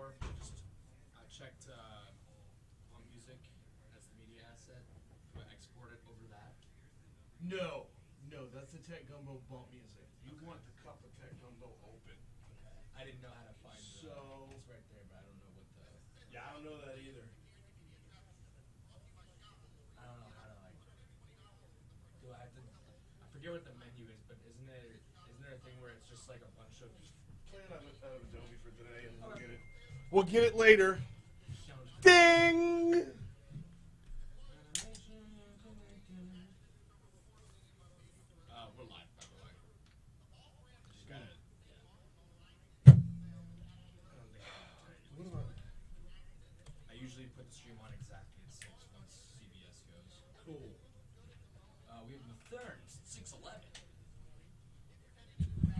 before. I checked on music as the media asset. Do I export it over that? No, that's the Tech Gumbo bump music. You want the cup of Tech Gumbo open. Okay. I didn't know how to find it. It's right there, but I don't know what the. Yeah, I don't know that either. I don't know how to do I have to? I forget what the menu is, but isn't there a thing where it's just like a bunch of. Plan on Adobe for today, and we'll get it. We'll get it later. Ding! We're live, by the way. Just got it. What about it? I usually put the stream on exactly at 6 once CBS goes. Cool. We have the thirds, 6:11.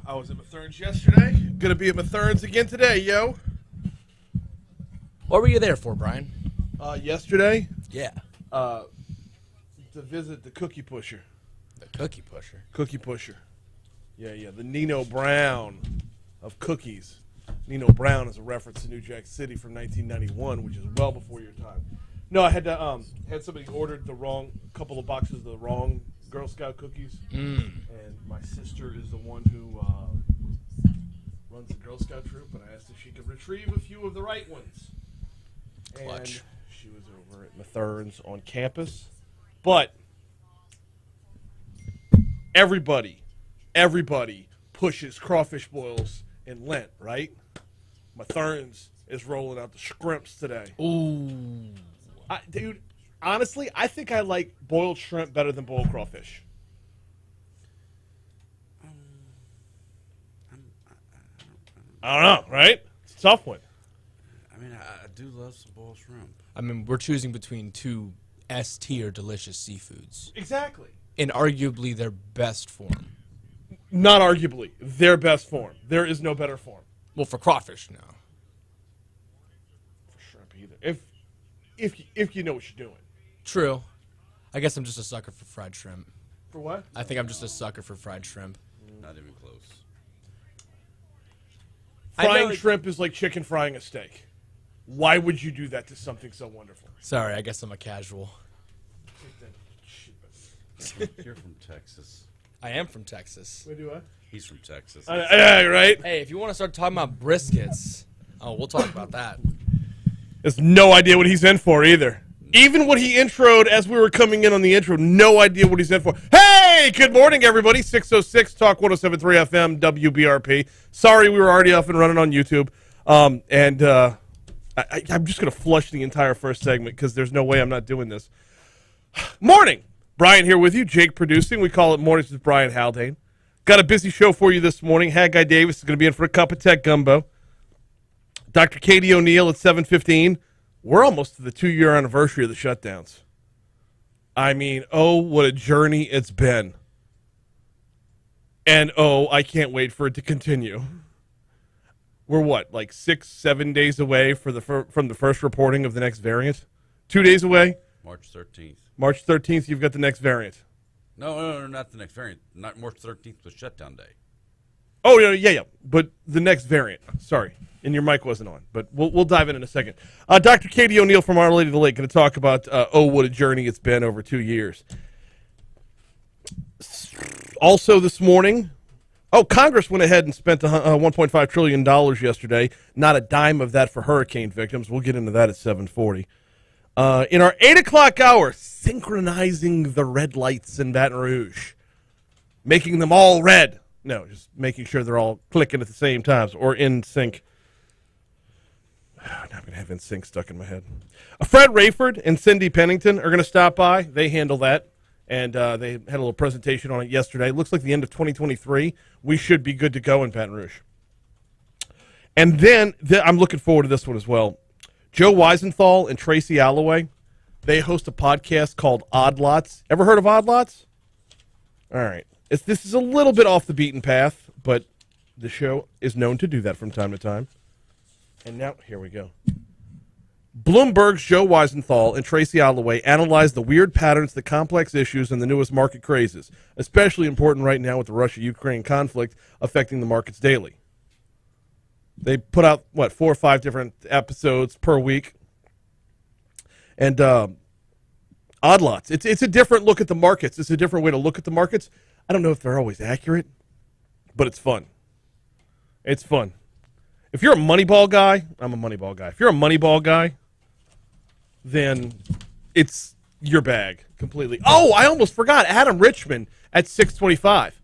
I was at Mathern's yesterday. Gonna be at Mathern's again today, yo. What were you there for, Brian? Yesterday, Yeah. to visit the Cookie Pusher. The Cookie Pusher. Cookie Pusher. Yeah. The Nino Brown of cookies. Nino Brown is a reference to New Jack City from 1991, which is well before your time. No, I had to had somebody ordered the wrong couple of boxes of the wrong Girl Scout cookies, and my sister is the one who runs the Girl Scout troop, and I asked if she could retrieve a few of the right ones. Clutch. And she was over at Mathern's on campus, but everybody pushes crawfish boils in Lent, right? Mathern's is rolling out the shrimps today. Ooh. Dude, honestly, I think I like boiled shrimp better than boiled crawfish. I don't know, right? It's a tough one. I mean, I do love some boiled shrimp. I mean, we're choosing between two S-tier delicious seafoods Exactly. in arguably their best form. Not arguably. Their best form. There is no better form. Well, for crawfish now. For shrimp either. If you know what you're doing. True. I guess I'm just a sucker for fried shrimp. For what? I think I'm just a sucker for fried shrimp. Not even close. Frying shrimp is like chicken frying a steak. Why would you do that to something so wonderful? Sorry, I guess I'm a casual. You're from Texas. I am from Texas. Wait, do what? He's from Texas. Yeah, right? Hey, if you want to start talking about briskets, we'll talk about that. Has no idea what he's in for either. Even what he introed as we were coming in on the intro, no idea what he's in for. Hey, good morning, everybody. 606 Talk 107.3 FM WBRP. Sorry we were already up and running on YouTube. I'm just going to flush the entire first segment because there's no way I'm not doing this. Morning. Brian here with you. Jake producing. We call it Mornings with Brian Haldane. Got a busy show for you this morning. Haggai Davis is going to be in for a cup of Tech Gumbo. Dr. Katie O'Neill at 7:15. We're almost to the 2-year anniversary of the Shutdowns. I mean, oh, what a journey it's been. And, oh, I can't wait for it to continue. We're what, like 6-7 days away from the first reporting of the next variant? 2 days away? March 13th. March 13th, you've got the next variant. No, not the next variant. Not March 13th was shutdown day. Oh, yeah. But the next variant. Sorry. And your mic wasn't on. But we'll dive in a second. Dr. Katie O'Neill from Our Lady of the Lake going to talk about, what a journey it's been over 2 years. Also this morning, Congress went ahead and spent $1.5 trillion yesterday. Not a dime of that for hurricane victims. We'll get into that at 7:40. In our 8 o'clock hour, synchronizing the red lights in Baton Rouge. Making them all red. No, just making sure they're all clicking at the same times or in sync. Now I'm going to have in sync stuck in my head. Fred Raidford and Cyndi Pennington are going to stop by. They handle that. And they had a little presentation on it yesterday. Looks like the end of 2023. We should be good to go in Baton Rouge. And then I'm looking forward to this one as well. Joe Weisenthal and Tracy Alloway, they host a podcast called Odd Lots. Ever heard of Odd Lots? All right. This is a little bit off the beaten path, but the show is known to do that from time to time. And now, here we go. Bloomberg's Joe Weisenthal and Tracy Alloway analyze the weird patterns, the complex issues, and the newest market crazes, especially important right now with the Russia-Ukraine conflict affecting the markets daily. They put out, 4 or 5 different episodes per week. And Odd Lots. It's a different look at the markets. It's a different way to look at the markets. I don't know if they're always accurate, but it's fun. It's fun. If you're a Moneyball guy, I'm a Moneyball guy. If you're a Moneyball guy, then it's your bag completely. Oh, I almost forgot. Adam Richman at 625.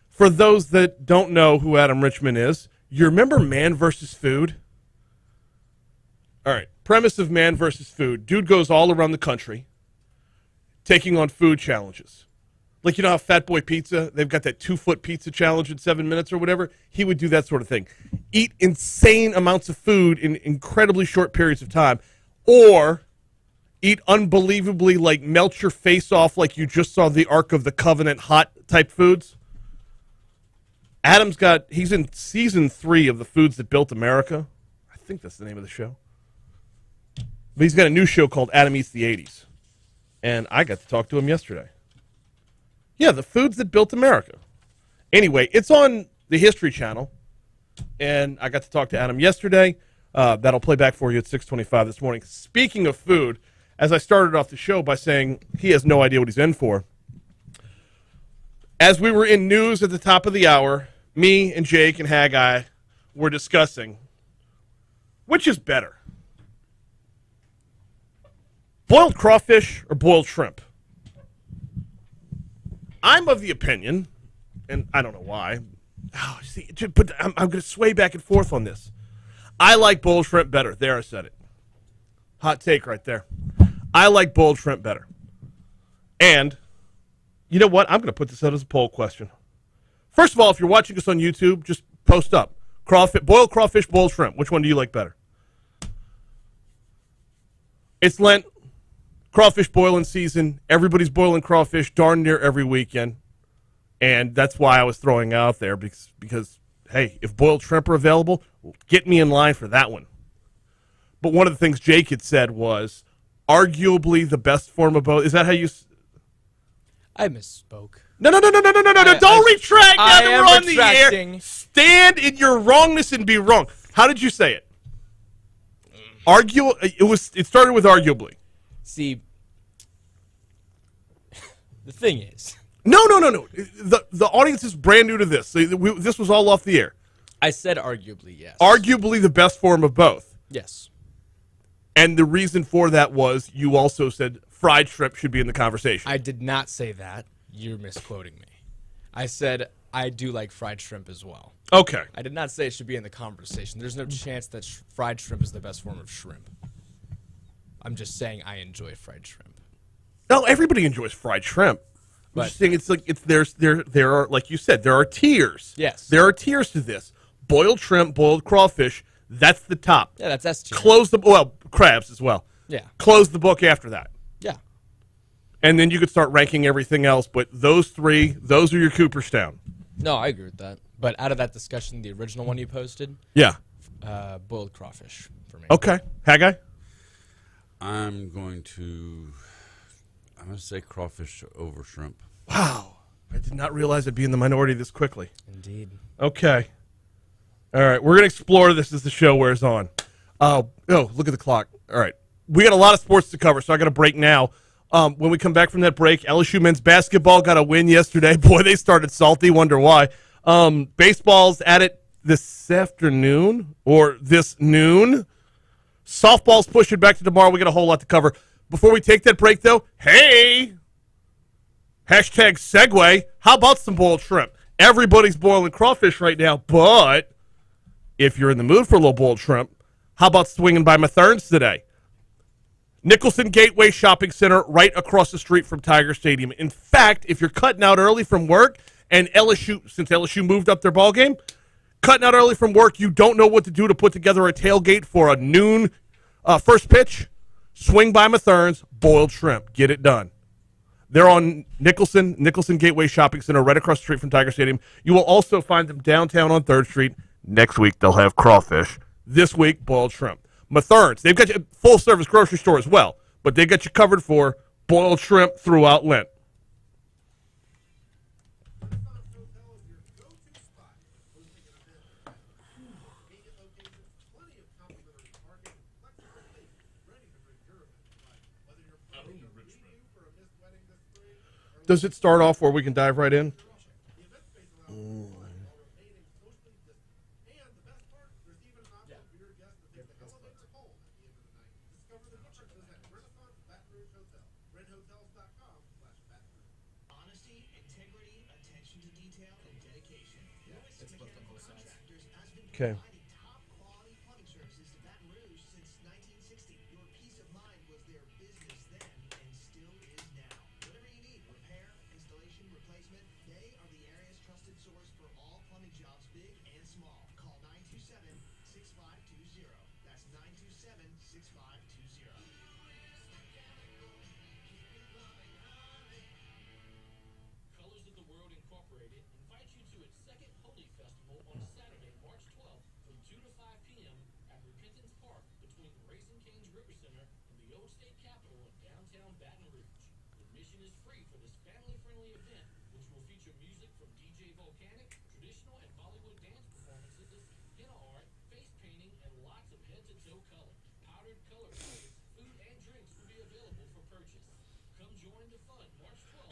For those that don't know who Adam Richman is, you remember Man vs. Food? All right. Premise of Man vs. Food. Dude goes all around the country taking on food challenges. Like, you know how Fat Boy Pizza, they've got that 2-foot pizza challenge in 7 minutes or whatever? He would do that sort of thing. Eat insane amounts of food in incredibly short periods of time. Or eat unbelievably, like, melt your face off like you just saw the Ark of the Covenant hot type foods. He's in season 3 of the Foods That Built America. I think that's the name of the show. But he's got a new show called Adam Eats the 80s. And I got to talk to him yesterday. Yeah, the Foods That Built America. Anyway, it's on the History Channel. And I got to talk to Adam yesterday. That'll play back for you at 6:25 this morning. Speaking of food, as I started off the show by saying he has no idea what he's in for. As we were in news at the top of the hour, me and Jake and Haggai were discussing which is better, boiled crawfish or boiled shrimp. I'm of the opinion, and I don't know why. But I'm going to sway back and forth on this. I like boiled shrimp better. There, I said it. Hot take right there. I like boiled shrimp better. And you know what? I'm going to put this out as a poll question. First of all, if you're watching us on YouTube, just post up. Boiled crawfish, boiled shrimp. Which one do you like better? It's Lent. Crawfish boiling season. Everybody's boiling crawfish darn near every weekend. And that's why I was throwing out there because, hey, if boiled shrimp are available, get me in line for that one. But one of the things Jake had said was arguably the best form of both. Is that how you... I misspoke. No. Don't retract now that we're on the air. Stand in your wrongness and be wrong. How did you say it? It started with arguably. See, the thing is... No. The audience is brand new to this. So this was all off the air. I said arguably, yes. Arguably the best form of both. Yes. And the reason for that was you also said fried shrimp should be in the conversation. I did not say that. You're misquoting me. I said I do like fried shrimp as well. Okay. I did not say it should be in the conversation. There's no chance that fried shrimp is the best form of shrimp. I'm just saying I enjoy fried shrimp. No, everybody enjoys fried shrimp. I'm just saying there are, like you said, there are tiers. Yes. There are tiers to this. Boiled shrimp, boiled crawfish, that's the top. Yeah, that's S tier. Crabs as well. Yeah. Close the book after that. Yeah. And then you could start ranking everything else, but those three, those are your Cooperstown. No, I agree with that. But out of that discussion, the original one you posted, yeah, boiled crawfish for me. Okay. Haggai? I'm going to say crawfish over shrimp. Wow. I did not realize I'd be in the minority this quickly. Indeed. Okay. All right. We're going to explore this as the show wears on. Oh, look at the clock. All right. We got a lot of sports to cover, so I got to break now. When we come back from that break, LSU men's basketball got a win yesterday. Boy, they started salty. Wonder why. Baseball's at it this afternoon or this noon. Softball's pushing back to tomorrow. We got a whole lot to cover. Before we take that break, though, hey, hashtag segue. How about some boiled shrimp? Everybody's boiling crawfish right now, but if you're in the mood for a little boiled shrimp, how about swinging by Mathern's today? Nicholson Gateway Shopping Center right across the street from Tiger Stadium. In fact, if you're cutting out early from work and since LSU moved up their ball game, cutting out early from work, you don't know what to do to put together a tailgate for a noon first pitch, swing by Mathern's, boiled shrimp. Get it done. They're on Nicholson Gateway Shopping Center right across the street from Tiger Stadium. You will also find them downtown on 3rd Street. Next week, they'll have crawfish. This week, boiled shrimp. Mathern's, they've got you full-service grocery store as well, but they got you covered for boiled shrimp throughout Lent. Does it start off where we can dive right in? Okay.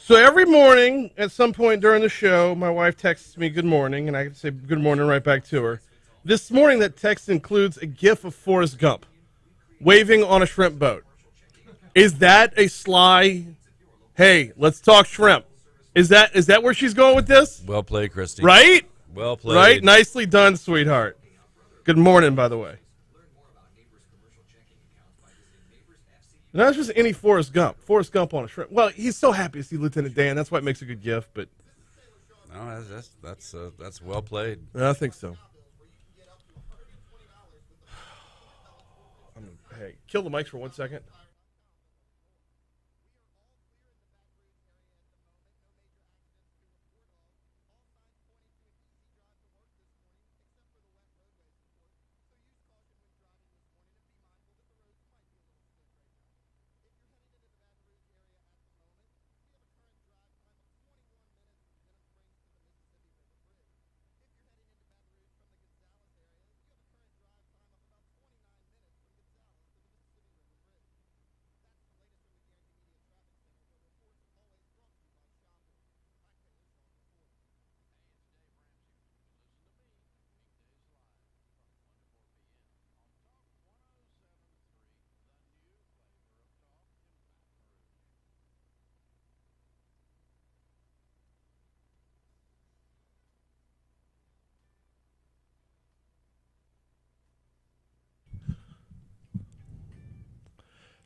So every morning, at some point during the show, my wife texts me good morning, and I say good morning right back to her. This morning, that text includes a gif of Forrest Gump waving on a shrimp boat. Is that a sly, hey, let's talk shrimp? Is that where she's going with this? Well played, Christy. Right? Well played. Right? Nicely done, sweetheart. Good morning, by the way. Not just any Forrest Gump. Forrest Gump on a shrimp. Well, he's so happy to see Lieutenant Dan. That's why it makes a good gift. But no, that's well played. I think so. Hey, kill the mics for 1 second.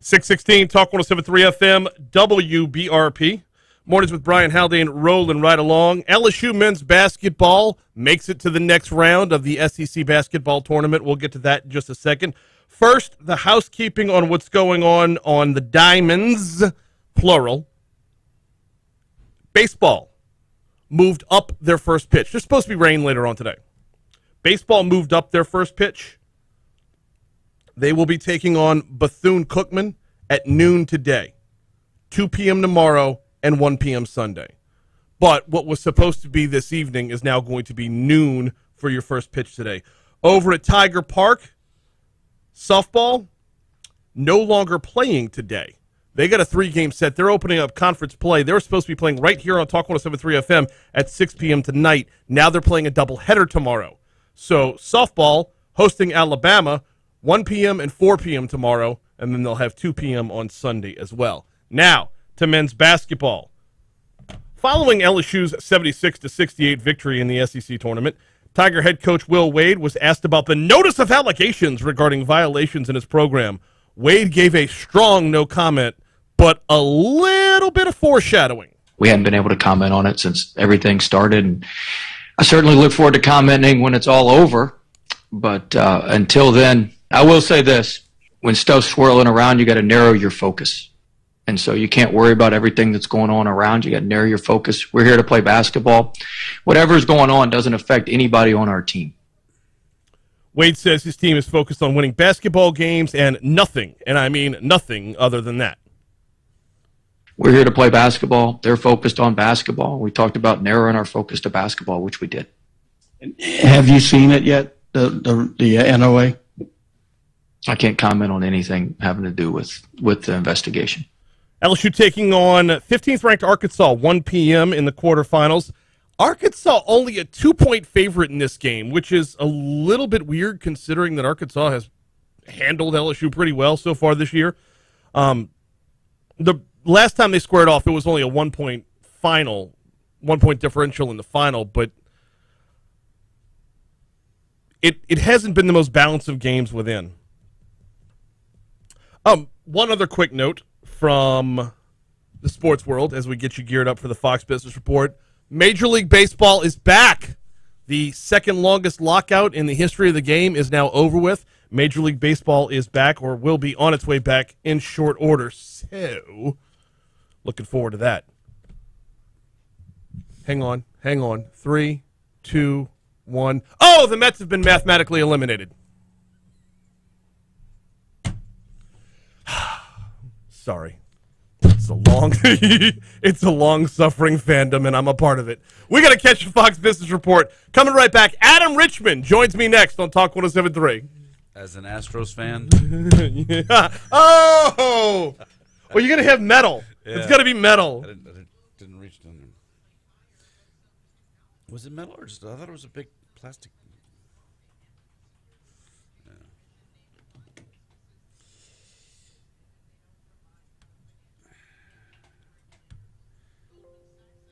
.616 Talk 107.3 FM WBRP. Mornings with Brian Haldane rolling right along. LSU men's basketball makes it to the next round of the SEC basketball tournament. We'll get to that in just a second. First, the housekeeping on what's going on the Diamonds, plural. Baseball moved up their first pitch. There's supposed to be rain later on today. Baseball moved up their first pitch. They will be taking on Bethune-Cookman at noon today, 2 p.m. tomorrow, and 1 p.m. Sunday. But what was supposed to be this evening is now going to be noon for your first pitch today. Over at Tiger Park, softball, no longer playing today. They got a 3-game set. They're opening up conference play. They were supposed to be playing right here on Talk 107.3 FM at 6 p.m. tonight. Now they're playing a doubleheader tomorrow. So softball hosting Alabama, 1 p.m. and 4 p.m. tomorrow, and then they'll have 2 p.m. on Sunday as well. Now, to men's basketball. Following LSU's 76-68 victory in the SEC tournament, Tiger head coach Will Wade was asked about the notice of allegations regarding violations in his program. Wade gave a strong no comment, but a little bit of foreshadowing. We hadn't been able to comment on it since everything started, and I certainly look forward to commenting when it's all over. But until then, I will say this. When stuff's swirling around, you got to narrow your focus. And so you can't worry about everything that's going on around. You got to narrow your focus. We're here to play basketball. Whatever's going on doesn't affect anybody on our team. Wade says his team is focused on winning basketball games and nothing, and I mean nothing other than that. We're here to play basketball. They're focused on basketball. We talked about narrowing our focus to basketball, which we did. Have you seen it yet, the NOA? I can't comment on anything having to do with the investigation. LSU taking on 15th ranked Arkansas, 1 p.m. in the quarterfinals. Arkansas only a 2-point favorite in this game, which is a little bit weird considering that Arkansas has handled LSU pretty well so far this year. The last time they squared off, it was only a 1-point final, 1-point differential in the final, but it hasn't been the most balanced of games within. One other quick note from the sports world as we get you geared up for the Fox Business Report. Major League Baseball is back. The second longest lockout in the history of the game is now over with. Major League Baseball is back, or will be on its way back in short order. So, looking forward to that. Hang on. 3, 2, 1. Oh, the Mets have been mathematically eliminated. Sorry. It's a long-suffering fandom, and I'm a part of it. We got to catch the Fox Business Report. Coming right back, Adam Richman joins me next on Talk 107.3. As an Astros fan, Yeah. Oh! Well, you're going to have metal. Yeah. It's got to be metal. I didn't reach down there. Was it metal or just? I thought it was a big plastic. Yeah.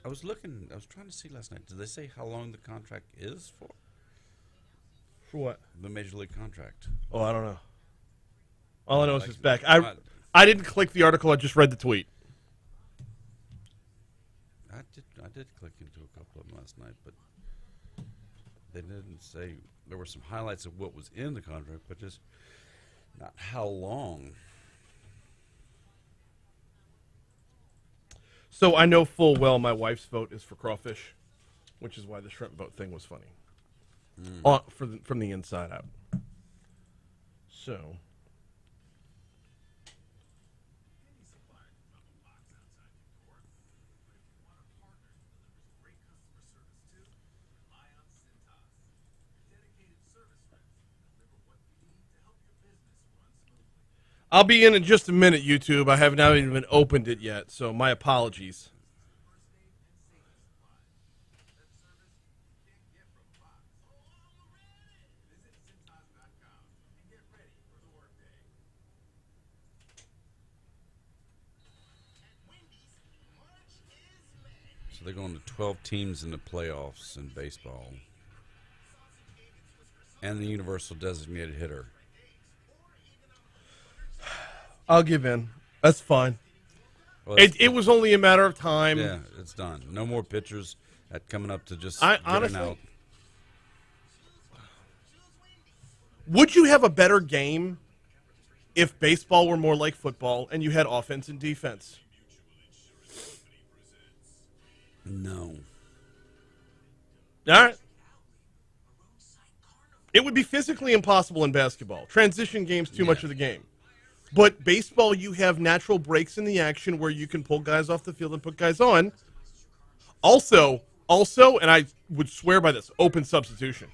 I was trying to see last night. Did they say how long the contract is for? For what? The Major League contract. Oh, I don't know. All I know is Like, it's back. I didn't click the article. I just read the tweet. I did click into a couple of them last night, but they didn't say. There were some highlights of what was in the contract, but just not how long. So I know full well my wife's vote is for crawfish, which is why the shrimp boat thing was funny. From the inside out. So. I'll be in just a minute, YouTube. I have not even opened it yet, so my apologies. So they're going to 12 teams in the playoffs in baseball, and the universal designated hitter. I'll give in. That's fine. Well, It was only a matter of time. Yeah, it's done. No more pitchers coming up to just Honestly, out. would you have a better game if baseball were more like football and you had offense and defense? No. All right. It would be physically impossible in basketball. Transition game's too much of the game. But baseball, you have natural breaks in the action where you can pull guys off the field and put guys on. Also, and I would swear by this, open substitution.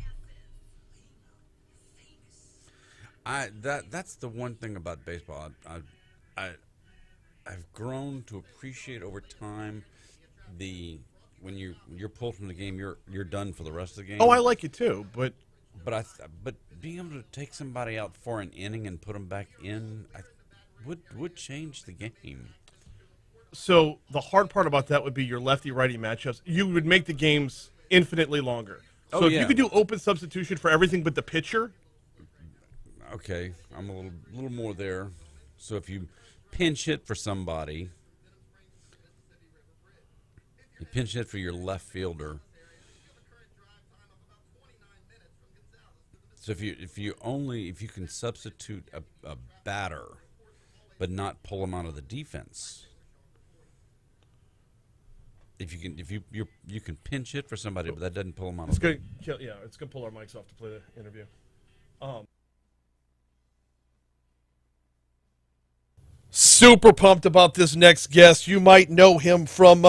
That's the one thing about baseball. I've grown to appreciate over time when you're pulled from the game, you're done for the rest of the game. Oh, I like it too, but being able to take somebody out for an inning and put them back in would change the game. so the hard part about that would be your lefty-righty matchups. You would make the games infinitely longer. So if you could do open substitution for everything but the pitcher. Okay, I'm a little more there. So if you pinch hit for somebody, you pinch hit for your left fielder. So if you can substitute a batter, but not pull him out of the defense. If you can pinch hit for somebody, but that doesn't pull him out. It's gonna pull our mics off to play the interview. Super pumped about this next guest. You might know him from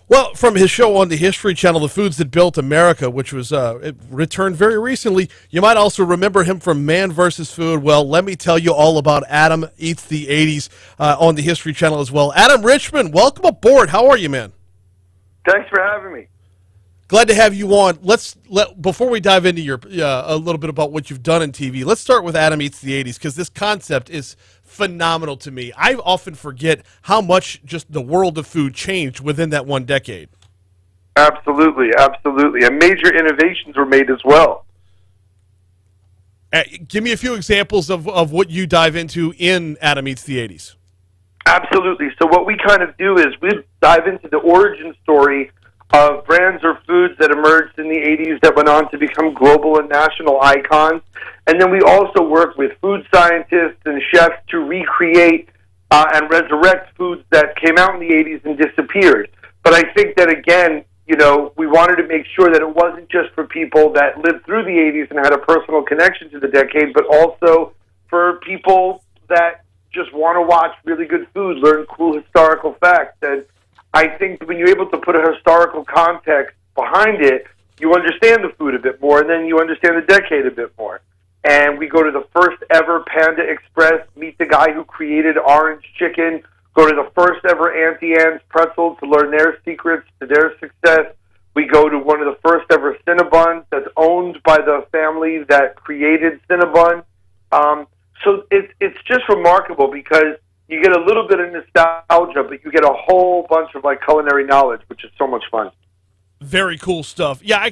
Well, from his show on the History Channel, The Foods That Built America, which was it returned very recently, you might also remember him from Man vs. Food. Well, let me tell you all about Adam Eats the 80s on the History Channel as well. Adam Richman, welcome aboard. How are you, man? Thanks for having me. Glad to have you on. Before we dive into your a little bit about what you've done in TV, let's start with Adam Eats the 80s, because this concept is phenomenal to me. I often forget how much just the world of food changed within that one decade. Absolutely. And major innovations were made as well. Give me a few examples of what you dive into in Adam Eats the 80s. Absolutely. So what we kind of do is we dive into the origin story of brands or foods that emerged in the 80s that went on to become global and national icons. And then we also work with food scientists and chefs to recreate and resurrect foods that came out in the 80s and disappeared. But I think that, again, we wanted to make sure that it wasn't just for people that lived through the 80s and had a personal connection to the decade, but also for people that just want to watch really good food, learn cool historical facts. And I think when you're able to put a historical context behind it, you understand the food a bit more, and then you understand the decade a bit more. And we go to the first ever Panda Express, meet the guy who created orange chicken, go to the first ever Auntie Anne's pretzel to learn their secrets to their success. We go to one of the first ever Cinnabons that's owned by the family that created Cinnabon. So it's just remarkable because you get a little bit of nostalgia, but you get a whole bunch of culinary knowledge, which is so much fun. Very cool stuff. Yeah,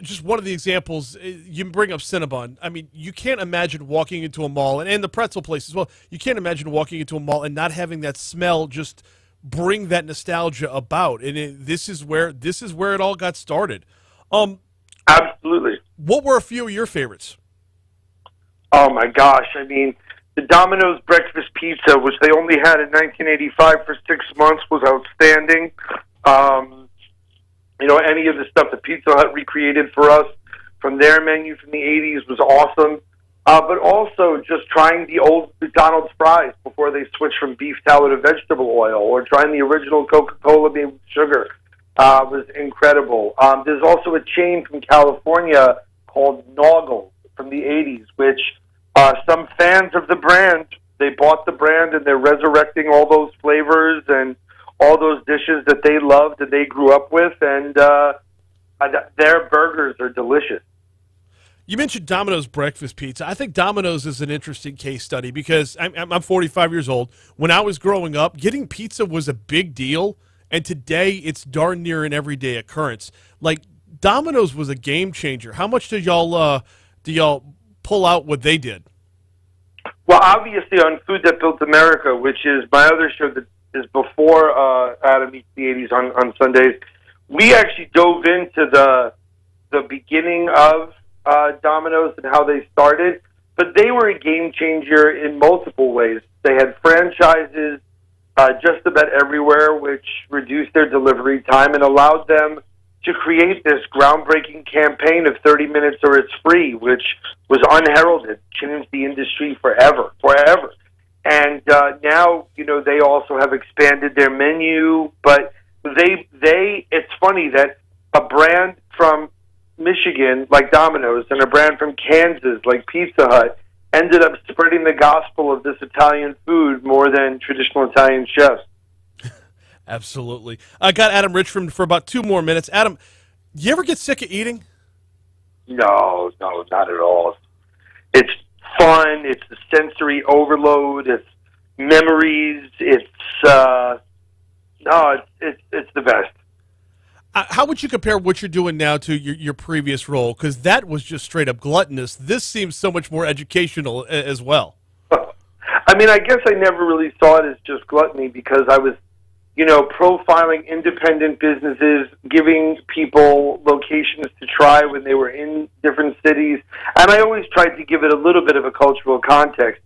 just one of the examples, you bring up Cinnabon. I mean, you can't imagine walking into a mall, and the pretzel place as well, you can't imagine walking into a mall and not having that smell just bring that nostalgia about. And this is where it all got started. Absolutely. What were a few of your favorites? Oh, my gosh. I mean, the Domino's breakfast pizza, which they only had in 1985 for 6 months, was outstanding. Any of the stuff that Pizza Hut recreated for us from their menu from the 80s was awesome. But also just trying the old McDonald's fries before they switched from beef tallow to vegetable oil, or trying the original Coca-Cola made with sugar was incredible. There's also a chain from California called Noggles from the 80s, which some fans of the brand, they bought the brand and they're resurrecting all those flavors and all those dishes that they loved and they grew up with, and their burgers are delicious. You mentioned Domino's breakfast pizza. I think Domino's is an interesting case study because I'm 45 years old. When I was growing up, getting pizza was a big deal, and today it's darn near an everyday occurrence. Domino's was a game changer. How much do y'all pull out what they did? Well, obviously on Food That Built America, which is my other show that is before Adam Eats the 80s on Sundays, we actually dove into the beginning of Domino's and how they started. But they were a game changer in multiple ways. They had franchises just about everywhere, which reduced their delivery time and allowed them to create this groundbreaking campaign of 30 minutes or it's free, which was unheralded, changed the industry forever. And now, they also have expanded their menu, but it's funny that a brand from Michigan like Domino's and a brand from Kansas like Pizza Hut ended up spreading the gospel of this Italian food more than traditional Italian chefs. Absolutely. I got Adam Richman for about 2 more minutes. Adam, you ever get sick of eating? No, not at all. It's fun. It's the sensory overload. It's memories. It's the best. How would you compare what you're doing now to your previous role? Because that was just straight up gluttonous. This seems so much more educational as well. I mean, I guess I never really saw it as just gluttony because I was, profiling independent businesses, giving people locations to try when they were in different cities. And I always tried to give it a little bit of a cultural context.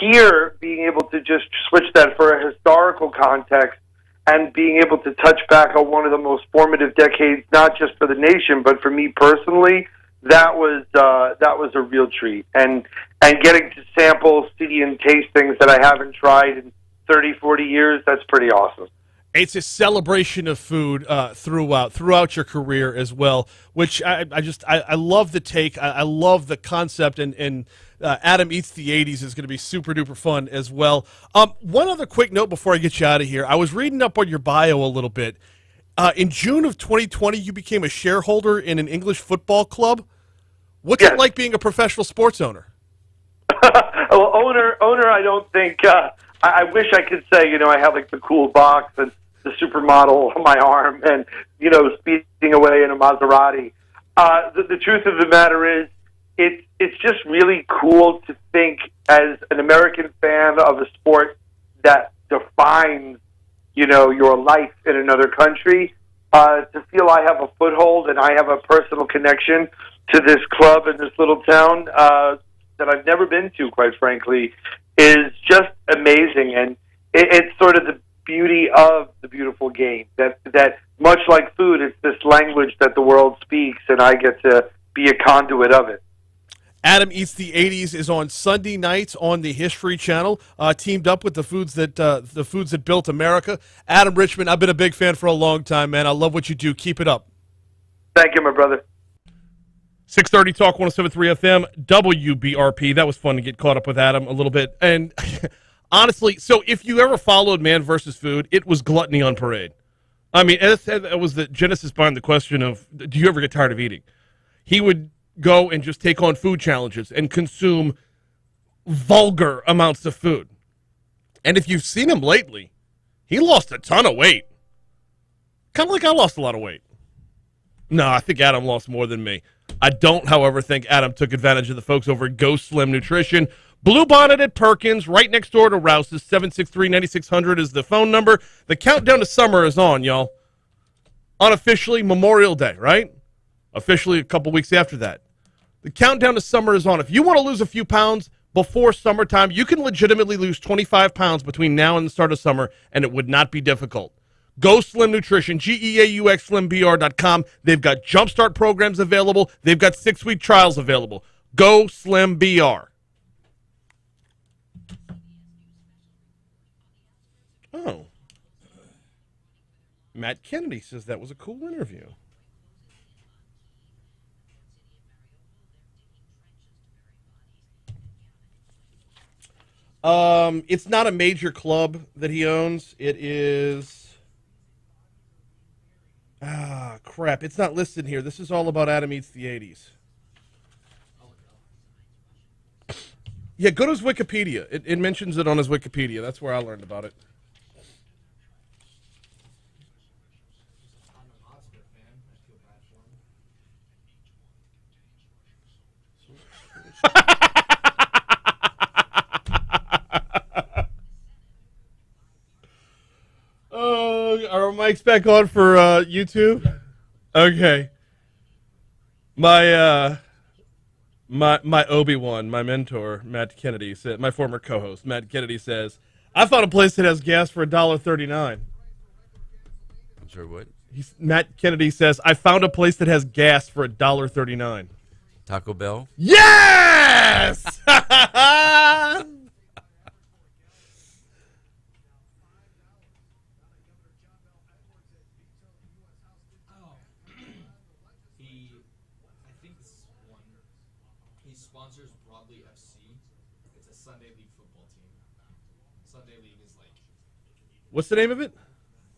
Here, being able to just switch that for a historical context and being able to touch back on one of the most formative decades, not just for the nation, but for me personally, that was a real treat. And getting to sample, see, and taste things that I haven't tried in 30, 40 years, that's pretty awesome. It's a celebration of food throughout your career as well, which I love the take. I love the concept, and Adam Eats the 80s is going to be super duper fun as well. One other quick note before I get you out of here. I was reading up on your bio a little bit. In June of 2020, you became a shareholder in an English football club. What's it like being a professional sports owner? Well, owner, I don't think. I wish I could say, I have like the cool box and the supermodel on my arm, and speeding away in a Maserati. The truth of the matter is, it's just really cool to think as an American fan of a sport that defines, your life in another country. To feel I have a foothold and I have a personal connection to this club in this little town that I've never been to, quite frankly, is just amazing. And it's sort of the beauty of the beautiful game, that much like food, it's this language that the world speaks, and I get to be a conduit of it. Adam Eats the 80s is on Sunday nights on the History Channel, teamed up with the foods that built America. Adam Richman, I've been a big fan for a long time, man. I love what you do. Keep it up. Thank you, my brother. 630 Talk 107.3 FM, WBRP. That was fun to get caught up with Adam a little bit. And honestly, so if you ever followed Man vs. Food, it was gluttony on parade. I mean, it was the genesis behind the question of, do you ever get tired of eating? He would go and just take on food challenges and consume vulgar amounts of food. And if you've seen him lately, he lost a ton of weight. Kind of like I lost a lot of weight. No, I think Adam lost more than me. I don't, however, think Adam took advantage of the folks over at Go Slim Nutrition. Blue Bonnet at Perkins, right next door to Rouse's. 763-9600 is the phone number. The countdown to summer is on, y'all. Unofficially, Memorial Day, right? Officially a couple weeks after that. The countdown to summer is on. If you want to lose a few pounds before summertime, you can legitimately lose 25 pounds between now and the start of summer, and it would not be difficult. Go Slim Nutrition, GEAUXSlimBR.com. They've got Jumpstart programs available. They've got 6-week trials available. Go Slim BR. Oh. Matt Kennedy says that was a cool interview. It's not a major club that he owns. It is... crap. It's not listed here. This is all about Adam Eats the 80s. Yeah, go to his Wikipedia. It mentions it on his Wikipedia. That's where I learned about it. Are our mics back on for YouTube? Okay. My Obi-Wan, my mentor, Matt Kennedy, said, my former co-host, Matt Kennedy says, I found a place that has gas for $1.39. I'm sorry, what? Matt Kennedy says, I found a place that has gas for $1.39. Taco Bell? Yes! What's the name of it?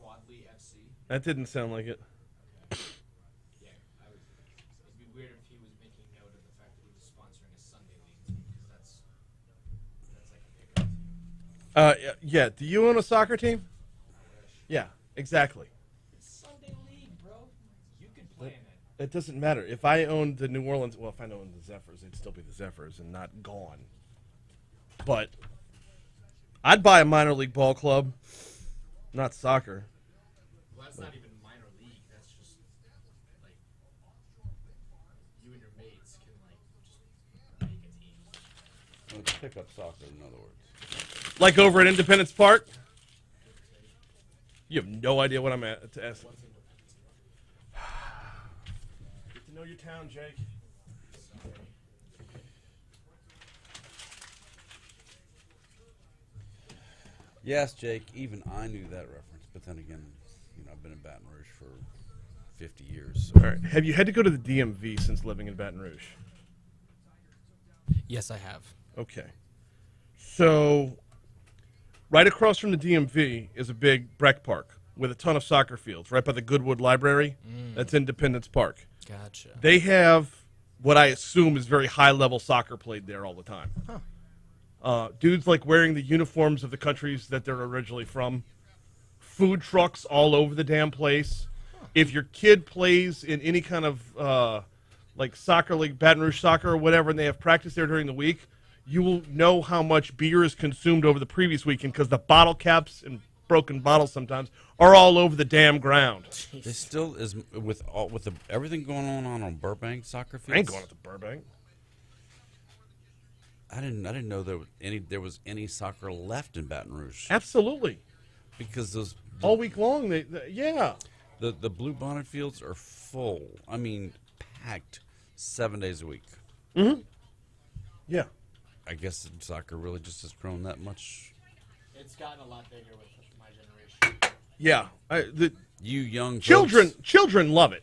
Wadley FC. That didn't sound like it. Yeah, it'd be weird if he was making note of the fact that he was sponsoring a Sunday league team, because that's like a pickup team. Yeah. Do you own a soccer team? Yeah, exactly. It's Sunday league, bro. You could play in it. It doesn't matter. If I owned the New Orleans, well, if I owned the Zephyrs, it'd still be the Zephyrs and not gone. But I'd buy a minor league ball club. Not soccer. Well, that's not even minor league. That's just like you and your mates can just make a team. Let's pick up soccer, in other words. Like over at Independence Park? You have no idea what I'm at to ask. Get to know your town, Jake. Yes, Jake, even I knew that reference. But then again, I've been in Baton Rouge for 50 years. So. All right. Have you had to go to the DMV since living in Baton Rouge? Yes, I have. Okay. So, right across from the DMV is a big rec park with a ton of soccer fields, right by the Goodwood Library. That's Independence Park. Gotcha. They have what I assume is very high-level soccer played there all the time. Dudes like wearing the uniforms of the countries that they're originally from. Food trucks all over the damn place. If your kid plays in any kind of like soccer league, Baton Rouge soccer or whatever, and they have practice there during the week, you will know how much beer is consumed over the previous weekend because the bottle caps and broken bottles sometimes are all over the damn ground. They still is with everything going on Burbank soccer fields. I ain't going to Burbank. I didn't know there was any soccer left in Baton Rouge Absolutely. because those All week long, yeah. the Blue Bonnet fields are full. I mean, packed 7 days a week. Mm-hmm. Yeah. I guess soccer really just has grown that much. It's gotten a lot bigger with my generation. Yeah. The You young children love it.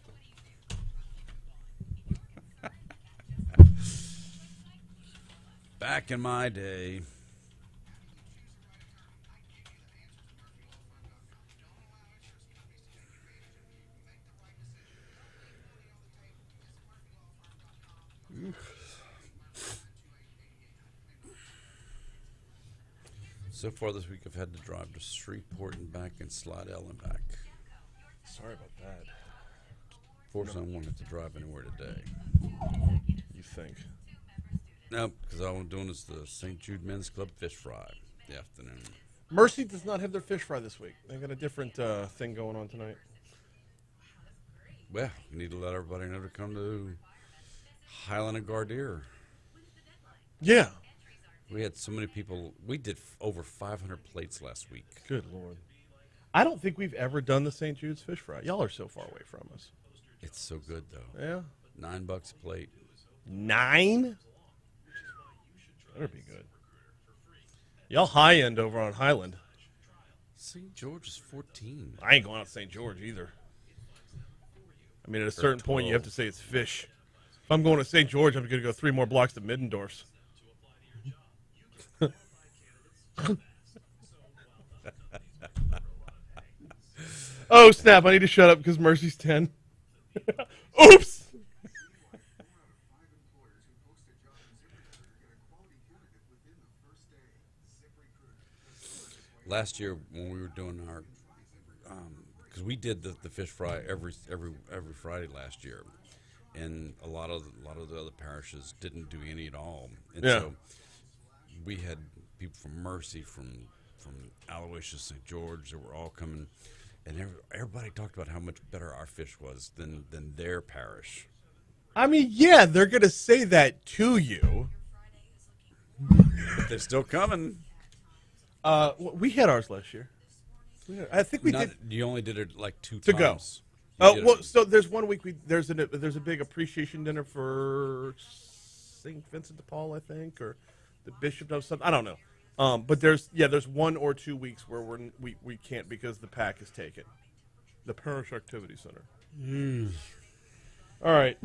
Back in my day. So far this week, I've had to drive to Shreveport and back and Slidell and back. Sorry about that. Fortunately, I wanted to drive anywhere today. You think? No, because all I'm doing is the St. Jude Men's Club fish fry the afternoon. Mercy does not have their fish fry this week. They got a different thing going on tonight. Well, we need to let everybody know to come to Highland and Gardere. Yeah. We had so many people. We did over 500 plates last week. Good Lord. I don't think we've ever done the St. Jude's fish fry. Y'all are so far away from us. It's so good, though. Yeah. $9 a plate. 9? That'd be good. Y'all high end over on Highland. St. George is 14. I ain't going out to St. George either. I mean, at a certain point, you have to say it's fish. If I'm going to St. George, I'm going to go 3 more blocks to Middendorf's. Oh, snap. I need to shut up because Mercy's 10. Oops. Last year when we were doing our, because we did the fish fry every Friday last year, and a lot of the other parishes didn't do any at all, and Yeah. so we had people from Mercy, from Alloway to St. George that were all coming, and everybody talked about how much better our fish was than their parish. I mean, yeah, they're going to say that to you. But they're still coming. We had ours last year. I think we did. You only did it like 2 To go. times. You did Well, it- so there's one week there's a big appreciation dinner for St. Vincent de Paul, I think, or the bishop does something. I don't know. But there's 1 or 2 weeks where we can't because the pack is taken. The Parish Activity Center. All right.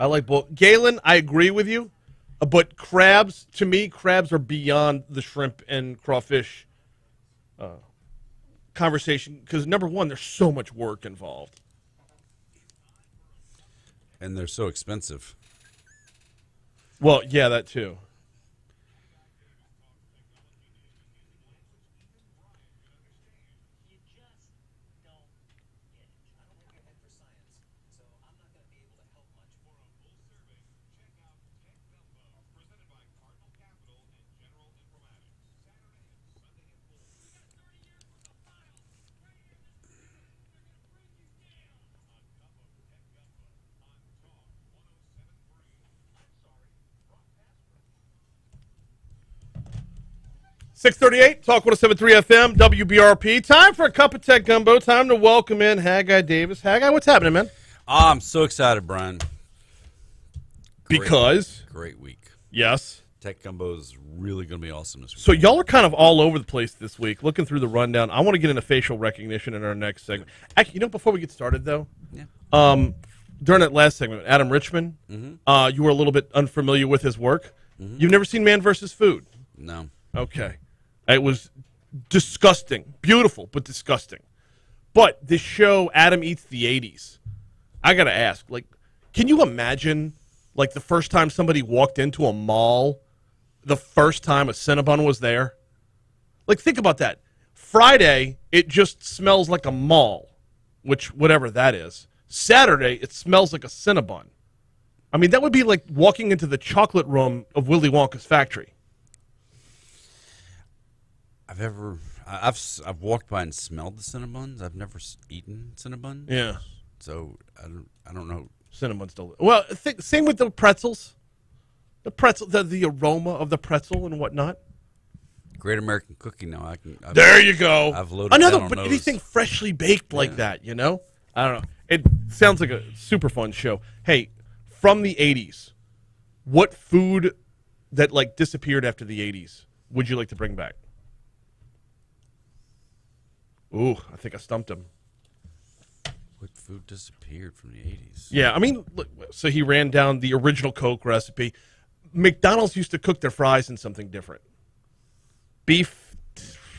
I like both. Galen, I agree with you, but crabs, to me, crabs are beyond the shrimp and crawfish conversation because, number one, there's so much work involved. And they're so expensive. Well, yeah, that too. .638, Talk 107.3 FM, WBRP. Time for a cup of tech gumbo. Time to welcome in Haggai Davis. Haggai, what's happening, man? I'm so excited, Brian. Because? Great week. Yes. Tech Gumbo is really going to be awesome this week. So y'all are kind of all over the place this week. Looking through the rundown, I want to get into facial recognition in our next segment. Actually, before we get started though, during that last segment, Adam Richman, you were a little bit unfamiliar with his work. You've never seen Man vs. Food? No. Okay. It was disgusting. Beautiful, but disgusting. But this show, Adam Eats the 80s, I got to ask, can you imagine, the first time somebody walked into a mall, the first time a Cinnabon was there? Think about that. Friday, it just smells like a mall, which, whatever that is. Saturday, it smells like a Cinnabon. I mean, that would be like walking into the chocolate room of Willy Wonka's factory. I've walked by and smelled the Cinnabons. I've never eaten Cinnabons. Yeah. So I don't know. Cinnabon's delicious. Well, same with the pretzels. The pretzel, the aroma of the pretzel and whatnot. Great American Cookie. Now there you go. I've loaded another, down on but those. anything freshly baked like that, I don't know. It sounds like a super fun show. Hey, from the 80s, what food that disappeared after the 80s would you like to bring back? Ooh, I think I stumped him. What food disappeared from the 80s? Yeah, I mean, look, so he ran down the original Coke recipe. McDonald's used to cook their fries in something different. Beef,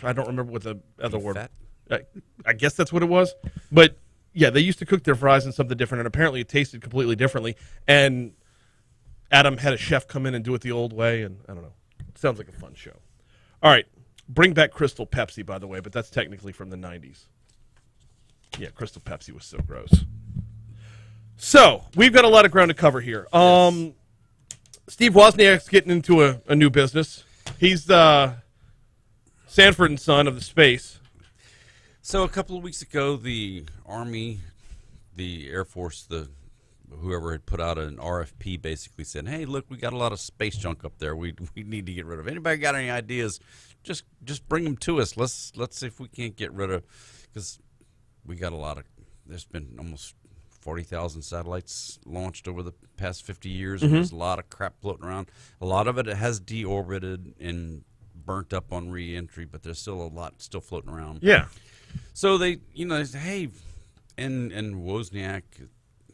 I don't remember what the other word. Fat? I guess that's what it was. But yeah, they used to cook their fries in something different, and apparently it tasted completely differently. And Adam had a chef come in and do it the old way, and I don't know. It sounds like a fun show. All right, bring back Crystal Pepsi, by the way, but that's technically from the 90s. Yeah, Crystal Pepsi was so gross. So, we've got a lot of ground to cover here. Yes. Steve Wozniak's getting into a new business. He's Sanford and Son of the space. So a couple of weeks ago, the Army, the Air Force, whoever had put out an RFP basically said, hey, look, we got a lot of space junk up there we need to get rid of. Anybody got any ideas? Just bring them to us. Let's see if we can't get rid of, because we got a lot of, there's been almost 40,000 satellites launched over the past 50 years. And there's a lot of crap floating around. A lot of it has deorbited and burnt up on re-entry, but there's still a lot still floating around. Yeah. So they said, hey, and Wozniak,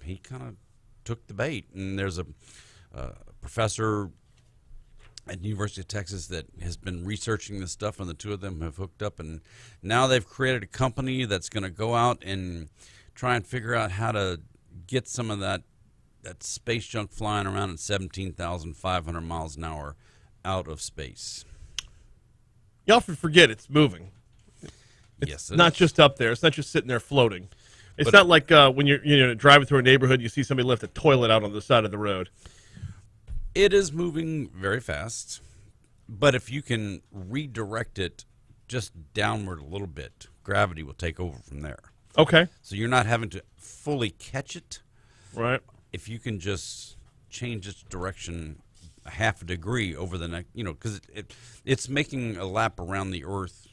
he kind of took the bait. And there's a professor at the University of Texas that has been researching this stuff, and the two of them have hooked up, and now they've created a company that's going to go out and try and figure out how to get some of that space junk flying around at 17,500 miles an hour out of space. You often forget it's moving. It's not just up there. It's not just sitting there floating. It's not like when you're driving through a neighborhood, you see somebody lift a toilet out on the side of the road. It is moving very fast, but if you can redirect it just downward a little bit, gravity will take over from there. Okay. So you're not having to fully catch it. Right. If you can just change its direction a half a degree over the next, because it's making a lap around the Earth,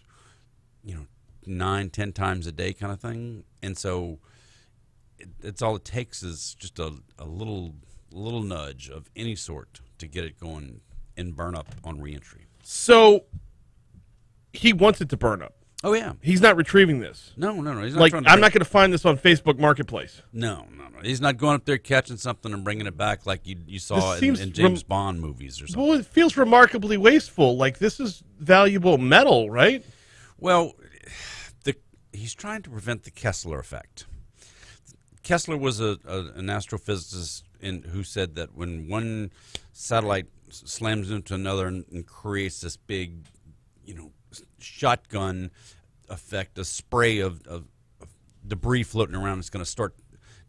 9-10 times a day kind of thing. And so it's all it takes is just a little nudge of any sort to get it going and burn up on reentry. So he wants it to burn up. Oh, yeah. He's not retrieving this. No. He's not trying to I'm not going to find this on Facebook Marketplace. No. He's not going up there catching something and bringing it back like you saw in James Bond movies or something. Well, it feels remarkably wasteful. This is valuable metal, right? Well, he's trying to prevent the Kessler effect. Kessler was an astrophysicist who said that when one satellite slams into another and creates this big, shotgun effect, a spray of debris floating around, it's going to start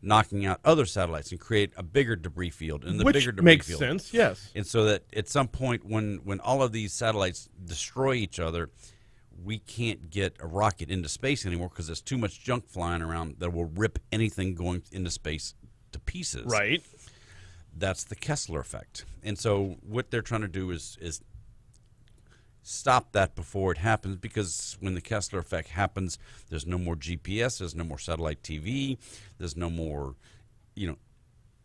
knocking out other satellites and create a bigger debris field. And the Which bigger debris makes field, sense, yes. And so that at some point when all of these satellites destroy each other, we can't get a rocket into space anymore because there's too much junk flying around that will rip anything going into space to pieces. Right. That's the Kessler effect. And so what they're trying to do is stop that before it happens, because when the Kessler effect happens, there's no more GPS, there's no more satellite TV, there's no more,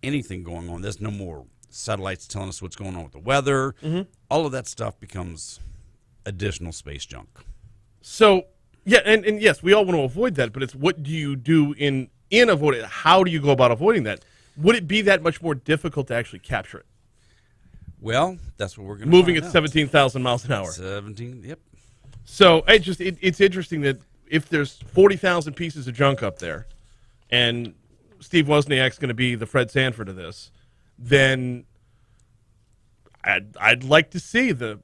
anything going on. There's no more satellites telling us what's going on with the weather. All of that stuff becomes additional space junk. So, yeah, and yes, we all want to avoid that, but it's what do you do in avoiding it? How do you go about avoiding that? Would it be that much more difficult to actually capture it? Well, that's what we're going to Moving find at out. 17,000 miles an hour. 17, yep. So it's interesting that if there's 40,000 pieces of junk up there, and Steve Wozniak's going to be the Fred Sanford of this, then I'd like to see the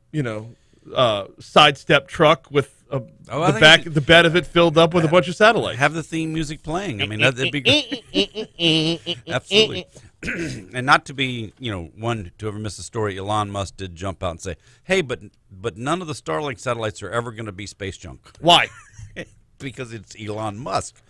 sidestep truck with the bed of it filled up with a bunch of satellites. Have the theme music playing. I mean, that'd be good. Absolutely. And not to be, one to ever miss a story, Elon Musk did jump out and say, hey, but none of the Starlink satellites are ever going to be space junk. Why? Because it's Elon Musk.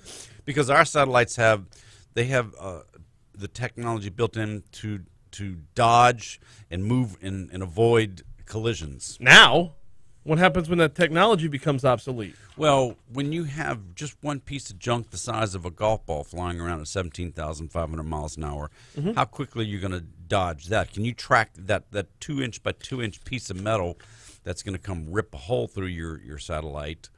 Because our satellites have the technology built in to dodge and move and avoid collisions. Now, what happens when that technology becomes obsolete? Well, when you have just one piece of junk the size of a golf ball flying around at 17,500 miles an hour, how quickly are you going to dodge that? Can you track that 2-inch by 2-inch piece of metal that's going to come rip a hole through your satellite?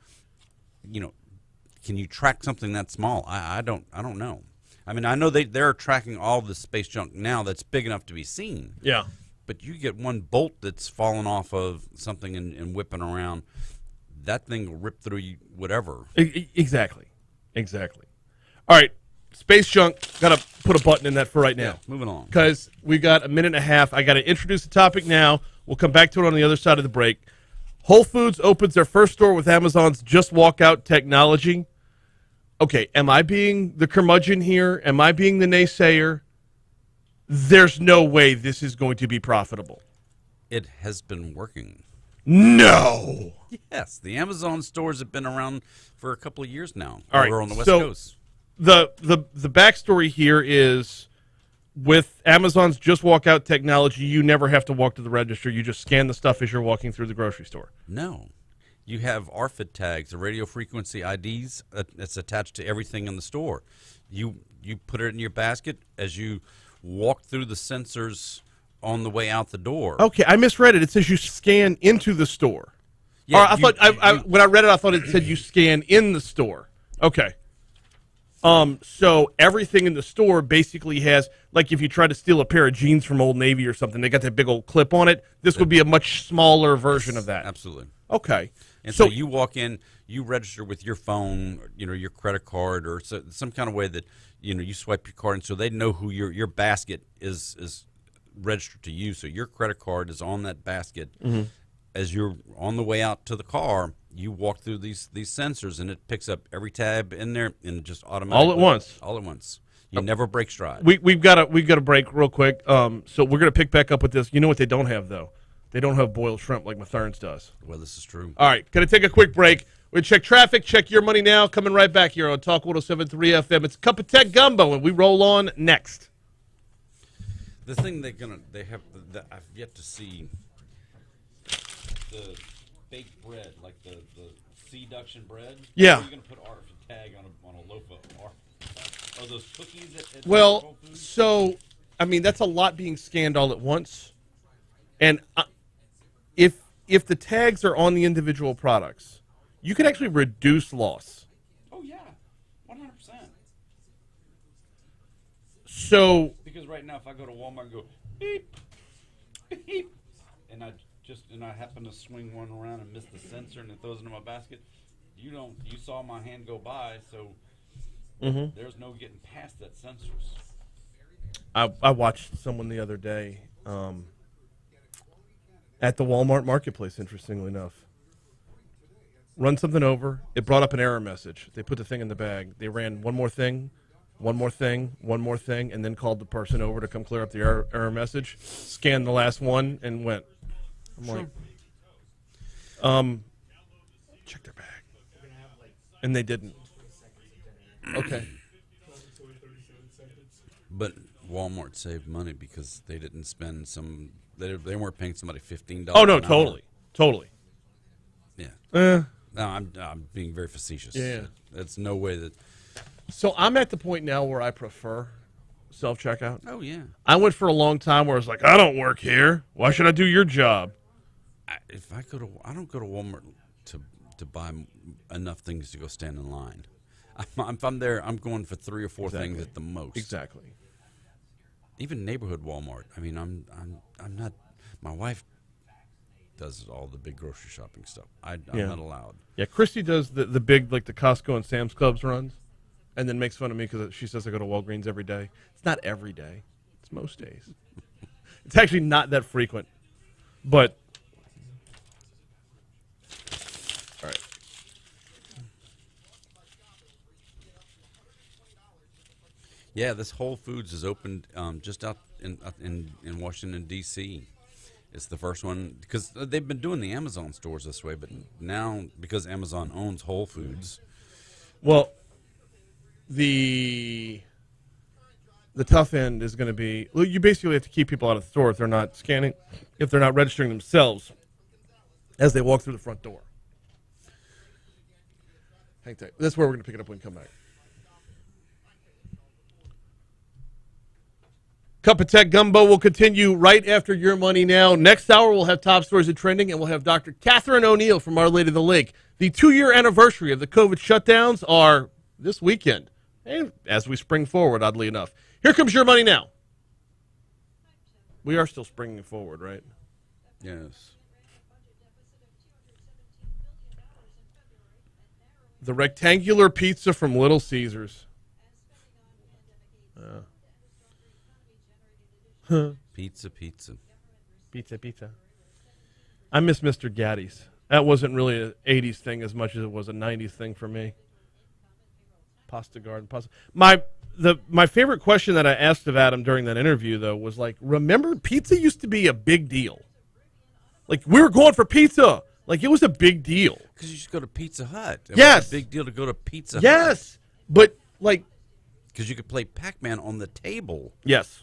Can you track something that small? I don't know. I mean, I know they're tracking all the space junk now that's big enough to be seen. Yeah. But you get one bolt that's fallen off of something and whipping around, that thing will rip through you, whatever. Exactly. All right, space junk, got to put a button in that for right now. Yeah, moving along. Because we've got a minute and a half. I got to introduce the topic now. We'll come back to it on the other side of the break. Whole Foods opens their first store with Amazon's Just Walk Out technology. Okay, am I being the curmudgeon here? Am I being the naysayer? There's no way this is going to be profitable. It has been working. No. Yes, the Amazon stores have been around for a couple of years now. All right, over on the West so Coast. The backstory here is with Amazon's Just Walk Out technology, you never have to walk to the register. You just scan the stuff as you're walking through the grocery store. No. You have RFID tags, the radio frequency IDs that's attached to everything in the store. You put it in your basket as you walk through the sensors on the way out the door. Okay, I misread it. It says you scan into the store. Yeah, when I read it, I thought it said you scan in the store. Okay. So everything in the store basically has, like if you try to steal a pair of jeans from Old Navy or something, they got that big old clip on it. This would be a much smaller version of that. Absolutely. Okay. And so you walk in, you register with your phone, your credit card, or some kind of way that you swipe your card, and so they know who your basket is registered to you. So your credit card is on that basket. As you're on the way out to the car, you walk through these sensors, and it picks up every tab in there and just automatically all at once. You never break stride. We've got to break real quick. So we're gonna pick back up with this. You know what they don't have though? They don't have boiled shrimp like Mathern's does. Well, this is true. All right, gonna take a quick break. We check traffic, check your money now. Coming right back here on Talk 107.3 FM. It's Cup of Tech Gumbo, and we roll on next. The thing they have that I've yet to see, the baked bread, like the seduction bread. Yeah. How are you going to put RFID tag on a loaf of are those cookies at Whole Foods? So, I mean, that's a lot being scanned all at once. And if the tags are on the individual products, you can actually reduce loss. Oh, yeah. 100%. So, because right now, if I go to Walmart and go, beep, beep, and I happen to swing one around and miss the sensor and it throws it in my basket, you saw my hand go by, so there's no getting past that sensors. I watched someone the other day at the Walmart marketplace, interestingly enough. Run something over. It brought up an error message. They put the thing in the bag. They ran one more thing, and then called the person over to come clear up the error message, scanned the last one, and went. I'm like, check their bag. And they didn't. Okay. But Walmart saved money because they didn't spend they weren't paying somebody $15. Oh, no, an hour. totally. Yeah. No, I'm being very facetious. Yeah. That's no way that. So I'm at the point now where I prefer self-checkout? Oh yeah. I went for a long time where I was like, I don't work here. Why should I do your job? I don't go to Walmart to buy enough things to go stand in line. If I'm there, I'm going for 3 or 4 things at the most. Exactly. Even neighborhood Walmart. I mean, I'm not. My wife does all the big grocery shopping stuff. I'm not allowed. Yeah, Christy does the big, like the Costco and Sam's Clubs runs, and then makes fun of me because she says I go to Walgreens every day. It's not every day. It's most days. It's actually not that frequent. But, all right. Yeah, this Whole Foods is opened just out in Washington, D.C. It's the first one, because they've been doing the Amazon stores this way, but now, because Amazon owns Whole Foods. Well, the tough end is going to be, well, you basically have to keep people out of the store if they're not scanning, if they're not registering themselves as they walk through the front door. Hang tight. That's where we're going to pick it up when we come back. Cup of Tech Gumbo will continue right after Your Money Now. Next hour, we'll have top stories of trending, and we'll have Dr. Catherine O'Neill from Our Lady of the Lake. The 2-year anniversary of the COVID shutdowns are this weekend, and as we spring forward, oddly enough. Here comes Your Money Now. We are still springing forward, right? Yes. The rectangular pizza from Little Caesars. Pizza. Pizza. I miss Mr. Gaddy's. That wasn't really an 80s thing as much as it was a 90s thing for me. Pasta Garden. Pasta. My favorite question that I asked of Adam during that interview, though, was like, remember, pizza used to be a big deal. Like, we were going for pizza. Like, it was a big deal. Because you should go to Pizza Hut. It Yes. was a big deal to go to Pizza Hut. Yes. But, like... Because you could play Pac-Man on the table. Yes.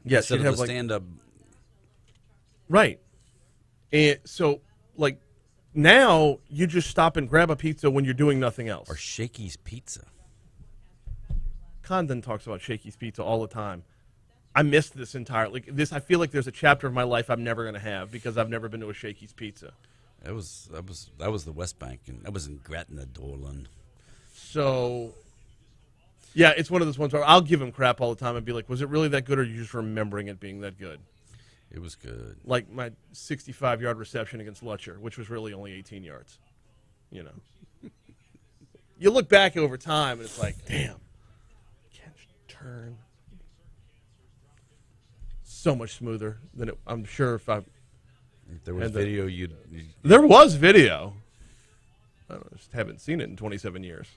Yes. Instead you'd of have the like, stand-up. Right. And so, like, now you just stop and grab a pizza when you're doing nothing else. Or Shakey's Pizza. Condon talks about Shakey's Pizza all the time. I missed this entirely. I feel like there's a chapter of my life I'm never going to have because I've never been to a Shakey's Pizza. That was the West Bank, and that was in Gratna, Dorland. So, yeah, it's one of those ones where I'll give him crap all the time and be like, was it really that good, or are you just remembering it being that good? It was good. Like my 65-yard reception against Lutcher, which was really only 18 yards. You know. You look back over time, and it's like, damn. Catch, turn. So much smoother than it, I'm sure if there was video, There was video. I just haven't seen it in 27 years.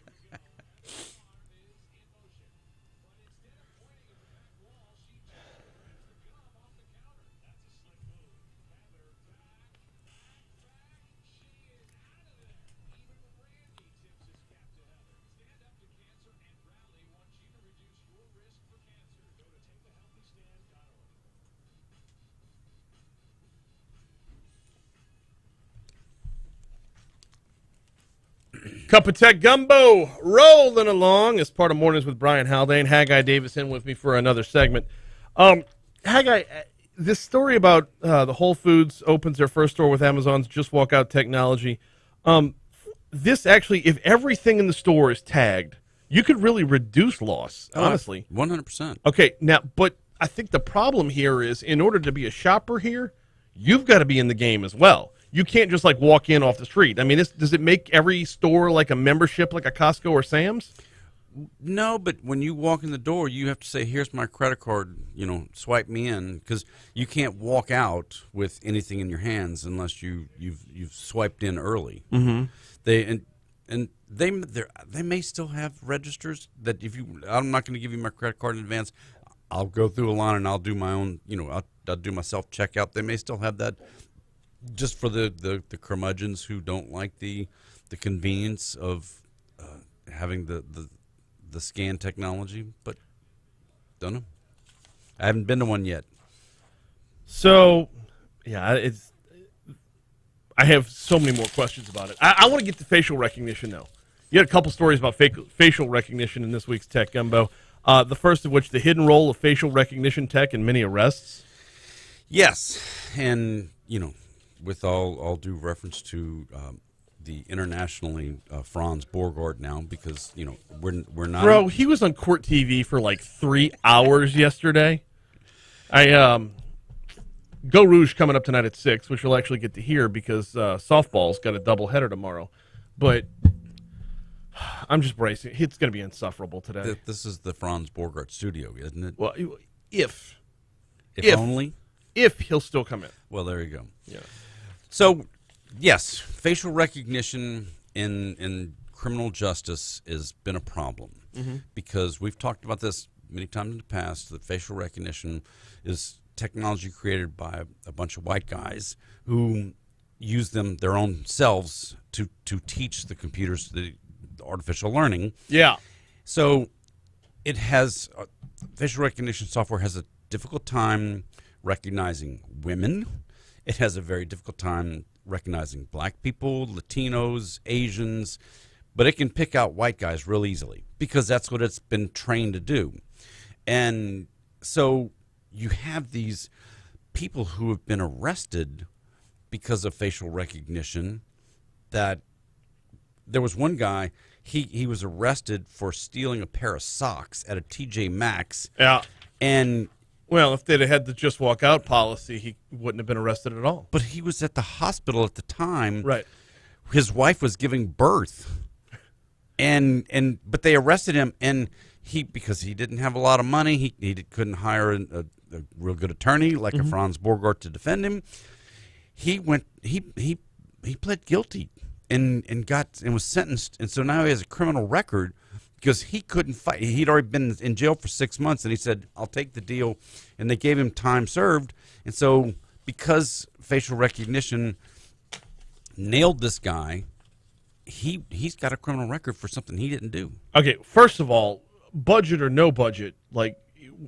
Cup of Tech Gumbo rolling along as part of Mornings with Brian Haldane. Haggai Davis in with me for another segment. Haggai, this story about the Whole Foods opens their first store with Amazon's Just Walk Out technology. This actually, if everything in the store is tagged, you could really reduce loss, honestly. 100%. Okay, now, but I think the problem here is in order to be a shopper here, you've got to be in the game as well. You can't just like walk in off the street. I mean, does it make every store like a membership, like a Costco or Sam's? No, but when you walk in the door, you have to say, "Here's my credit card. You know, swipe me in," because you can't walk out with anything in your hands unless you've swiped in early. Mm-hmm. They may still have registers that if you, I'm not going to give you my credit card in advance. I'll go through a line and I'll do my own. You know, I'll do my self checkout. They may still have that. Just for the curmudgeons who don't like the convenience of having the scan technology, but don't know. I haven't been to one yet. So, yeah, I have so many more questions about it. I want to get to facial recognition, though. You had a couple stories about facial recognition in this week's Tech Gumbo. The first of which, the hidden role of facial recognition tech in many arrests. Yes, and with all due reference to the internationally Franz Borgard now, because we're not. Bro, he was on court TV for like 3 hours yesterday. Go Rouge coming up tonight at 6, which you'll actually get to hear because softball's got a doubleheader tomorrow. But I'm just bracing. It's going to be insufferable today. This is the Franz Borgard studio, isn't it? Well, if only. If he'll still come in. Well, there you go. Yeah. So, yes, facial recognition in criminal justice has been a problem because we've talked about this many times in the past, that facial recognition is technology created by a bunch of white guys who use them their own selves to teach the computers the artificial learning. Yeah. So it has facial recognition software has a difficult time recognizing women. It has a very difficult time recognizing black people, Latinos, Asians, but it can pick out white guys real easily because that's what it's been trained to do. And so you have these people who have been arrested because of facial recognition. That there was one guy, he was arrested for stealing a pair of socks at a TJ Maxx. Yeah. And well, if they'd have had the just walk out policy, he wouldn't have been arrested at all. but he was at the hospital at the time. Right. His wife was giving birth. But they arrested him, and because he didn't have a lot of money, he couldn't hire a real good attorney like a Franz Borgard to defend him. He pled guilty and was sentenced, and so now he has a criminal record because he couldn't fight. He'd already been in jail for 6 months, and he said, "I'll take the deal," and they gave him time served. And so because facial recognition nailed this guy, he's got a criminal record for something he didn't do. Okay, first of all, budget or no budget, like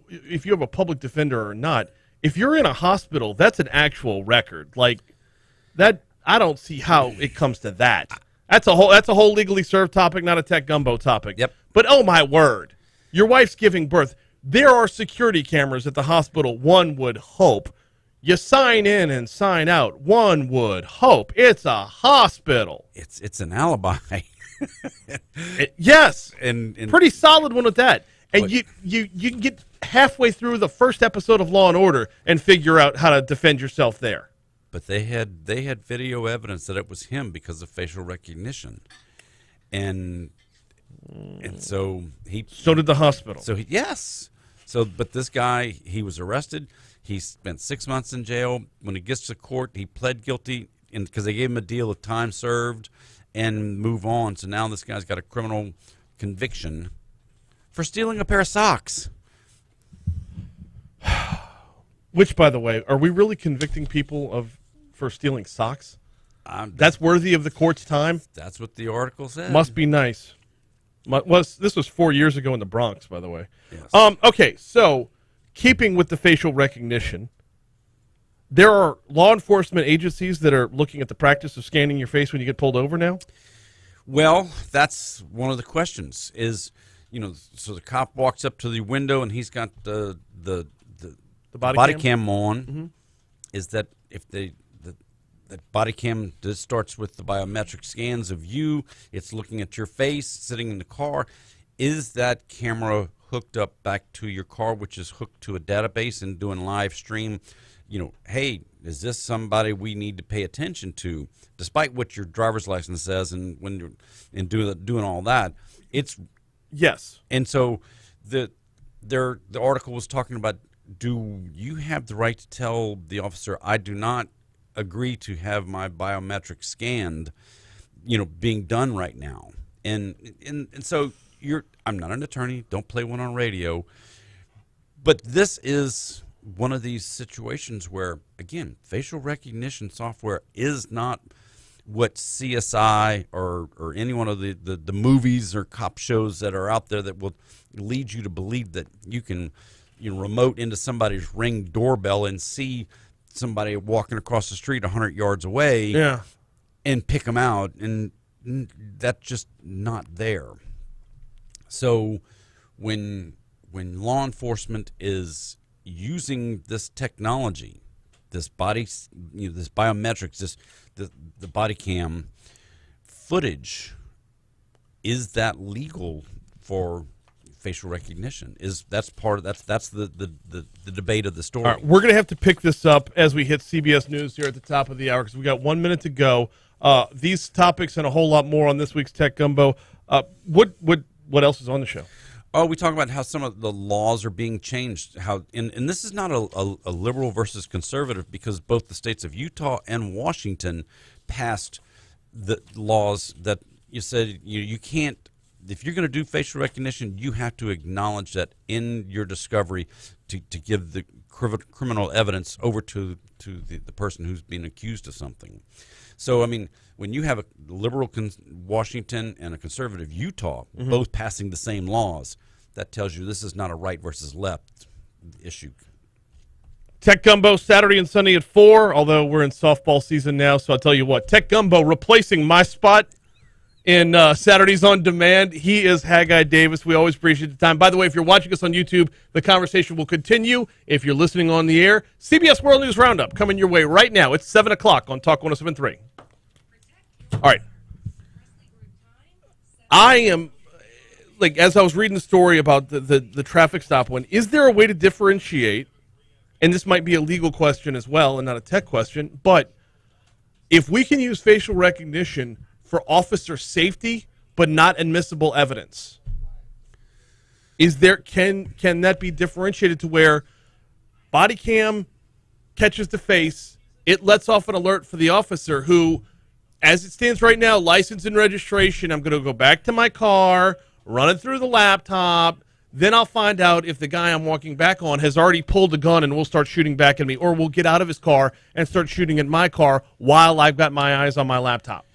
if you have a public defender or not, if you're in a hospital, that's an actual record. Like that, I don't see how it comes to that. That's a whole legally served topic, not a tech gumbo topic. Yep. But oh my word, your wife's giving birth. There are security cameras at the hospital. One would hope. You sign in and sign out. One would hope. It's a hospital. It's an alibi. Yes, and pretty solid one with that. And you can get halfway through the first episode of Law and Order and figure out how to defend yourself there. But they had video evidence that it was him because of facial recognition, and so So did the hospital. But this guy, he was arrested. He spent 6 months in jail. When he gets to court, he pled guilty, and because they gave him a deal of time served and move on. So now this guy's got a criminal conviction for stealing a pair of socks. Which, by the way, are we really convicting people for stealing socks? That's worthy of the court's time? That's what the article said. Must be nice. This was 4 years ago in the Bronx, by the way. Yes. Okay, so keeping with the facial recognition, there are law enforcement agencies that are looking at the practice of scanning your face when you get pulled over now? Well, that's one of the questions is, so the cop walks up to the window and he's got the body cam on. Mm-hmm. Is that if that body cam starts with the biometric scans of you, it's looking at your face sitting in the car. Is that camera hooked up back to your car, which is hooked to a database and doing live stream? Hey, is this somebody we need to pay attention to? Despite what your driver's license says, and when you're doing all that, it's yes. And so the article was talking about, do you have the right to tell the officer, I do not agree to have my biometric scanned, being done right now? And so I'm not an attorney, don't play one on radio, but this is one of these situations where, again, facial recognition software is not what CSI or any one of the movies or cop shows that are out there that will lead you to believe that you can remote into somebody's Ring doorbell and see somebody walking across the street 100 yards away and pick them out, and that's just not there. So when when law enforcement is using this technology, this this biometrics, the body cam footage, is that legal for facial recognition? That's the debate of the story. All right, we're going to have to pick this up as we hit CBS News here at the top of the hour because we got 1 minute to go. These topics and a whole lot more on this week's Tech Gumbo. What else is on the show? Oh, we talk about how some of the laws are being changed. And this is not a liberal versus conservative, because both the states of Utah and Washington passed the laws that you said you can't. If you're going to do facial recognition, you have to acknowledge that in your discovery to give the criminal evidence over to the person who's being accused of something. So, I mean, when you have a liberal Washington and a conservative Utah both passing the same laws, that tells you this is not a right versus left issue. Tech Gumbo Saturday and Sunday at 4, although we're in softball season now, so I'll tell you what. Tech Gumbo replacing my spot in Saturdays on Demand. He is Haggai Davis. We always appreciate the time. By the way, if you're watching us on YouTube, the conversation will continue. If you're listening on the air, CBS World News Roundup coming your way right now. It's 7 o'clock on Talk 107.3. All right. I am, as I was reading the story about the traffic stop one, is there a way to differentiate, and this might be a legal question as well and not a tech question, but if we can use facial recognition for officer safety, but not admissible evidence, can that be differentiated to where body cam catches the face, it lets off an alert for the officer who, as it stands right now, license and registration, I'm going to go back to my car, run it through the laptop, then I'll find out if the guy I'm walking back on has already pulled a gun and will start shooting back at me, or will get out of his car and start shooting at my car while I've got my eyes on my laptop.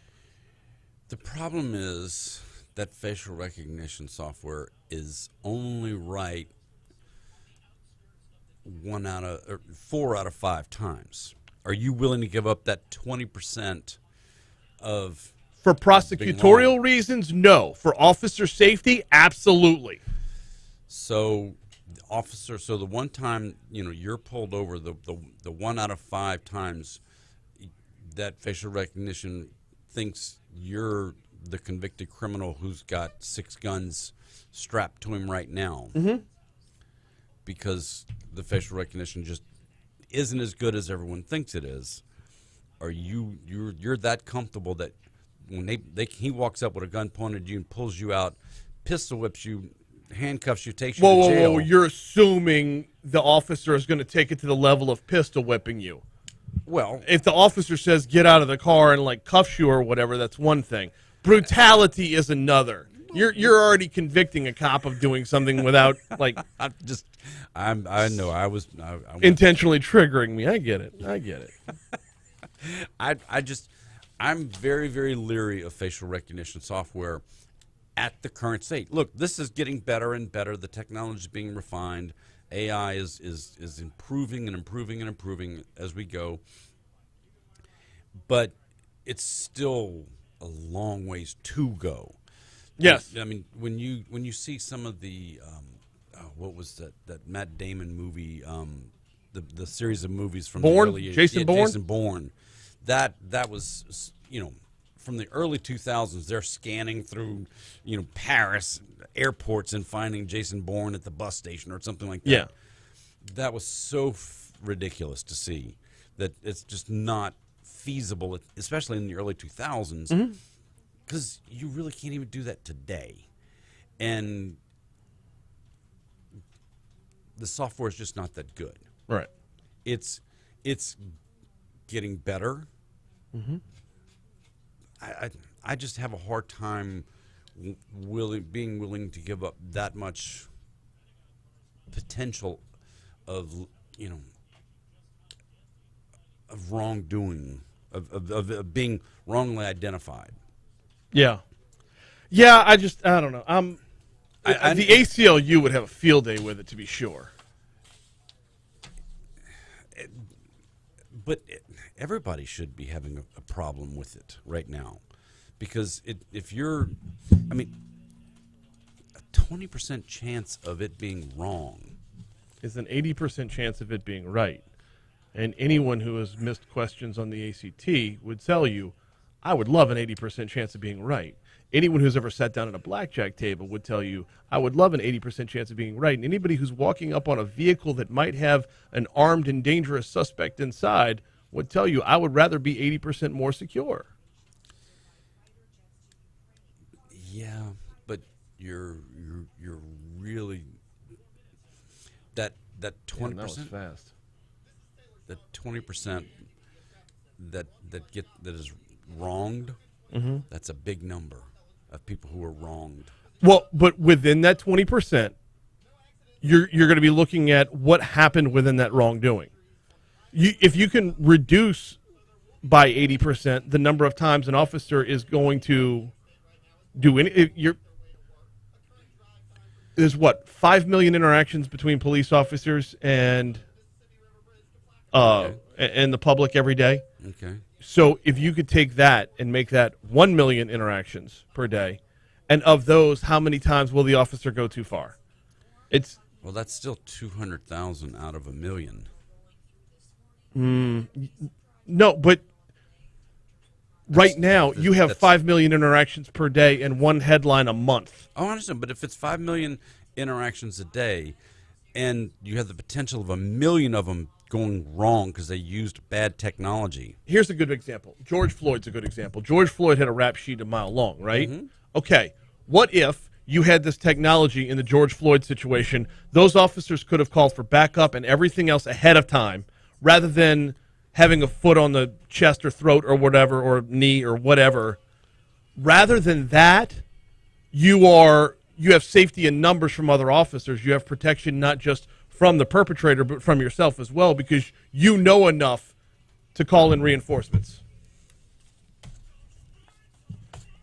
The problem is that facial recognition software is only right 4 out of 5 times. Are you willing to give up that 20% of? For prosecutorial reasons, no. For officer safety, absolutely. So, the one time you're pulled over, the 1 out of 5 times that facial recognition thinks you're the convicted criminal who's got 6 guns strapped to him right now, because the facial recognition just isn't as good as everyone thinks it is. Are you're that comfortable that when he walks up with a gun pointed at you and pulls you out, pistol whips you, handcuffs you, takes you to jail? Whoa! You're assuming the officer is going to take it to the level of pistol whipping you. Well, if the officer says get out of the car and cuffs you or whatever, that's one thing. Brutality is another. You're already convicting a cop of doing something without I know I intentionally triggering me. I get it. I'm very, very leery of facial recognition software at the current state. Look, this is getting better and better. The technology is being refined. AI is improving and improving and improving as we go. But it's still a long ways to go. Yes. I mean, when you see some of the what was that Matt Damon movie, the series of movies from Bourne? the early Jason Bourne? Jason Bourne. That was from the early 2000s. They're scanning through Paris airports and finding Jason Bourne at the bus station or something like that. Yeah. That was so ridiculous to see that it's just not feasible, especially in the early 2000s, because you really can't even do that today. And the software is just not that good. Right. It's getting better. I just have a hard time being willing to give up that much potential of wrongdoing, of being wrongly identified. Yeah. I don't know. The ACLU would have a field day with it, to be sure. But everybody should be having a problem with it right now, because a 20% chance of it being wrong. Is an 80% chance of it being right. And anyone who has missed questions on the ACT would tell you, I would love an 80% chance of being right. Anyone who's ever sat down at a blackjack table would tell you, I would love an 80% chance of being right. And anybody who's walking up on a vehicle that might have an armed and dangerous suspect inside would tell you, I would rather be 80% more secure. Yeah, but you're really that 20%. Damn, that was fast. That 20% that is wronged. Mm-hmm. That's a big number of people who are wronged. Well, but within that 20%, you're going to be looking at what happened within that wrongdoing. If you can reduce by 80% the number of times an officer is going to do there's 5 million interactions between police officers and the public every day. Okay. So if you could take that and make that 1 million interactions per day, and of those, how many times will the officer go too far? Well, that's still 200,000 out of 1 million. No, but right now you have 5 million interactions per day and one headline a month. Oh, I understand, but if it's 5 million interactions a day, and you have the potential of 1 million of them going wrong because they used bad technology. Here's a good example. George Floyd's a good example. George Floyd had a rap sheet a mile long, right? Mm-hmm. Okay, what if you had this technology in the George Floyd situation? Those officers could have called for backup and everything else ahead of time, rather than having a foot on the chest or throat or whatever, or knee or whatever. Rather than that, you have safety in numbers from other officers. You have protection not just from the perpetrator, but from yourself as well, because you know enough to call in reinforcements.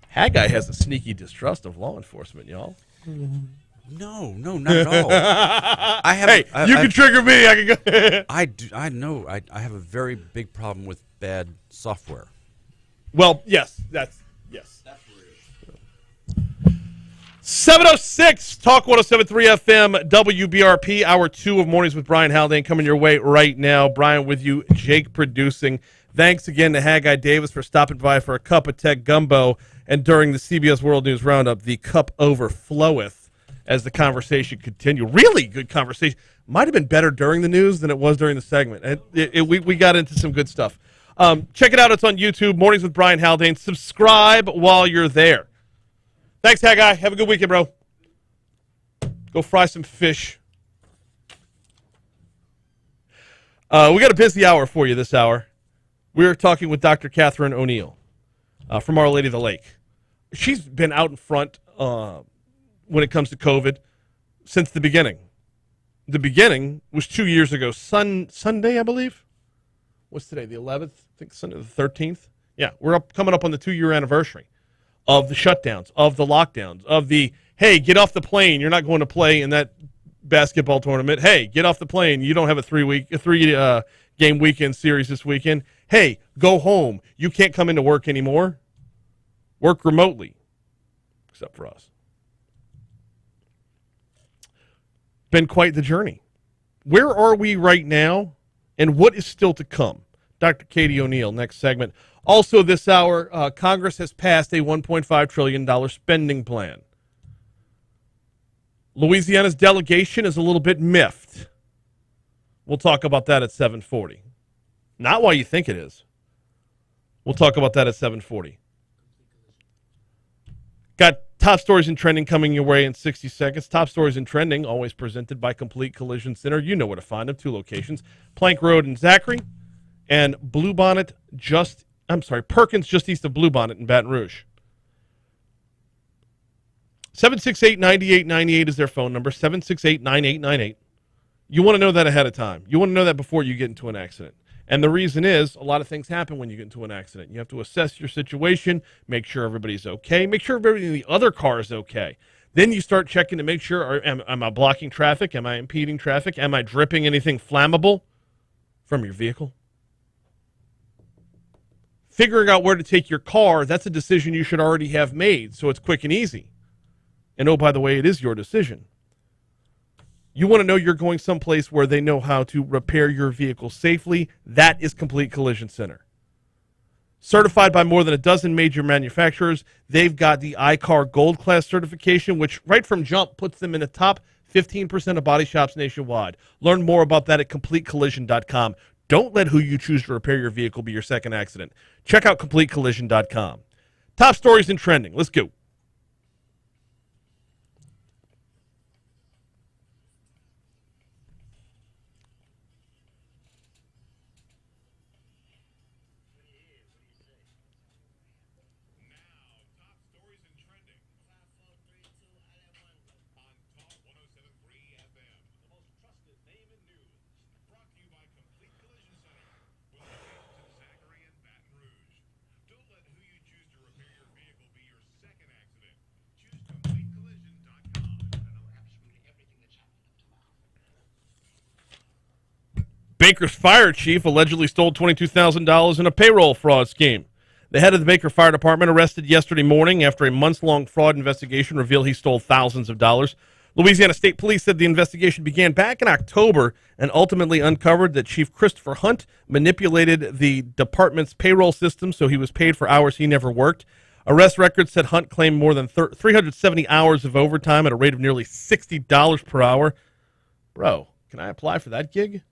Haggai has a sneaky distrust of law enforcement, y'all. No, not at all. I have. You can trigger me. I can go. I do. I know. I have a very big problem with bad software. Well, yes. That's real. 706 Talk 107.3 FM WBRP. Hour 2 of Mornings with Brian Haldane coming your way right now. Brian with you, Jake producing. Thanks again to Haggai Davis for stopping by for a cup of tech gumbo. And during the CBS World News Roundup, the cup overfloweth as the conversation continued. Really good conversation. Might have been better during the news than it was during the segment. We got into some good stuff. Check it out. It's on YouTube, Mornings with Brian Haldane. Subscribe while you're there. Thanks, Haggai. Have a good weekend, bro. Go fry some fish. We got a busy hour for you this hour. We're talking with Dr. Catherine O'Neill from Our Lady of the Lake. She's been out in front when it comes to COVID since the beginning. The beginning was 2 years ago, Sunday, I believe. What's today, the 11th? I think Sunday the 13th. Yeah, we're coming up on the 2-year anniversary of the shutdowns, of the lockdowns, of the, hey, get off the plane. You're not going to play in that basketball tournament. Hey, get off the plane. You don't have a three-game weekend series this weekend. Hey, go home. You can't come into work anymore. Work remotely, except for us. Been quite the journey. Where are we right now, and what is still to come? Dr. Katie O'Neill, next segment. Also this hour, Congress has passed a $1.5 trillion spending plan. Louisiana's delegation is a little bit miffed. We'll talk about that at 7:40. Not why you think it is. We'll talk about that at 7:40. Got top stories and trending coming your way in 60 seconds. Top stories and trending, always presented by Complete Collision Center. You know where to find them. 2 locations. Plank Road in Zachary and Perkins just east of Bluebonnet in Baton Rouge. 768-9898 is their phone number, 768-9898. You want to know that ahead of time. You want to know that before you get into an accident. And the reason is, a lot of things happen when you get into an accident. You have to assess your situation, make sure everybody's okay, make sure everybody in the other car is okay. Then you start checking to make sure, am I blocking traffic? Am I impeding traffic? Am I dripping anything flammable from your vehicle? Figuring out where to take your car, that's a decision you should already have made, so it's quick and easy. And oh, by the way, it is your decision. You want to know you're going someplace where they know how to repair your vehicle safely? That is Complete Collision Center. Certified by more than a dozen major manufacturers, they've got the iCar Gold Class certification, which right from jump puts them in the top 15% of body shops nationwide. Learn more about that at CompleteCollision.com. Don't let who you choose to repair your vehicle be your second accident. Check out CompleteCollision.com. Top stories and trending. Let's go. Baker's fire chief allegedly stole $22,000 in a payroll fraud scheme. The head of the Baker Fire Department arrested yesterday morning after a months-long fraud investigation revealed he stole thousands of dollars. Louisiana State Police said the investigation began back in October and ultimately uncovered that Chief Christopher Hunt manipulated the department's payroll system so he was paid for hours he never worked. Arrest records said Hunt claimed more than 370 hours of overtime at a rate of nearly $60 per hour. Bro, can I apply for that gig?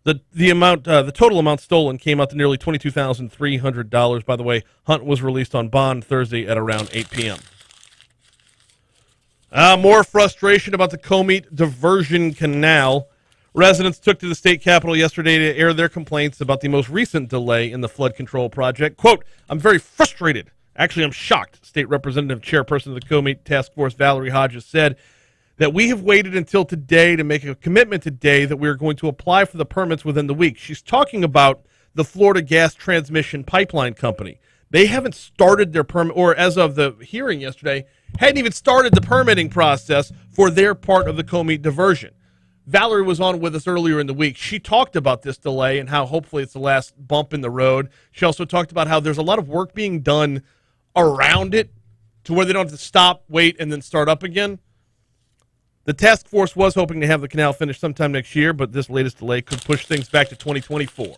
The total amount stolen came out to nearly $22,300. By the way, Hunt was released on bond Thursday at around 8 p.m. More frustration about the Comite Diversion Canal. Residents took to the state capitol yesterday to air their complaints about the most recent delay in the flood control project. Quote, "I'm very frustrated. Actually, I'm shocked," State Representative Chairperson of the Comite Task Force, Valerie Hodges, said that we have waited until today to make a commitment today that we are going to apply for the permits within the week. She's talking about the Florida Gas Transmission Pipeline Company. They haven't started their permit, or as of the hearing yesterday, hadn't even started the permitting process for their part of the Comite diversion. Valerie was on with us earlier in the week. She talked about this delay and how hopefully it's the last bump in the road. She also talked about how there's a lot of work being done around it to where they don't have to stop, wait, and then start up again. The task force was hoping to have the canal finished sometime next year, but this latest delay could push things back to 2024.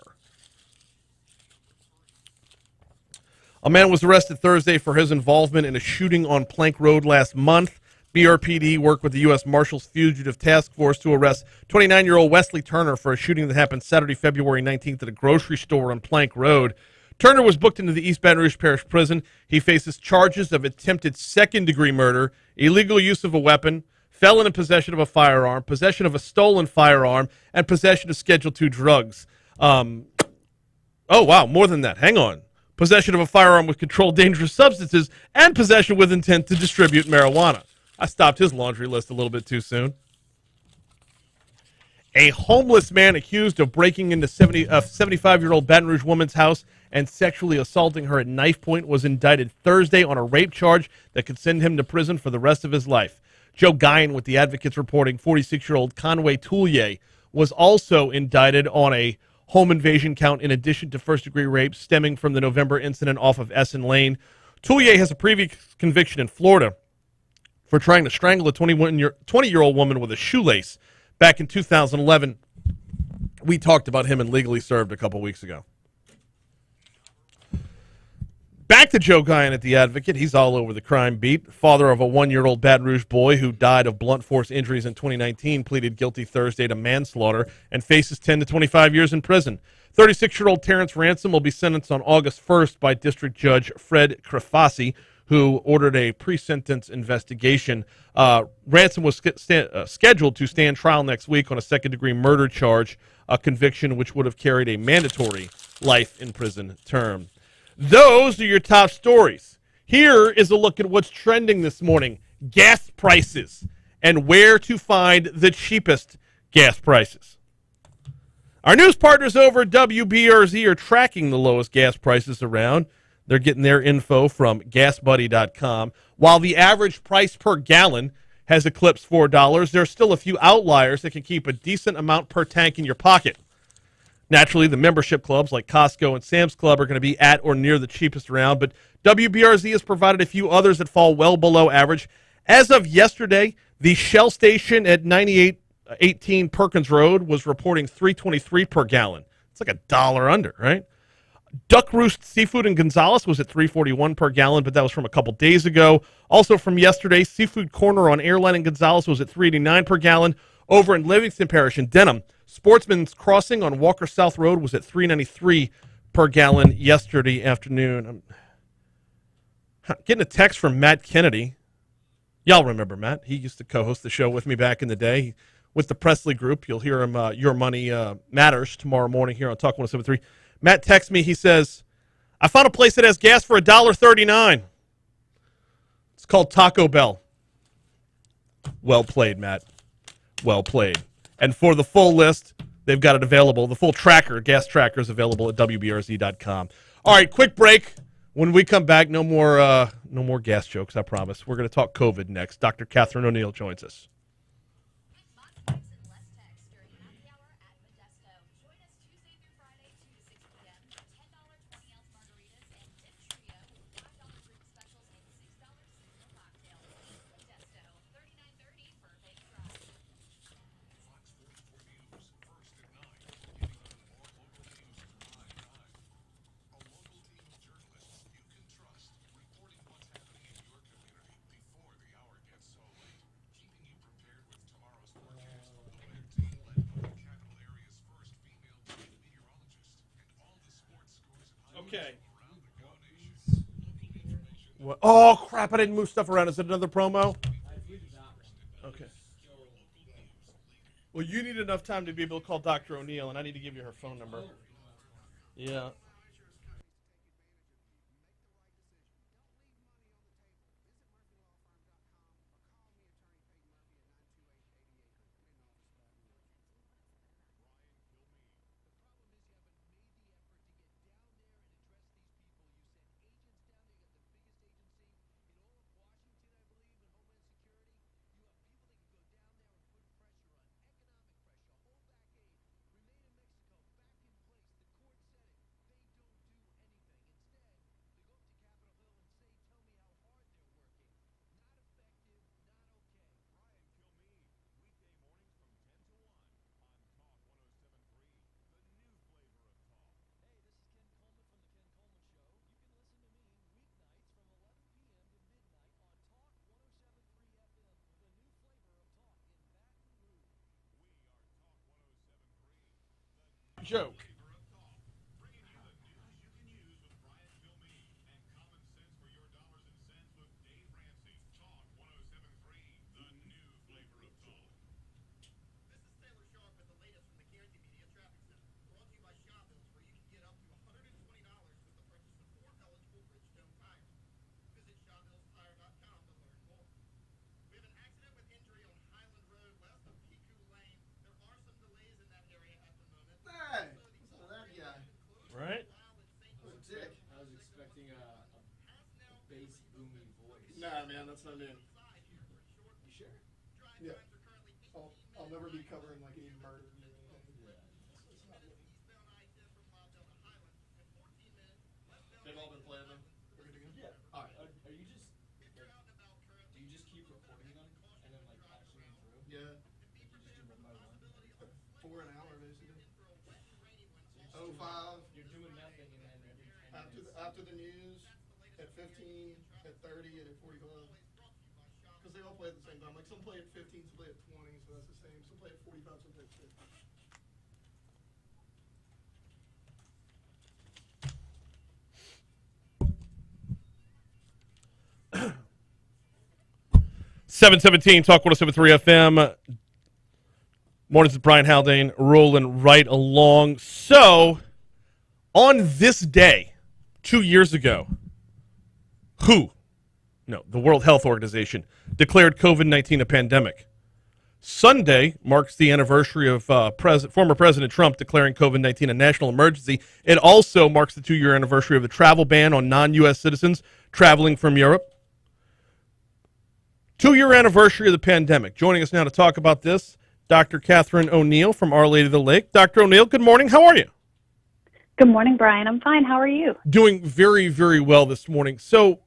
A man was arrested Thursday for his involvement in a shooting on Plank Road last month. BRPD worked with the U.S. Marshals Fugitive Task Force to arrest 29-year-old Wesley Turner for a shooting that happened Saturday, February 19th at a grocery store on Plank Road. Turner was booked into the East Baton Rouge Parish Prison. He faces charges of attempted second-degree murder, illegal use of a weapon, felon in possession of a firearm, possession of a stolen firearm, and possession of Schedule II drugs. Oh, wow, more than that. Hang on. Possession of a firearm with controlled dangerous substances, and possession with intent to distribute marijuana. I stopped his laundry list a little bit too soon. A homeless man accused of breaking into a 75-year-old Baton Rouge woman's house and sexually assaulting her at knife point was indicted Thursday on a rape charge that could send him to prison for the rest of his life. Joe Guyon with the Advocates reporting 46-year-old Conway Toulier was also indicted on a home invasion count in addition to first-degree rape stemming from the November incident off of Essen Lane. Toulier has a previous conviction in Florida for trying to strangle a 20-year-old woman with a shoelace back in 2011. We talked about him in Legally Served a couple weeks ago. Back to Joe Guyon at the Advocate. He's all over the crime beat. Father of a 1-year-old Baton Rouge boy who died of blunt force injuries in 2019 pleaded guilty Thursday to manslaughter and faces 10 to 25 years in prison. 36-year-old Terrence Ransom will be sentenced on August 1st by District Judge Fred Crafasi, who ordered a pre-sentence investigation. Ransom was scheduled to stand trial next week on a second-degree murder charge, a conviction which would have carried a mandatory life in prison term. Those are your top stories. Here is a look at what's trending this morning. Gas prices and where to find the cheapest gas prices. Our news partners over at WBRZ are tracking the lowest gas prices around. They're getting their info from GasBuddy.com. While the average price per gallon has eclipsed $4, there are still a few outliers that can keep a decent amount per tank in your pocket. Naturally, the membership clubs like Costco and Sam's Club are going to be at or near the cheapest around, but WBRZ has provided a few others that fall well below average, As of yesterday, the Shell station at 9818 Perkins Road was reporting $3.23 per gallon. It's like $1 under, right? Duck Roost Seafood in Gonzales was at $3.41 per gallon, but that was from a couple days ago. Also from yesterday, Seafood Corner on Airline in Gonzales was at $3.89 per gallon. Over in Livingston Parish in Denham, Sportsman's Crossing on Walker South Road was at $3.93 per gallon yesterday afternoon. I'm getting a text from Matt Kennedy. Y'all remember Matt. He used to co-host the show with me back in the day with the Presley Group. You'll hear him, Your Money Matters, tomorrow morning here on Talk 107.3. Matt texts me. He says, I found a place that has gas for $1.39. It's called Taco Bell. Well played, Matt. Well played. And for the full list, they've got it available. The full tracker, gas tracker, is available at WBRZ.com. All right, quick break. When we come back, no more gas jokes, I promise. We're going to talk COVID next. Dr. Catherine O'Neill joins us. Okay. What? Oh, crap. I didn't move stuff around. Is it another promo? Okay. Well, you need enough time to be able to call Dr. O'Neill, and I need to give you her phone number. Yeah. Joke. Right? Nah, man, that's not it. You sure? Yeah. I'll never be covering like any murder or anything. Yeah. They've all been playing them. Yeah. All right. Are you just? Do you just keep recording them and then like patching them through? Yeah. You just do one by one. 4 an hour basically. 05. You're doing nothing and then after the news at 15, at 30, and at 45. Because they all play at the same time. Like some play at 15, some play at 20, so that's the same. Some play at 45, some play at 50. 717 Talk 107.3 FM. Mornings with Brian Haldane, rolling right along. So, on this day, 2 years ago, the World Health Organization declared COVID-19 a pandemic. Sunday marks the anniversary of former President Trump declaring COVID-19 a national emergency. It also marks the 2-year anniversary of the travel ban on non-U.S. citizens traveling from Europe. 2-year anniversary of the pandemic. Joining us now to talk about this, Dr. Catherine O'Neill from Our Lady of the Lake. Dr. O'Neill, good morning. How are you? Good morning, Brian. I'm fine. How are you? Doing very, very well this morning. So,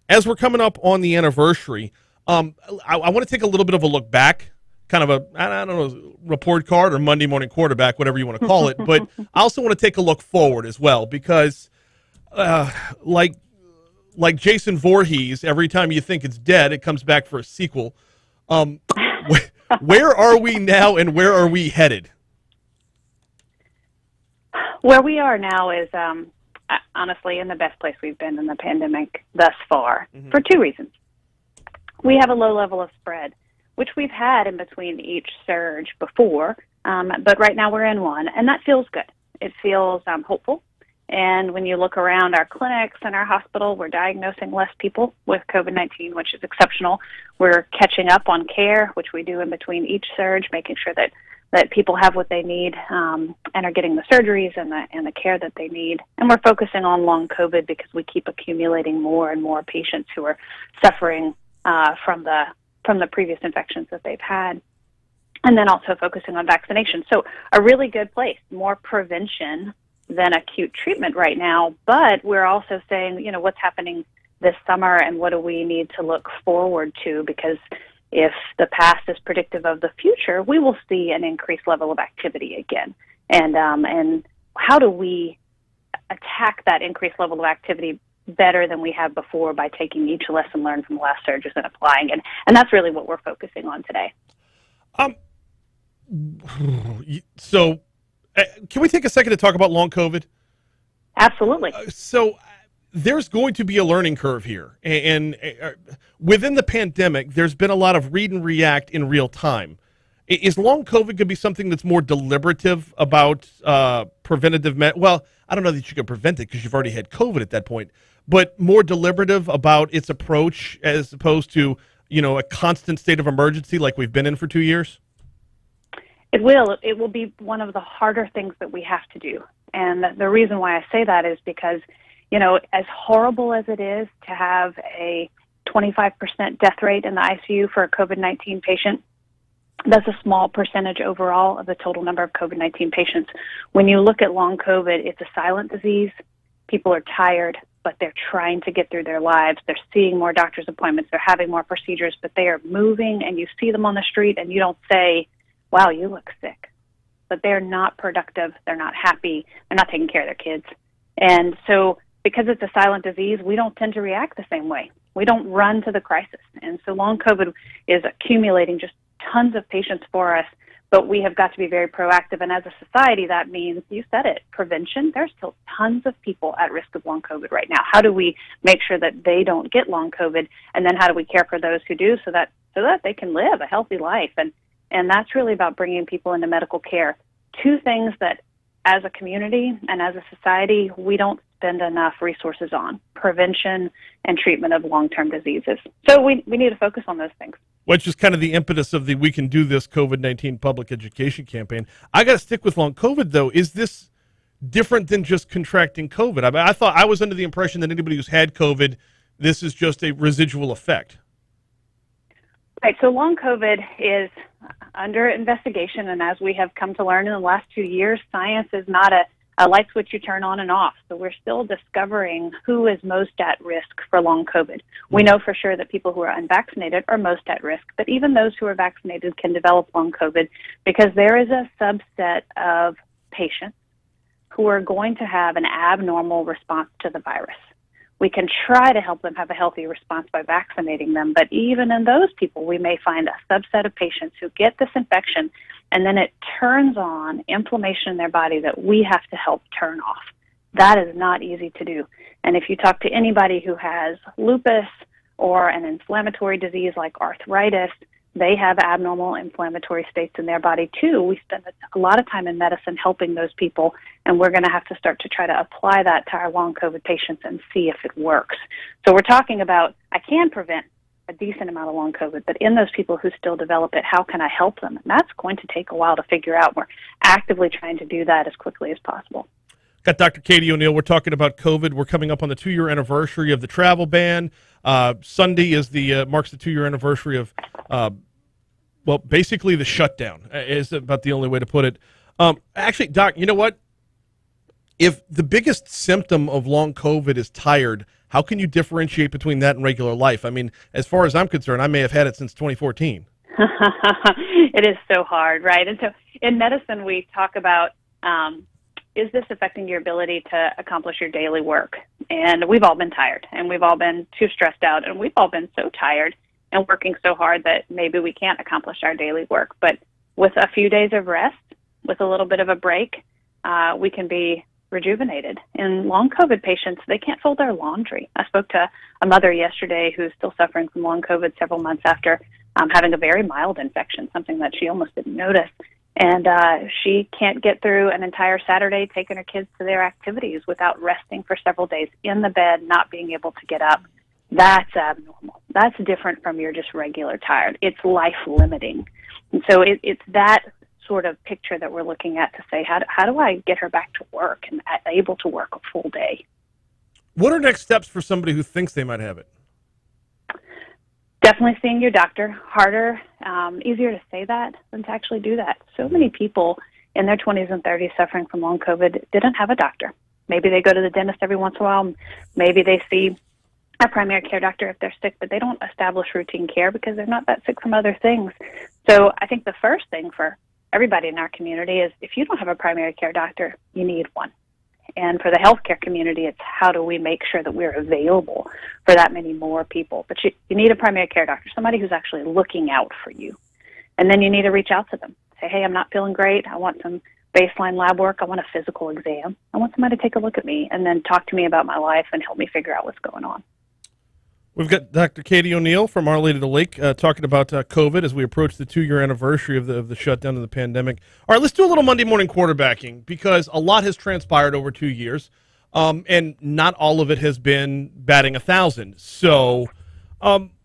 as we're coming up on the anniversary, I want to take a little bit of a look back, kind of I don't know, report card or Monday morning quarterback, whatever you want to call it. But I also want to take a look forward as well, because like Jason Voorhees, every time you think it's dead, it comes back for a sequel. Where are we now, and where are we headed? Where we are now is honestly in the best place we've been in the pandemic thus far, for two reasons. We have a low level of spread, which we've had in between each surge before, but right now we're in one, and that feels good. It feels hopeful. And when you look around our clinics and our hospital, we're diagnosing less people with COVID-19, which is exceptional. We're catching up on care, which we do in between each surge, making sure that people have what they need and are getting the surgeries and the care that they need. And we're focusing on long COVID because we keep accumulating more and more patients who are suffering from the previous infections that they've had. And then also focusing on vaccination. So a really good place, more prevention than acute treatment right now, but we're also saying, what's happening this summer and what do we need to look forward to, because if the past is predictive of the future, we will see an increased level of activity again. And how do we attack that increased level of activity better than we have before by taking each lesson learned from the last surges and applying it? And that's really what we're focusing on today. So can we take a second to talk about long COVID? Absolutely. So there's going to be a learning curve here. And within the pandemic, there's been a lot of read and react in real time. Is long COVID going to be something that's more deliberative about preventative? Well, I don't know that you can prevent it because you've already had COVID at that point, but more deliberative about its approach as opposed to, a constant state of emergency like we've been in for 2 years? It will. It will be one of the harder things that we have to do. And the reason why I say that is because, as horrible as it is to have a 25% death rate in the ICU for a COVID-19 patient, that's a small percentage overall of the total number of COVID-19 patients. When you look at long COVID, it's a silent disease. People are tired, but they're trying to get through their lives. They're seeing more doctor's appointments. They're having more procedures, but they are moving, and you see them on the street, and you don't say, wow, you look sick. But they're not productive. They're not happy. They're not taking care of their kids. And so because it's a silent disease, we don't tend to react the same way. We don't run to the crisis. And so long COVID is accumulating just tons of patients for us, but we have got to be very proactive. And as a society, that means, you said it, prevention. There's still tons of people at risk of long COVID right now. How do we make sure that they don't get long COVID? And then how do we care for those who do so that they can live a healthy life? And that's really about bringing people into medical care. Two things that, as a community and as a society, we don't spend enough resources on: prevention and treatment of long-term diseases. So we need to focus on those things. Which is kind of the impetus of the We Can Do This COVID-19 public education campaign. I got to stick with long COVID, though. Is this different than just contracting COVID? I mean, I was under the impression that anybody who's had COVID, this is just a residual effect. Right, so long COVID is under investigation, and as we have come to learn in the last 2 years, science is not a light switch you turn on and off. So we're still discovering who is most at risk for long COVID. We know for sure that people who are unvaccinated are most at risk, but even those who are vaccinated can develop long COVID because there is a subset of patients who are going to have an abnormal response to the virus. We can try to help them have a healthy response by vaccinating them, but even in those people, we may find a subset of patients who get this infection, and then it turns on inflammation in their body that we have to help turn off. That is not easy to do. And if you talk to anybody who has lupus or an inflammatory disease like arthritis, they have abnormal inflammatory states in their body too. We spend a lot of time in medicine helping those people, and we're going to have to start to try to apply that to our long COVID patients and see if it works. So we're talking about, I can prevent a decent amount of long COVID, but in those people who still develop it, how can I help them? And that's going to take a while to figure out. We're actively trying to do that as quickly as possible. Got Dr. Katie O'Neill. We're talking about COVID. We're coming up on the 2-year anniversary of the travel ban. Sunday is marks the 2-year anniversary of, basically the shutdown is about the only way to put it. Actually, Doc, you know what? If the biggest symptom of long COVID is tired, How can you differentiate between that and regular life? I mean, as far as I'm concerned, I may have had it since 2014. It is so hard, right? And so in medicine, we talk about, is this affecting your ability to accomplish your daily work? And we've all been tired, and we've all been too stressed out, and we've all been so tired and working so hard that maybe we can't accomplish our daily work. But with a few days of rest, with a little bit of a break, we can be rejuvenated. In long COVID patients, they can't fold their laundry. I spoke to a mother yesterday who's still suffering from long COVID several months after having a very mild infection, something that she almost didn't notice. And she can't get through an entire Saturday taking her kids to their activities without resting for several days in the bed, not being able to get up. That's abnormal. That's different from your just regular tired. It's life-limiting. And so it's that sort of picture that we're looking at to say, how do I get her back to work and able to work a full day? What are next steps for somebody who thinks they might have it? Definitely seeing your doctor. Harder, easier to say that than to actually do that. So many people in their 20s and 30s suffering from long COVID didn't have a doctor. Maybe they go to the dentist every once in a while. Maybe they see a primary care doctor if they're sick, but they don't establish routine care because they're not that sick from other things. So I think the first thing for everybody in our community is if you don't have a primary care doctor, you need one. And for the healthcare community, it's how do we make sure that we're available for that many more people. But you need a primary care doctor, somebody who's actually looking out for you. And then you need to reach out to them. Say, hey, I'm not feeling great. I want some baseline lab work. I want a physical exam. I want somebody to take a look at me and then talk to me about my life and help me figure out what's going on. We've got Dr. Katie O'Neill from Our Lady of the Lake talking about COVID as we approach the 2-year anniversary of the shutdown of the pandemic. All right, let's do a little Monday morning quarterbacking because a lot has transpired over 2 years, and not all of it has been batting 1,000. So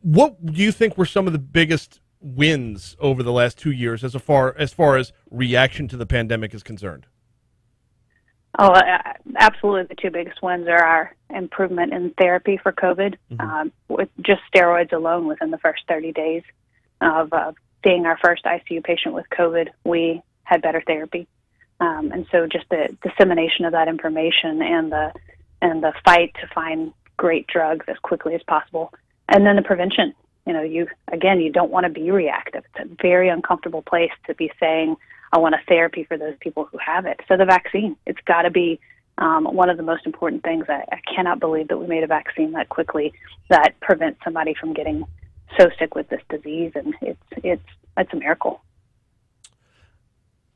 what do you think were some of the biggest wins over the last 2 years as far as reaction to the pandemic is concerned? Oh, absolutely. The two biggest wins are our improvement in therapy for COVID. With just steroids alone within the first 30 days of seeing our first ICU patient with COVID, we had better therapy. And so just the dissemination of that information and the fight to find great drugs as quickly as possible. And then the prevention. You don't want to be reactive. It's a very uncomfortable place to be saying, I want a therapy for those people who have it. So the vaccine, it's got to be one of the most important things. I cannot believe that we made a vaccine that quickly that prevents somebody from getting so sick with this disease, and it's a miracle.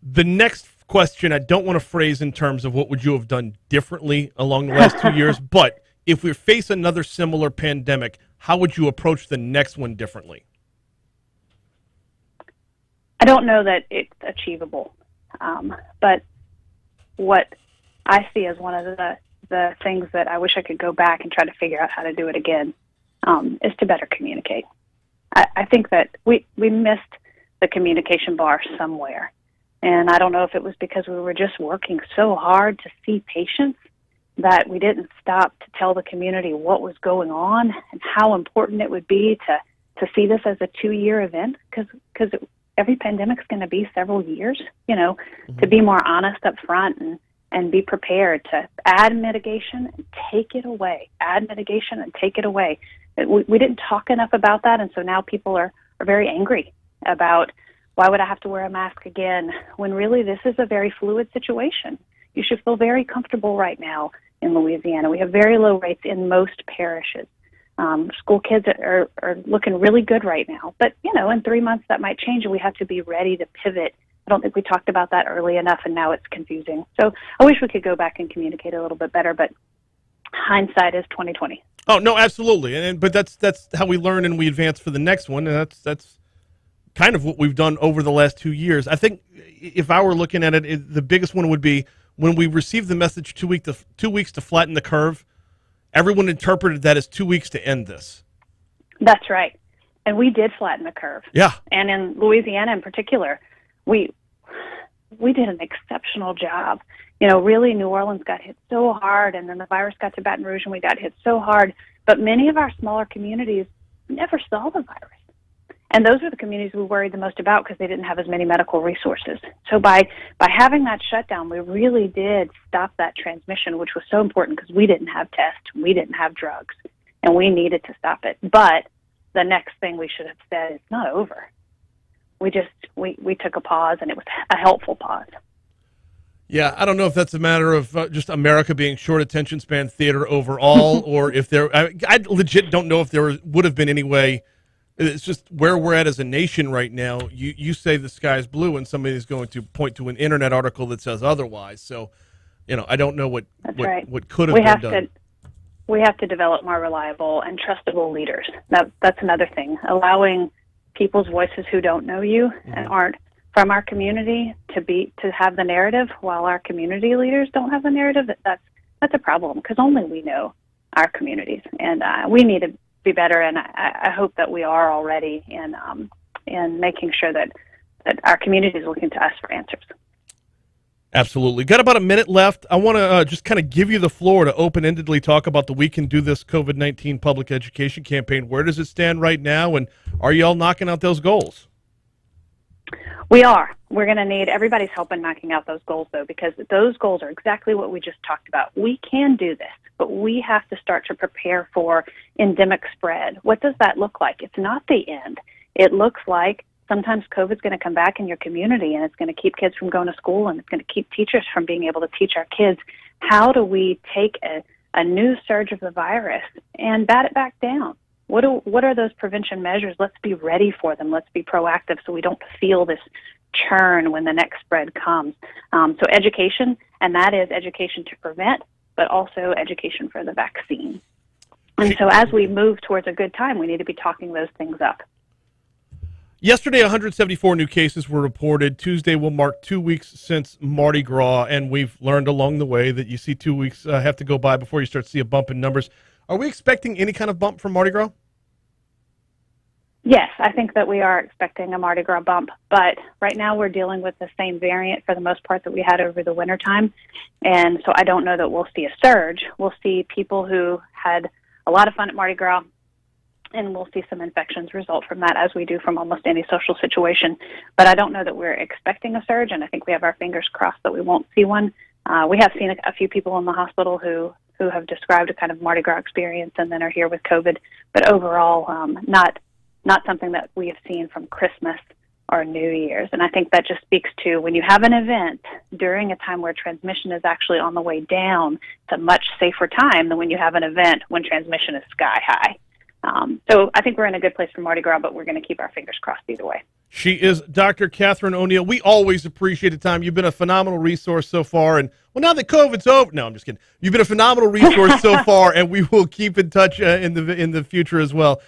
The next question, I don't want to phrase in terms of what would you have done differently along the last 2 years, but if we face another similar pandemic, how would you approach the next one differently? I don't know that it's achievable, but what I see as one of the things that I wish I could go back and try to figure out how to do it again is to better communicate. I think that we missed the communication bar somewhere, and I don't know if it was because we were just working so hard to see patients that we didn't stop to tell the community what was going on and how important it would be to see this as a 2-year event, because every pandemic is going to be several years, to be more honest up front and be prepared to add mitigation and take it away, add mitigation and take it away. We didn't talk enough about that, and so now people are very angry about why would I have to wear a mask again when really this is a very fluid situation. You should feel very comfortable right now in Louisiana. We have very low rates in most parishes. School kids are looking really good right now. But, in 3 months that might change, and we have to be ready to pivot. I don't think we talked about that early enough, and now it's confusing. So I wish we could go back and communicate a little bit better, but hindsight is 2020. Oh, no, absolutely. But that's how we learn and we advance for the next one, and that's kind of what we've done over the last 2 years. I think if I were looking at it, the biggest one would be when we received the message 2 weeks to flatten the curve. Everyone interpreted that as 2 weeks to end this. That's right. And we did flatten the curve. Yeah. And in Louisiana in particular, we did an exceptional job. Really New Orleans got hit so hard, and then the virus got to Baton Rouge and we got hit so hard. But many of our smaller communities never saw the virus. And those are the communities we worried the most about because they didn't have as many medical resources. So by having that shutdown, we really did stop that transmission, which was so important because we didn't have tests, we didn't have drugs, and we needed to stop it. But the next thing we should have said, it's not over. We took a pause, and it was a helpful pause. Yeah, I don't know if that's a matter of just America being short attention span theater overall, or if I legit don't know if there would have been any way. It's just where we're at as a nation right now. You say the sky's blue, and somebody's going to point to an internet article that says otherwise. So, I don't know what could have been done. We have to develop more reliable and trustable leaders. That's another thing. Allowing people's voices who don't know you and aren't from our community to have the narrative, while our community leaders don't have the narrative. That's a problem because only we know our communities, and we need to be better, and I hope that we are already in making sure that our community is looking to us for answers. Absolutely. Got about a minute left. I want to just kind of give you the floor to open-endedly talk about the We Can Do This COVID-19 public education campaign. Where does it stand right now, and are you all knocking out those goals? We are. We're going to need everybody's help in knocking out those goals, though, because those goals are exactly what we just talked about. We can do this, but we have to start to prepare for endemic spread. What does that look like? It's not the end. It looks like sometimes COVID's going to come back in your community, and it's going to keep kids from going to school, and it's going to keep teachers from being able to teach our kids. How do we take a new surge of the virus and bat it back down? What are those prevention measures? Let's be ready for them. Let's be proactive so we don't feel this churn when the next spread comes. So education, and that is education to prevent, but also education for the vaccine. And so as we move towards a good time, we need to be talking those things up. Yesterday, 174 new cases were reported. Tuesday will mark 2 weeks since Mardi Gras, and we've learned along the way that you see 2 weeks have to go by before you start to see a bump in numbers. Are we expecting any kind of bump from Mardi Gras? Yes, I think that we are expecting a Mardi Gras bump, but right now we're dealing with the same variant for the most part that we had over the wintertime, and so I don't know that we'll see a surge. We'll see people who had a lot of fun at Mardi Gras, and we'll see some infections result from that, as we do from almost any social situation, but I don't know that we're expecting a surge, and I think we have our fingers crossed that we won't see one. We have seen a few people in the hospital who have described a kind of Mardi Gras experience and then are here with COVID, but overall not something that we have seen from Christmas or New Year's. And I think that just speaks to when you have an event during a time where transmission is actually on the way down, it's a much safer time than when you have an event when transmission is sky high. So I think we're in a good place for Mardi Gras, but we're going to keep our fingers crossed either way. She is Dr. Catherine O'Neill. We always appreciate the time. You've been a phenomenal resource so far. And, well, now that COVID's over. No, I'm just kidding. You've been a phenomenal resource so far, and we will keep in touch in the future as well.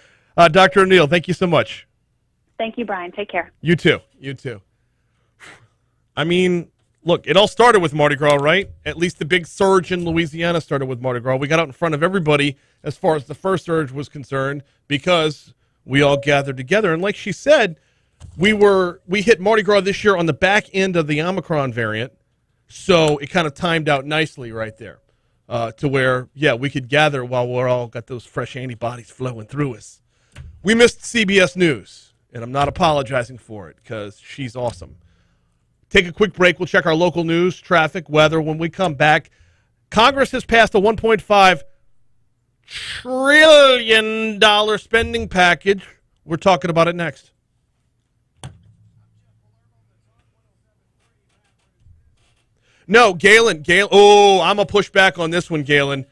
Dr. O'Neill, thank you so much. Thank you, Brian. Take care. You too. You too. I mean, look, it all started with Mardi Gras, right? At least the big surge in Louisiana started with Mardi Gras. We got out in front of everybody as far as the first surge was concerned because we all gathered together. And like she said, we hit Mardi Gras this year on the back end of the Omicron variant, so it kind of timed out nicely right there to where, yeah, we could gather while we're all got those fresh antibodies flowing through us. We missed CBS News, and I'm not apologizing for it because she's awesome. Take a quick break. We'll check our local news, traffic, weather. When we come back, Congress has passed a $1.5 trillion spending package. We're talking about it next. No, Galen. Oh, I'm going to push back on this one, Galen.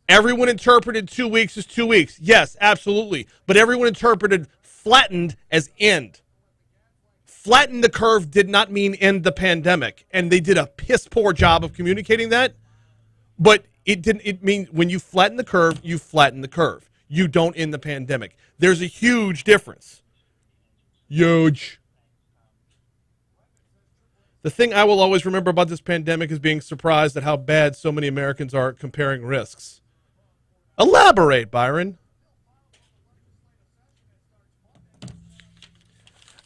Everyone interpreted 2 weeks as 2 weeks. Yes, absolutely. But everyone interpreted flattened as end. Flatten the curve did not mean end the pandemic. And they did a piss poor job of communicating that. But it didn't. It means when you flatten the curve, you flatten the curve. You don't end the pandemic. There's a huge difference. Huge. The thing I will always remember about this pandemic is being surprised at how bad so many Americans are at comparing risks. Elaborate, Byron.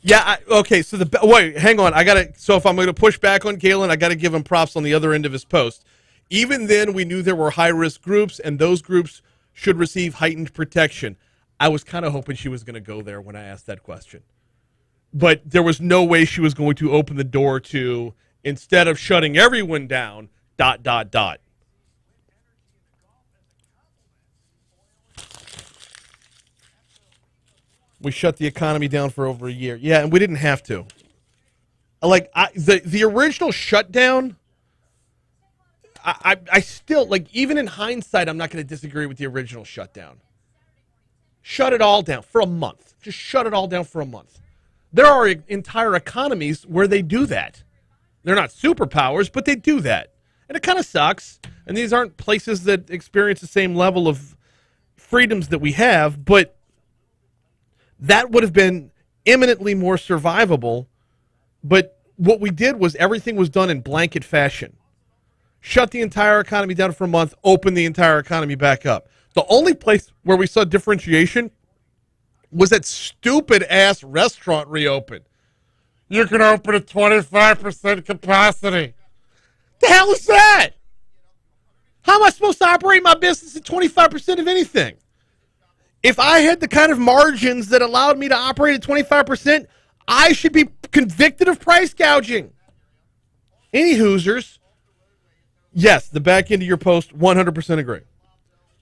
Yeah, okay, so wait, hang on. So if I'm going to push back on Galen, I got to give him props on the other end of his post. Even then, we knew there were high-risk groups, and those groups should receive heightened protection. I was kind of hoping she was going to go there when I asked that question. But there was no way she was going to open the door to, instead of shutting everyone down, ... We shut the economy down for over a year. Yeah, and we didn't have to. The original shutdown, I still, like, even in hindsight, I'm not going to disagree with the original shutdown. Shut it all down for a month. Just shut it all down for a month. There are entire economies where they do that. They're not superpowers, but they do that. And it kind of sucks. And these aren't places that experience the same level of freedoms that we have, but that would have been imminently more survivable. But what we did was everything was done in blanket fashion. Shut the entire economy down for a month, open the entire economy back up. The only place where we saw differentiation was that stupid-ass restaurant reopen. You can open at 25% capacity. The hell is that? How am I supposed to operate my business at 25% of anything? If I had the kind of margins that allowed me to operate at 25%, I should be convicted of price gouging. Any Hoosers, yes, the back end of your post, 100% agree.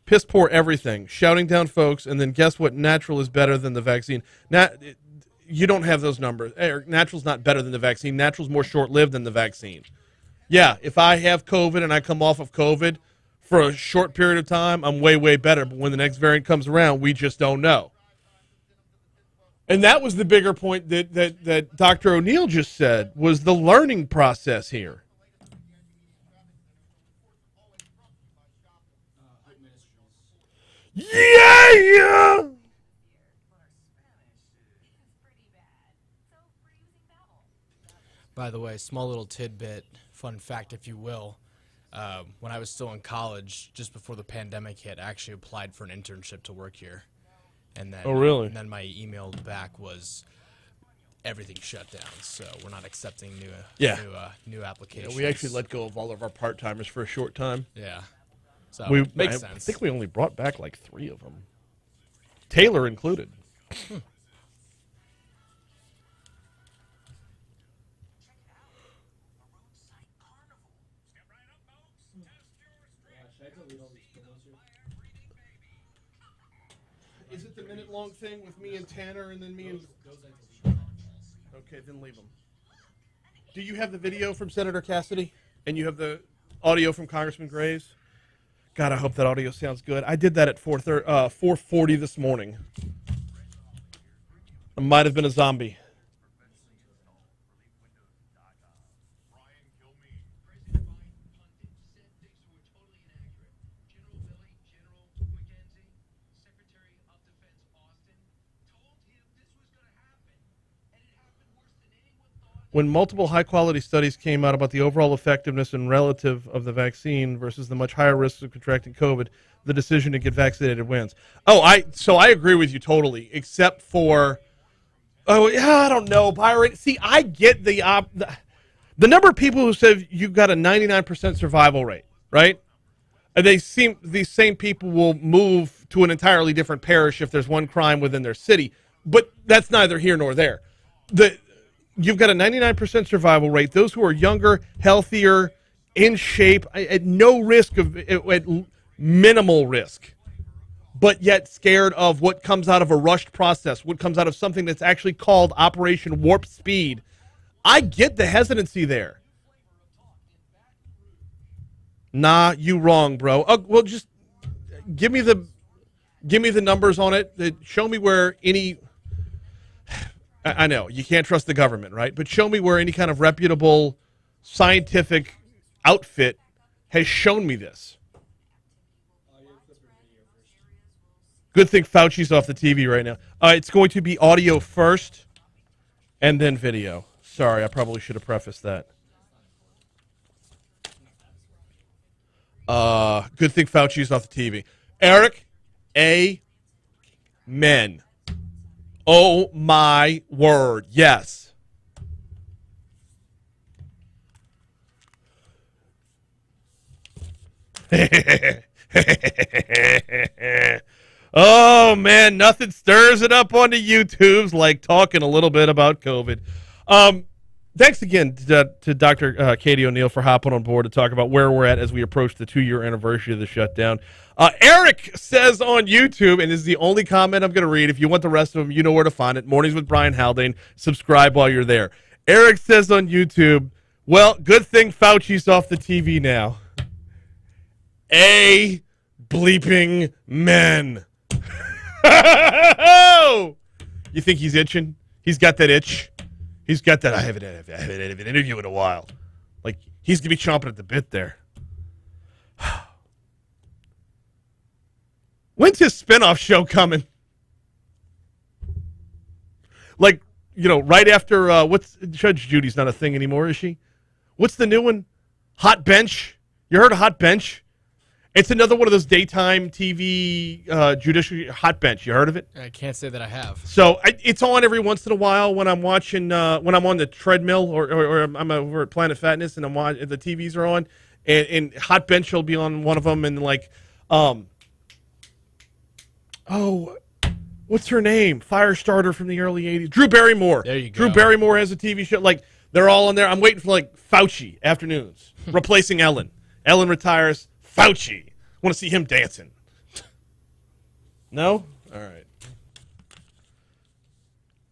Piss poor everything, shouting down folks, and then guess what? Natural is better than the vaccine. You don't have those numbers. Natural's not better than the vaccine. Natural's more short-lived than the vaccine. Yeah, if I have COVID and I come off of COVID for a short period of time, I'm way, way better. But when the next variant comes around, we just don't know. And that was the bigger point that Dr. O'Neill just said, was the learning process here. Yeah! By the way, small little tidbit, fun fact, if you will. When I was still in college, just before the pandemic hit, I actually applied for an internship to work here. And then, oh, really? And then my email back was everything shut down, so we're not accepting new applications. Yeah, we actually let go of all of our part-timers for a short time. Yeah. So, sense. makes I think we only brought back like 3 of them. Taylor included. Is it the minute-long thing with me and Tanner and then me and... Okay, then leave them. Do you have the video from Senator Cassidy? And you have the audio from Congressman Graves? God, I hope that audio sounds good. I did that at 4:40 this morning. I might have been a zombie. When multiple high-quality studies came out about the overall effectiveness and relative of the vaccine versus the much higher risks of contracting COVID, the decision to get vaccinated wins. So I agree with you totally, except for, I don't know, Byron. See, I get the number of people who said you've got a 99% survival rate, right? And these same people will move to an entirely different parish if there's one crime within their city, but that's neither here nor there. You've got a 99% survival rate. Those who are younger, healthier, in shape, at no risk at minimal risk, but yet scared of what comes out of a rushed process, what comes out of something that's actually called Operation Warp Speed. I get the hesitancy there. Nah, you wrong, bro. Well, just give me the numbers on it. Show me where any... I know, you can't trust the government, right? But show me where any kind of reputable scientific outfit has shown me this. Good thing Fauci's off the TV right now. It's going to be audio first and then video. Sorry, I probably should have prefaced that. Good thing Fauci's off the TV. Eric, amen. Oh, my word. Yes. Oh, man, nothing stirs it up on the YouTubes like talking a little bit about COVID. Thanks again to Dr. Katie O'Neill for hopping on board to talk about where we're at as we approach the 2-year anniversary of the shutdown. Eric says on YouTube, and this is the only comment I'm going to read. If you want the rest of them, you know where to find it. Mornings with Brian Haldane. Subscribe while you're there. Eric says on YouTube, well, good thing Fauci's off the TV now. A bleeping men. You think he's itching? He's got that itch. He's got that. I haven't had an interview in a while. Like, he's going to be chomping at the bit there. When's his spinoff show coming? Like, right after, what's Judge Judy's not a thing anymore, is she? What's the new one? Hot Bench? You heard of Hot Bench? It's another one of those daytime TV judiciary. Hot Bench. You heard of it? I can't say that I have. So it's on every once in a while when I'm watching, when I'm on the treadmill or I'm over at Planet Fatness and the TVs are on, and Hot Bench will be on one of them, and like, what's her name? Firestarter from the early 80s. Drew Barrymore. There you go. Drew Barrymore has a TV show. Like, they're all on there. I'm waiting for, like, Fauci afternoons, replacing Ellen. Ellen retires. Fauci. Want to see him dancing. No? All right.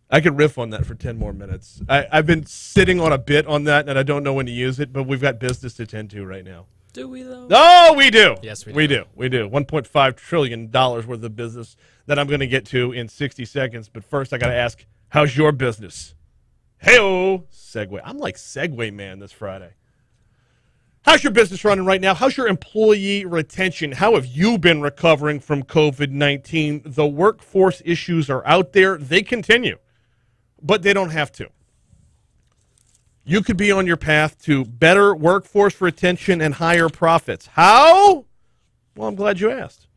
I could riff on that for 10 more minutes. I've been sitting on a bit on that, and I don't know when to use it, but we've got business to tend to right now. Do we, though? Oh, we do. Yes, we do. We do. $1.5 trillion worth of business that I'm going to get to in 60 seconds. But first, I got to ask, how's your business? Hey-oh. Segue. I'm like Segue Man this Friday. How's your business running right now? How's your employee retention? How have you been recovering from COVID-19? The workforce issues are out there. They continue, but they don't have to. You could be on your path to better workforce retention and higher profits. How? Well, I'm glad you asked.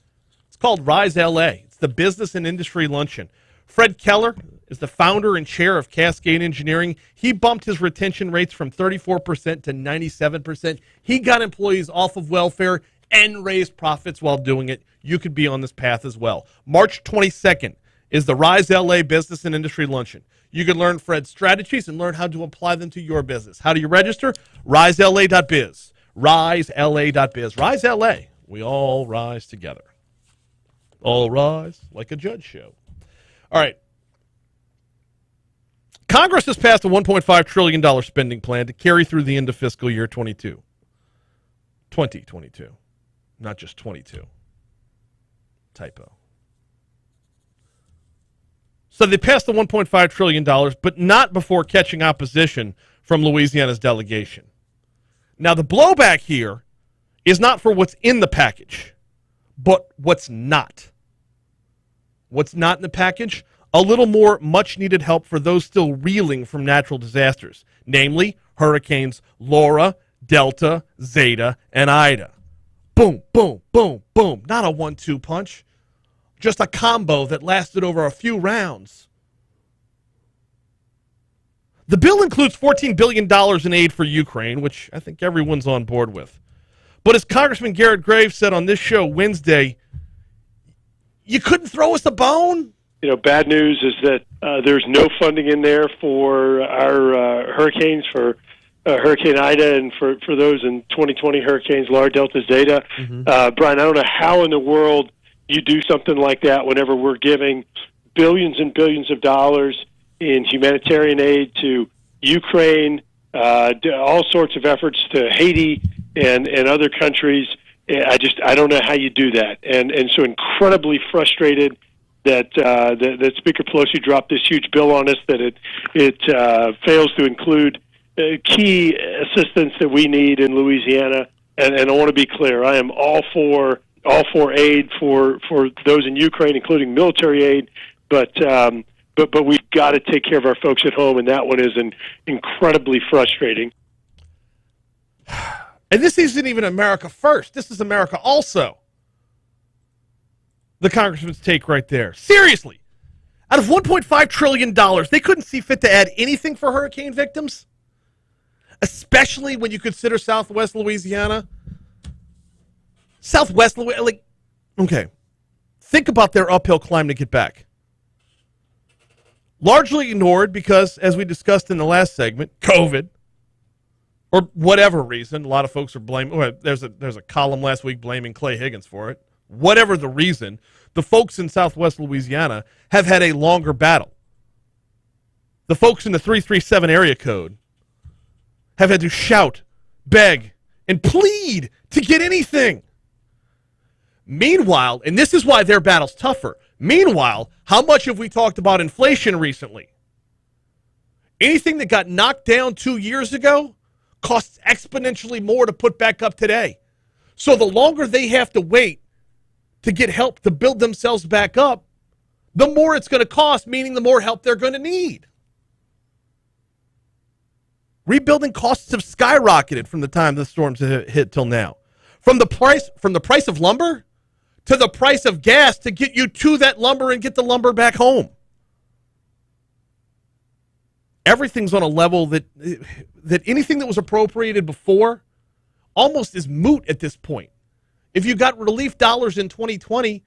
It's called Rise LA. It's the business and industry luncheon. Fred Keller is the founder and chair of Cascade Engineering. He bumped his retention rates from 34% to 97%. He got employees off of welfare and raised profits while doing it. You could be on this path as well. March 22nd is the Rise LA Business and Industry Luncheon. You can learn Fred's strategies and learn how to apply them to your business. How do you register? RiseLA.biz. RiseLA.biz. Rise LA. We all rise together. All rise like a judge show. All right. Congress has passed a $1.5 trillion spending plan to carry through the end of fiscal year 2022. Not just 22. Typo. So they passed the $1.5 trillion, but not before catching opposition from Louisiana's delegation. Now, the blowback here is not for what's in the package, but what's not. What's not in the package? A little more much-needed help for those still reeling from natural disasters, namely hurricanes Laura, Delta, Zeta, and Ida. Boom, boom, boom, boom. Not a 1-2 punch. Just a combo that lasted over a few rounds. The bill includes $14 billion in aid for Ukraine, which I think everyone's on board with. But as Congressman Garrett Graves said on this show Wednesday, you couldn't throw us a bone? Bad news is that there's no funding in there for our hurricanes, for Hurricane Ida and for those in 2020 hurricanes, Laura, Delta, Zeta. Mm-hmm. Brian, I don't know how in the world you do something like that whenever we're giving billions and billions of dollars in humanitarian aid to Ukraine, all sorts of efforts to Haiti and other countries. I don't know how you do that. And so incredibly frustrated that Speaker Pelosi dropped this huge bill on us, that it fails to include key assistance that we need in Louisiana. And I want to be clear, I am all for aid for those in Ukraine, including military aid, but we've got to take care of our folks at home, and that one is incredibly frustrating. And this isn't even America first. This is America also. The congressman's take right there. Seriously, out of $1.5 trillion, they couldn't see fit to add anything for hurricane victims, especially when you consider Southwest Louisiana. Okay. Think about their uphill climb to get back. Largely ignored because, as we discussed in the last segment, COVID, or whatever reason. A lot of folks are blaming. Well, there's a column last week blaming Clay Higgins for it. Whatever the reason, the folks in Southwest Louisiana have had a longer battle. The folks in the 337 area code have had to shout, beg, and plead to get anything. Meanwhile, and this is why their battle's tougher, meanwhile, how much have we talked about inflation recently? Anything that got knocked down 2 years ago costs exponentially more to put back up today. So the longer they have to wait to get help to build themselves back up, the more it's going to cost, meaning the more help they're going to need. Rebuilding costs have skyrocketed from the time the storms hit till now. From the price of lumber to the price of gas to get you to that lumber and get the lumber back home. Everything's on a level that anything that was appropriated before almost is moot at this point. If you got relief dollars in 2020,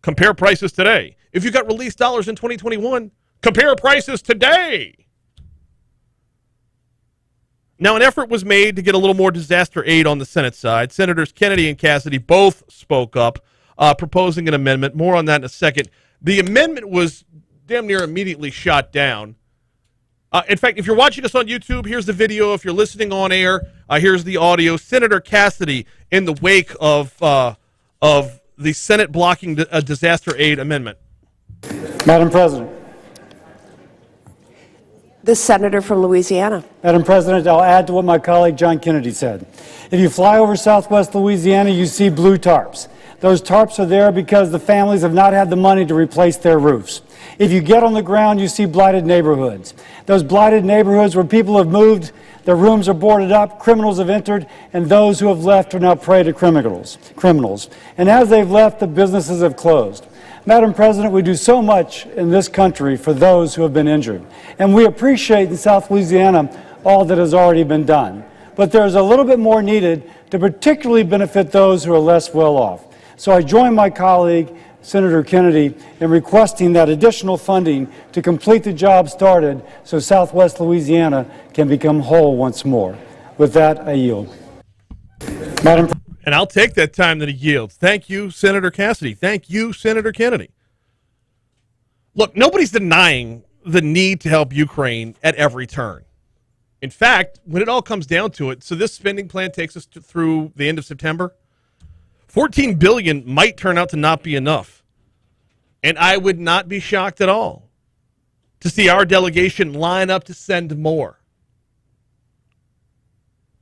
compare prices today. If you got relief dollars in 2021, compare prices today. Now, an effort was made to get a little more disaster aid on the Senate side. Senators Kennedy and Cassidy both spoke up, proposing an amendment. More on that in a second. The amendment was damn near immediately shot down. In fact, if you're watching us on YouTube, here's the video. If you're listening on air, here's the audio. Senator Cassidy, in the wake of the Senate blocking a disaster aid amendment. Madam President. The senator from Louisiana. Madam President, I'll add to what my colleague John Kennedy said. If you fly over Southwest Louisiana, you see blue tarps. Those tarps are there because the families have not had the money to replace their roofs. If you get on the ground, you see blighted neighborhoods. Those blighted neighborhoods where people have moved, their rooms are boarded up, criminals have entered, and those who have left are now prey to criminals. And as they've left, the businesses have closed. Madam President, we do so much in this country for those who have been injured. And we appreciate in South Louisiana all that has already been done. But there's a little bit more needed to particularly benefit those who are less well off. So I join my colleague, Senator Kennedy, in requesting that additional funding to complete the job started so Southwest Louisiana can become whole once more. With that, I yield. Madam President. And I'll take that time that he yields. Thank you, Senator Cassidy. Thank you, Senator Kennedy. Look, nobody's denying the need to help Ukraine at every turn. In fact, when it all comes down to it, so this spending plan takes us through the end of September. $14 billion might turn out to not be enough. And I would not be shocked at all to see our delegation line up to send more.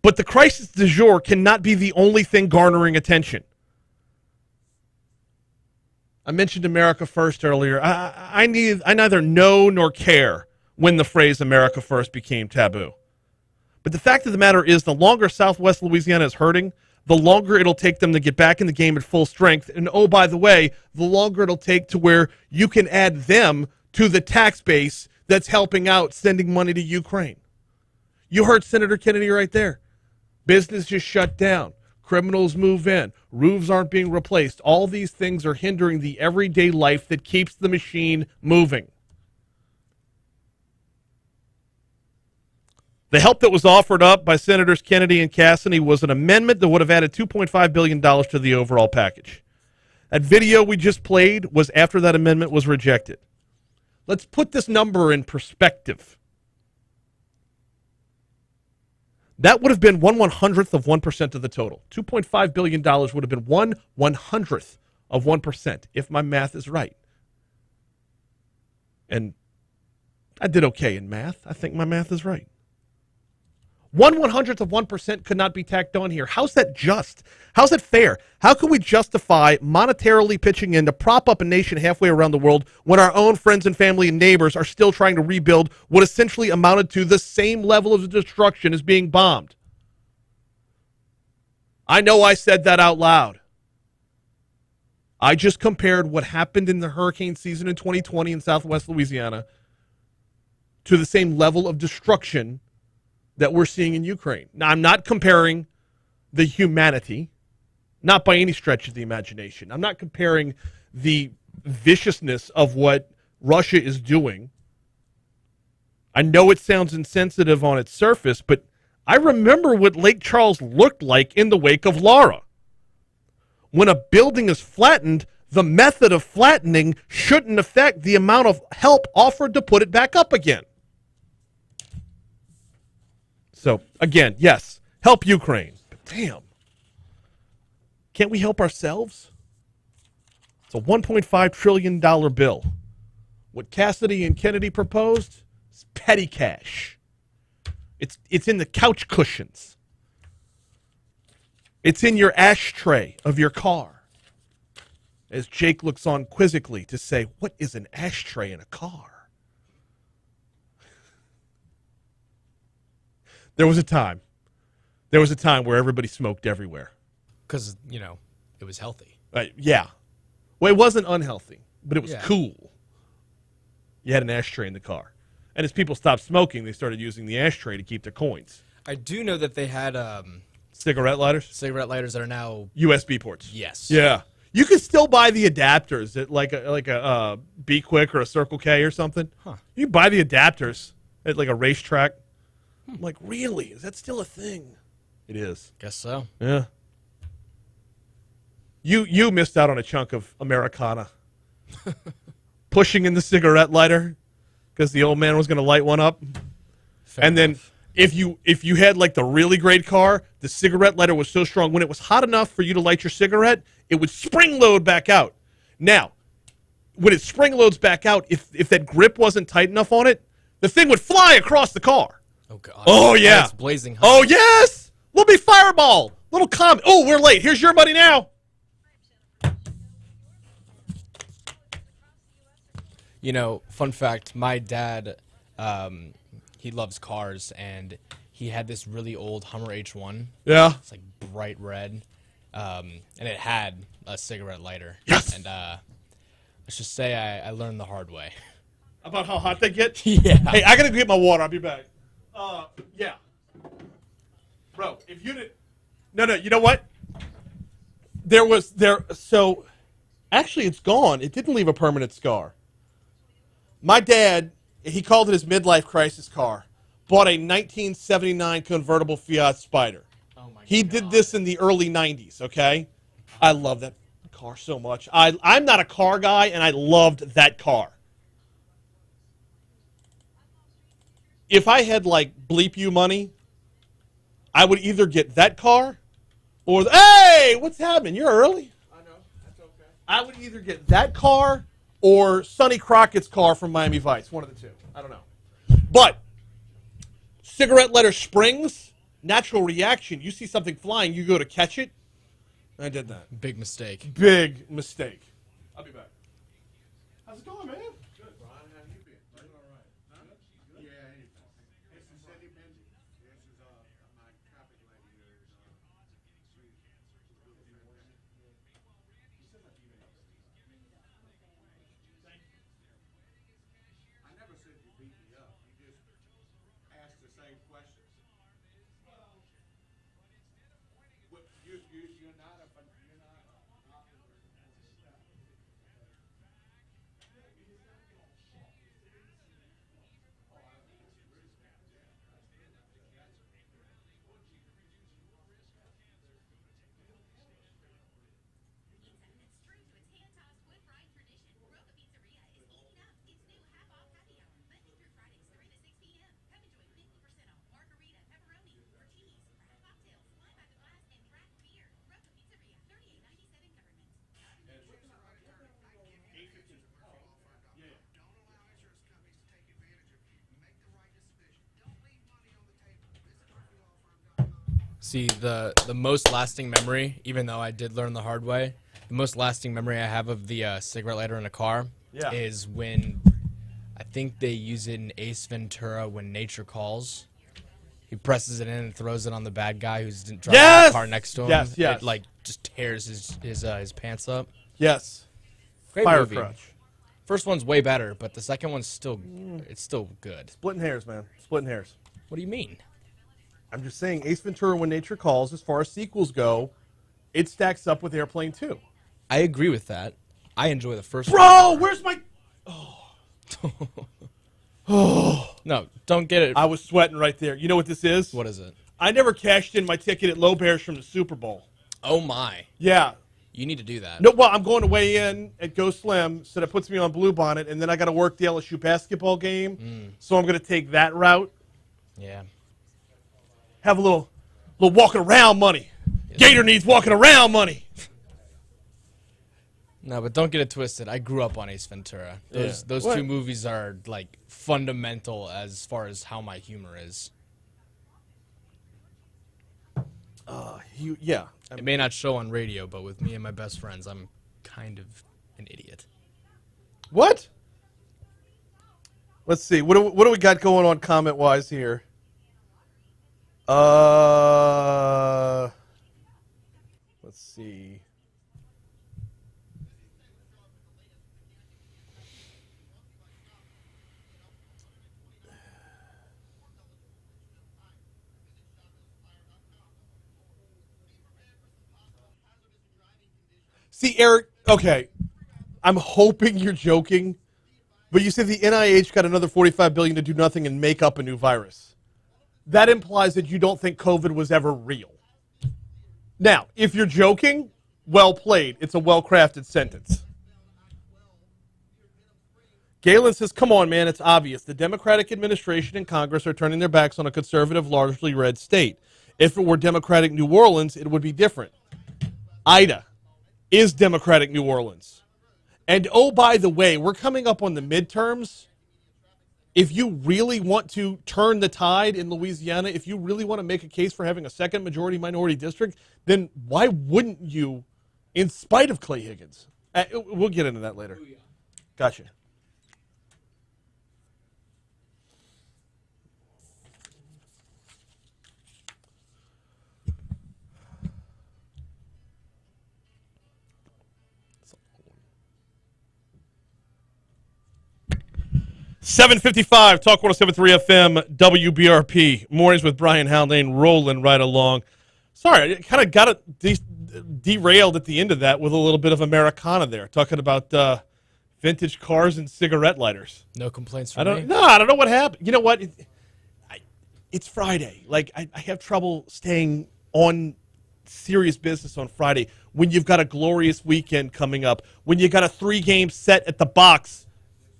But the crisis du jour cannot be the only thing garnering attention. I mentioned America First earlier. I neither know nor care when the phrase America First became taboo. But the fact of the matter is, the longer Southwest Louisiana is hurting, the longer it'll take them to get back in the game at full strength. And oh, by the way, the longer it'll take to where you can add them to the tax base that's helping out sending money to Ukraine. You heard Senator Kennedy right there. Business just shut down. Criminals move in. Roofs aren't being replaced. All these things are hindering the everyday life that keeps the machine moving. The help that was offered up by Senators Kennedy and Cassidy was an amendment that would have added $2.5 billion to the overall package. That video we just played was after that amendment was rejected. Let's put this number in perspective. That would have been 1/100th of 1% of the total. $2.5 billion would have been 1/100th of 1%, if my math is right. And I did okay in math. I think my math is right. 1/100th of 1% could not be tacked on here. How's that just? How's that fair? How can we justify monetarily pitching in to prop up a nation halfway around the world when our own friends and family and neighbors are still trying to rebuild what essentially amounted to the same level of destruction as being bombed? I know I said that out loud. I just compared what happened in the hurricane season in 2020 in Southwest Louisiana to the same level of destruction that we're seeing in Ukraine. Now, I'm not comparing the humanity, not by any stretch of the imagination. I'm not comparing the viciousness of what Russia is doing. I know it sounds insensitive on its surface, but I remember what Lake Charles looked like in the wake of Laura. When a building is flattened, the method of flattening shouldn't affect the amount of help offered to put it back up again. So, again, yes, help Ukraine. But damn. Can't we help ourselves? It's a $1.5 trillion bill. What Cassidy and Kennedy proposed is petty cash. It's in the couch cushions. It's in your ashtray of your car. As Jake looks on quizzically to say, what is an ashtray in a car? There was a time where everybody smoked everywhere. Because, it was healthy. Yeah. Well, it wasn't unhealthy, but it was Yeah. cool. You had an ashtray in the car. And as people stopped smoking, they started using the ashtray to keep their coins. I do know that they had Cigarette lighters? cigarette lighters that are now USB ports. yes. Yeah. You can still buy the adapters at like a Be Quick or a Circle K or something. Huh. You can buy the adapters at like a racetrack. I'm like, really? Is that still a thing? It is. Guess so. Yeah. You missed out on a chunk of Americana. Pushing in the cigarette lighter because the old man was going to light one up. Fair and then enough. if you had like the really great car, the cigarette lighter was so strong when it was hot enough for you to light your cigarette, it would spring load back out. Now, when it spring loads back out, if that grip wasn't tight enough on it, the thing would fly across the car. Oh god. Oh yeah. It's blazing hot. Oh yes. Little bit fireball. Little comment. Oh, we're late. Here's your money now. Fun fact, my dad, he loves cars, and he had this really old Hummer H1. Yeah. It's like bright red, and it had a cigarette lighter. Yes. And let's just say I learned the hard way. About how hot they get? Yeah. Hey, I got to get my water. I'll be back. Yeah. Bro, if you did... No, you know what? So, actually, it's gone. It didn't leave a permanent scar. My dad, he called it his midlife crisis car, bought a 1979 convertible Fiat Spider. Oh my He god. did this in the early 90s, okay? I love that car so much. I'm not a car guy, and I loved that car. If I had, like, bleep you money, I would either get that car or... Hey! What's happening? You're early. I know. That's okay. I would either get that car or Sonny Crockett's car from Miami Vice. One of the two. I don't know. But cigarette lighter springs, natural reaction. You see something flying, you go to catch it. I did that. Big mistake. Big mistake. I'll be back. How's it going, man? Good, Brian. How you been? Doing all right. Huh? Good? Yeah, anything. This is Cindy Benji. This is my traffic lady here. I never said you beat me up. You just asked the same questions. What, you're not a... You're not... See, the most lasting memory, even though I did learn the hard way, the most lasting memory I have of the cigarette lighter in a car is when I think they use it in Ace Ventura when nature calls. He presses it in and throws it on the bad guy who's driving the car next to him. Yes, yes. It like just tears his pants up. Yes. Great Fire movie. crutch. First one's way better, but the second one's still good. Splitting hairs, man. Splitting hairs. What do you mean? I'm just saying Ace Ventura When Nature Calls, as far as sequels go, it stacks up with Airplane 2. I agree with that. I enjoy the first Bro, where's my... No, don't get it. I was sweating right there. You know what this is? What is it? I never cashed in my ticket at Low Bears from the Super Bowl. Oh, my. Yeah. You need to do that. No, well, I'm going to weigh in at Go Slim, so that puts me on Blue Bonnet, and then I got to work the LSU basketball game, so I'm going to take that route. Yeah. Have a little walking around money. Yes. Gator needs walking around money. No, but don't get it twisted. I grew up on Ace Ventura. Those two movies are like fundamental as far as how my humor is. Yeah. It may not show on radio, but with me and my best friends, I'm kind of an idiot. What? Let's see. What do we got going on comment wise here? Let's see. See, Eric, okay, I'm hoping you're joking, but you said the NIH got another $45 billion to do nothing and make up a new virus. That implies that you don't think COVID was ever real. Now, if you're joking, well played. It's a well-crafted sentence. Galen says, come on, man, it's obvious. The Democratic administration and Congress are turning their backs on a conservative, largely red state. If it were Democratic New Orleans, it would be different. Ida is Democratic New Orleans. And, oh, by the way, we're coming up on the midterms. If you really want to turn the tide in Louisiana, if you really want to make a case for having a second majority minority district, then why wouldn't you, in spite of Clay Higgins? We'll get into that later. Gotcha. $7:55, Talk 107.3 FM, WBRP. Mornings with Brian Haldane rolling right along. Sorry, I kind of got it derailed at the end of that with a little bit of Americana there, talking about vintage cars and cigarette lighters. No complaints from me? No, I don't know what happened. You know what? It's Friday. Like, I have trouble staying on serious business on Friday when you've got a glorious weekend coming up, when you got a 3-game set at the box.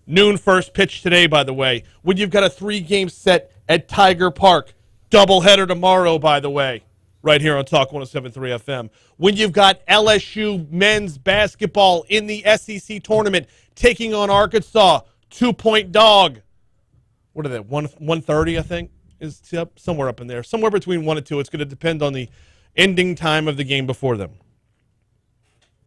Noon first pitch today, by the way. When you've got a 3-game set at Tiger Park. Doubleheader tomorrow, by the way. Right here on Talk 107.3 FM. When you've got LSU men's basketball in the SEC tournament taking on Arkansas. 2-point dog. What are they? 130, I think, is somewhere up in there. Somewhere between 1 and 2. It's going to depend on the ending time of the game before them.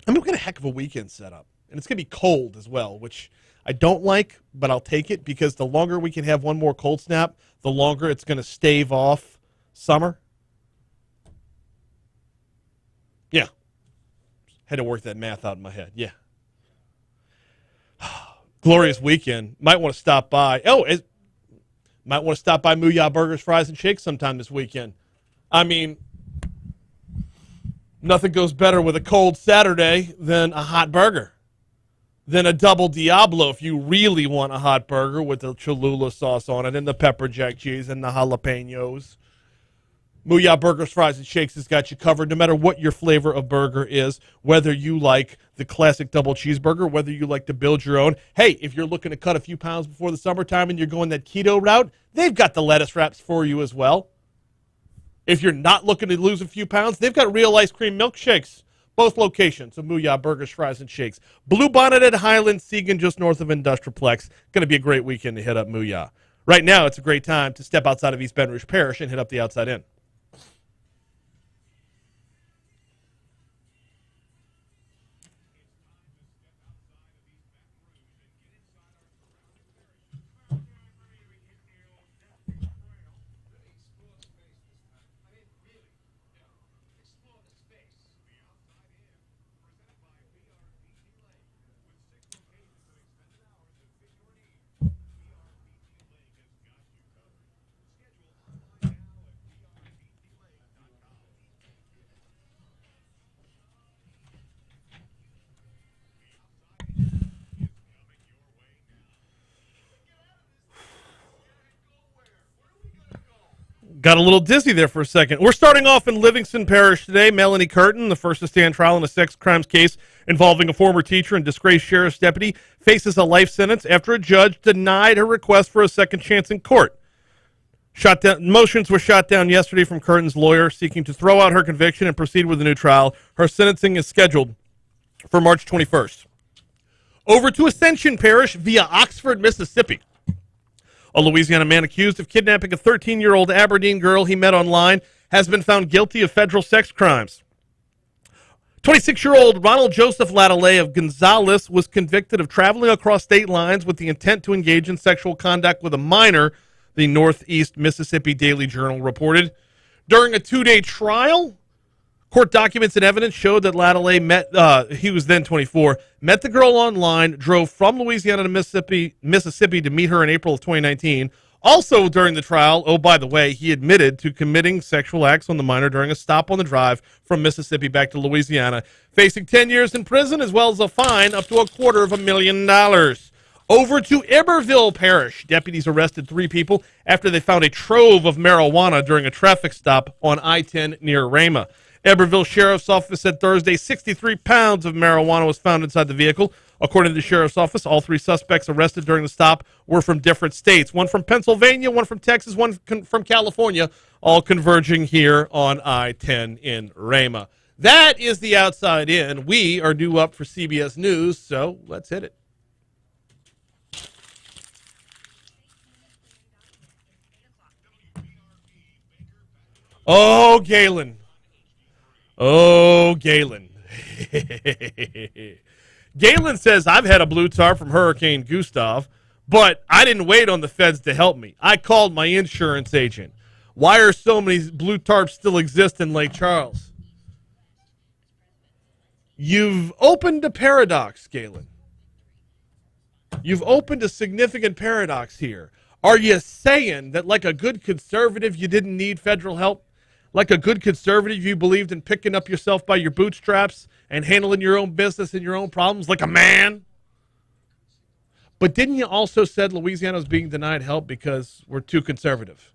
I mean, we've got a heck of a weekend set up. And it's going to be cold as well, which I don't like, but I'll take it because the longer we can have one more cold snap, the longer it's going to stave off summer. Yeah. Had to work that math out in my head. Yeah. Glorious weekend. Might want to stop by. Might want to stop by Mooyah Burgers, Fries, and Shakes sometime this weekend. I mean, nothing goes better with a cold Saturday than a hot burger. Than a double Diablo if you really want a hot burger with the Cholula sauce on it and the pepper jack cheese and the jalapenos. Mooyah Burgers, Fries, and Shakes has got you covered no matter what your flavor of burger is, whether you like the classic double cheeseburger, whether you like to build your own. Hey, if you're looking to cut a few pounds before the summertime and you're going that keto route, they've got the lettuce wraps for you as well. If you're not looking to lose a few pounds, they've got real ice cream milkshakes. Both locations of Mooyah Burgers, Fries, and Shakes. Blue Bonnet at Highland, Segan, just north of Industriplex. Going to be a great weekend to hit up Mooyah. Right now, it's a great time to step outside of East Baton Rouge Parish and hit up the Outside Inn. Got a little dizzy there for a second. We're starting off in Livingston Parish today. Melanie Curtin, the first to stand trial in a sex crimes case involving a former teacher and disgraced sheriff's deputy, faces a life sentence after a judge denied her request for a second chance in court. Motions were shot down yesterday from Curtin's lawyer seeking to throw out her conviction and proceed with a new trial. Her sentencing is scheduled for March 21st. Over to Ascension Parish via Oxford, Mississippi. A Louisiana man accused of kidnapping a 13-year-old Aberdeen girl he met online has been found guilty of federal sex crimes. 26-year-old Ronald Joseph Lattalay of Gonzales was convicted of traveling across state lines with the intent to engage in sexual conduct with a minor, the Northeast Mississippi Daily Journal reported. During a 2-day trial, court documents and evidence showed that Lattalay he was then 24, met the girl online, drove from Louisiana to Mississippi to meet her in April of 2019. Also during the trial, oh, by the way, he admitted to committing sexual acts on the minor during a stop on the drive from Mississippi back to Louisiana, facing 10 years in prison as well as a fine up to $250,000. Over to Iberville Parish. Deputies arrested 3 people after they found a trove of marijuana during a traffic stop on I-10 near Rama. Iberville Sheriff's Office said Thursday 63 pounds of marijuana was found inside the vehicle. According to the Sheriff's Office, all 3 suspects arrested during the stop were from different states. One from Pennsylvania, one from Texas, one from California, all converging here on I-10 in Rama. That is the outside in. We are due up for CBS News, so let's hit it. Oh, Galen. Oh, Galen. Galen says, I've had a blue tarp from Hurricane Gustav, but I didn't wait on the feds to help me. I called my insurance agent. Why are so many blue tarps still exist in Lake Charles? You've opened a paradox, Galen. You've opened a significant paradox here. Are you saying that like a good conservative, you didn't need federal help? Like a good conservative, you believed in picking up yourself by your bootstraps and handling your own business and your own problems like a man? But didn't you also said Louisiana was being denied help because we're too conservative?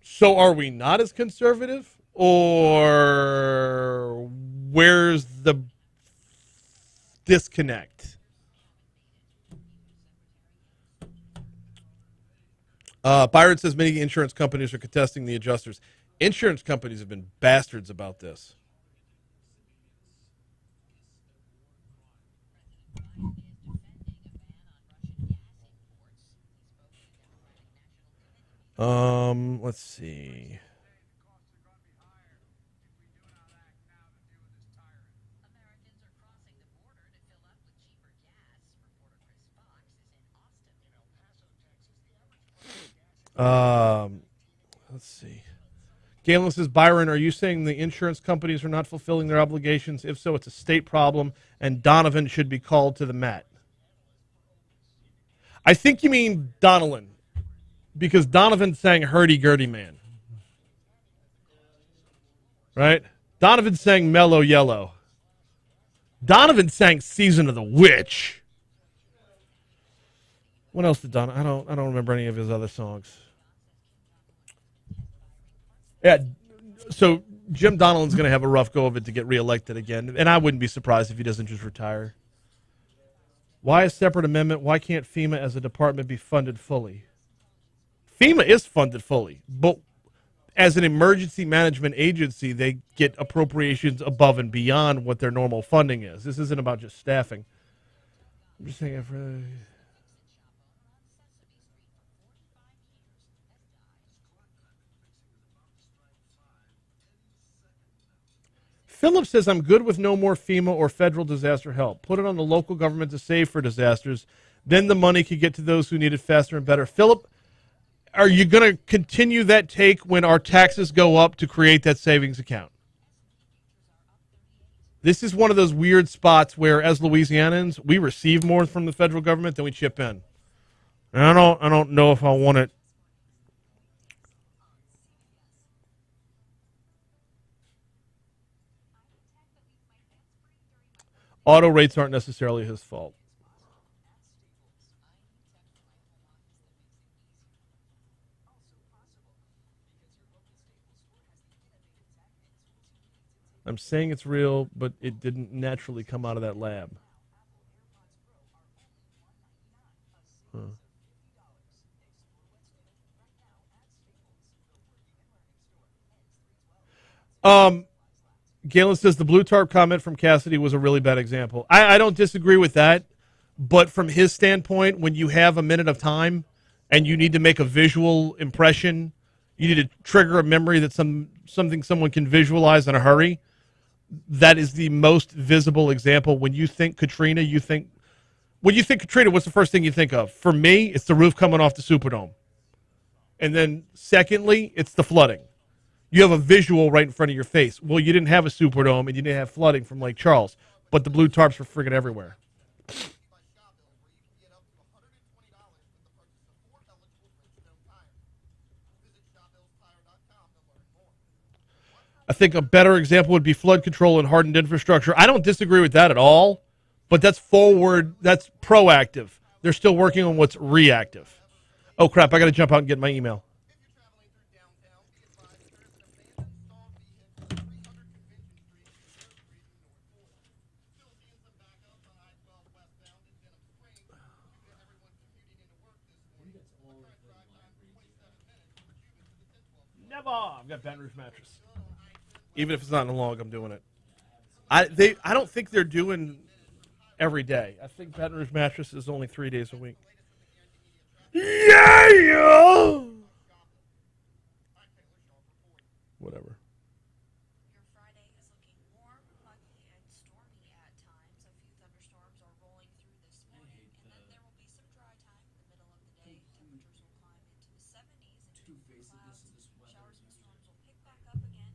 So are we not as conservative? Or where's the disconnect? Byron says many insurance companies are contesting the adjusters. Insurance companies have been bastards about this. Let's see. Let's see. Galen says, Byron, are you saying the insurance companies are not fulfilling their obligations? If so, it's a state problem, and Donovan should be called to the mat. I think you mean Donnellan, because Donovan sang Hurdy-Gurdy Man. Right? Donovan sang Mellow Yellow. Donovan sang Season of the Witch. What else did Donovan? I don't remember any of his other songs. Yeah, so Jim Donnellan's going to have a rough go of it to get reelected again, and I wouldn't be surprised if he doesn't just retire. Why a separate amendment? Why can't FEMA as a department be funded fully? FEMA is funded fully, but as an emergency management agency, they get appropriations above and beyond what their normal funding is. This isn't about just staffing. I'm just saying. Philip says, I'm good with no more FEMA or federal disaster help. Put it on the local government to save for disasters. Then the money could get to those who need it faster and better. Philip, are you going to continue that take when our taxes go up to create that savings account? This is one of those weird spots where, as Louisianans, we receive more from the federal government than we chip in. And I don't know if I want it. Auto rates aren't necessarily his fault. I'm saying it's real, but it didn't naturally come out of that lab. Huh. Galen says the blue tarp comment from Cassidy was a really bad example. I don't disagree with that, but from his standpoint, when you have a minute of time and you need to make a visual impression, you need to trigger a memory that something someone can visualize in a hurry. That is the most visible example. When you think Katrina, when you think Katrina, what's the first thing you think of? For me, it's the roof coming off the Superdome. And then secondly, it's the flooding. You have a visual right in front of your face. Well, you didn't have a Superdome and you didn't have flooding from Lake Charles, but the blue tarps were friggin' everywhere. I think a better example would be flood control and hardened infrastructure. I don't disagree with that at all, but that's forward, that's proactive. They're still working on what's reactive. Oh, crap, I got to jump out and get my email. Never. I've got Baton Rouge mattress. Even if it's not in the log, I'm doing it. I don't think they're doing every day. I think Baton Rouge mattress is only 3 days a week. Yeah! Whatever.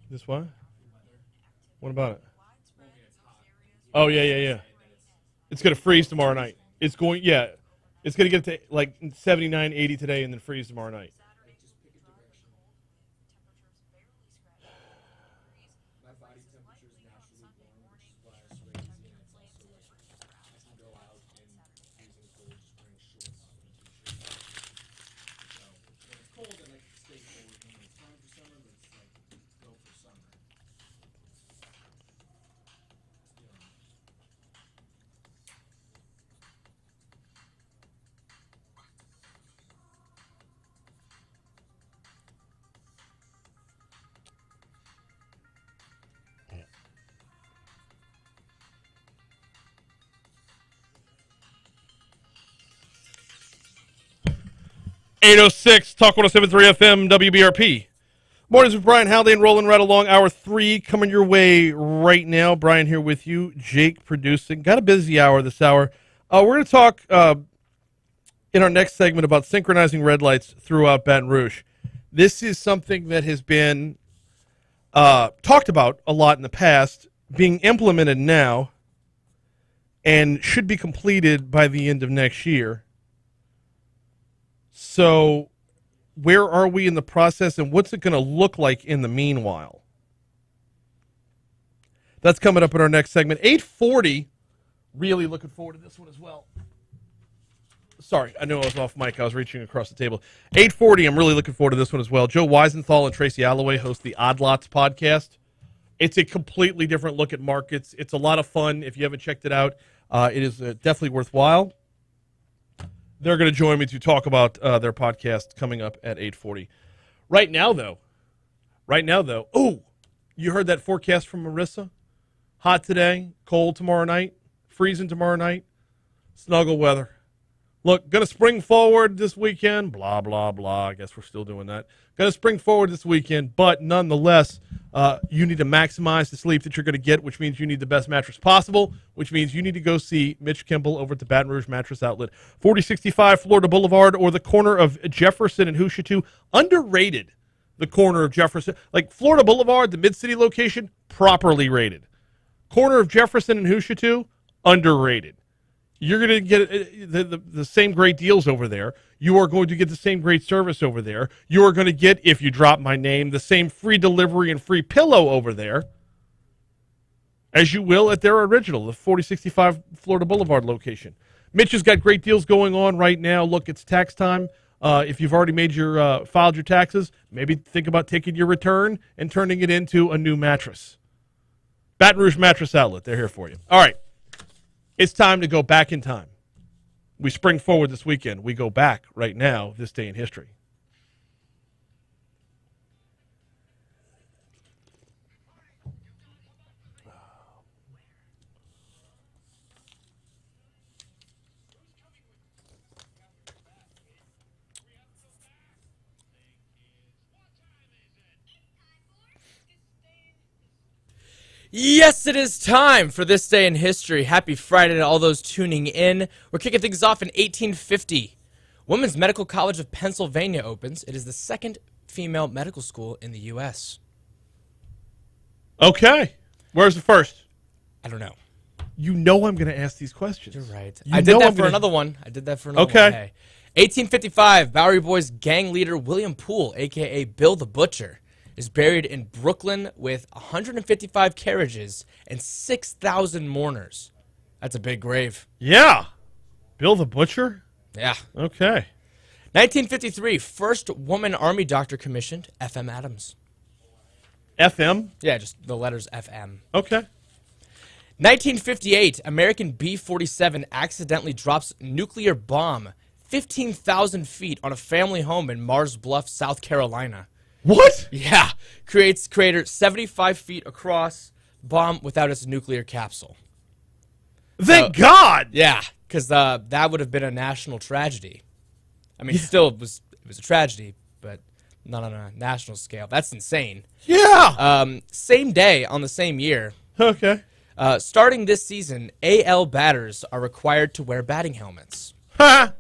This what? What about it? Oh, yeah. It's going to freeze tomorrow night. It's going to get to like 79, 80 today and then freeze tomorrow night. .806 Talk 107.3 FM WBRP. Mornings with Brian Haldane rolling right along. Hour 3 coming your way right now. Brian here with you. Jake producing. Got a busy hour this hour. We're going to talk in our next segment about synchronizing red lights throughout Baton Rouge. This is something that has been talked about a lot in the past, being implemented now, and should be completed by the end of next year. So where are we in the process, and what's it going to look like in the meanwhile? That's coming up in our next segment. 8:40, really looking forward to this one as well. Sorry, I know I was off mic. I was reaching across the table. 8:40, I'm really looking forward to this one as well. Joe Weisenthal and Tracy Alloway host the Odd Lots podcast. It's a completely different look at markets. It's a lot of fun. If you haven't checked it out, it is definitely worthwhile. They're going to join me to talk about their podcast coming up at 8:40. Right now, though, oh, you heard that forecast from Marissa? Hot today, cold tomorrow night, freezing tomorrow night, snuggle weather. Look, going to spring forward this weekend, blah, blah, blah. I guess we're still doing that. Going to spring forward this weekend, but nonetheless, you need to maximize the sleep that you're going to get, which means you need the best mattress possible, which means you need to go see Mitch Kimball over at the Baton Rouge Mattress Outlet, 4065 Florida Boulevard, or the corner of Jefferson and Housatoo. Underrated, the corner of Jefferson. Like Florida Boulevard, the Mid-City location, properly rated. Corner of Jefferson and Housatoo, underrated. You're going to get the same great deals over there. You are going to get the same great service over there. You are going to get, if you drop my name, the same free delivery and free pillow over there as you will at their original, the 4065 Florida Boulevard location. Mitch has got great deals going on right now. Look, it's tax time. If you've already made filed your taxes, maybe think about taking your return and turning it into a new mattress. Baton Rouge Mattress Outlet. They're here for you. All right. It's time to go back in time. We spring forward this weekend. We go back right now, this day in history. Yes, it is time for this day in history. Happy Friday to all those tuning in. We're kicking things off in 1850. Women's Medical College of Pennsylvania opens. It is the second female medical school in the U.S. Okay. Where's the first? I don't know. You know I'm going to ask these questions. You're right. You I did know that I'm for gonna- another one. I did that for another Okay. one. Hey. 1855, Bowery Boys gang leader William Poole, a.k.a. Bill the Butcher, is buried in Brooklyn with 155 carriages and 6,000 mourners. That's a big grave. Yeah. Bill the Butcher? Yeah. Okay. 1953, first woman army doctor commissioned, F.M. Adams. FM? Yeah, just the letters F.M. Okay. 1958, American B-47 accidentally drops nuclear bomb 15,000 feet on a family home in Mars Bluff, South Carolina. What? Yeah. Crater 75 feet across, bomb without its nuclear capsule. Thank God! Yeah, because that would have been a national tragedy. I mean, still, it was a tragedy, but not on a national scale. That's insane. Yeah! Same day on the same year. Okay. Starting this season, AL batters are required to wear batting helmets. Ha!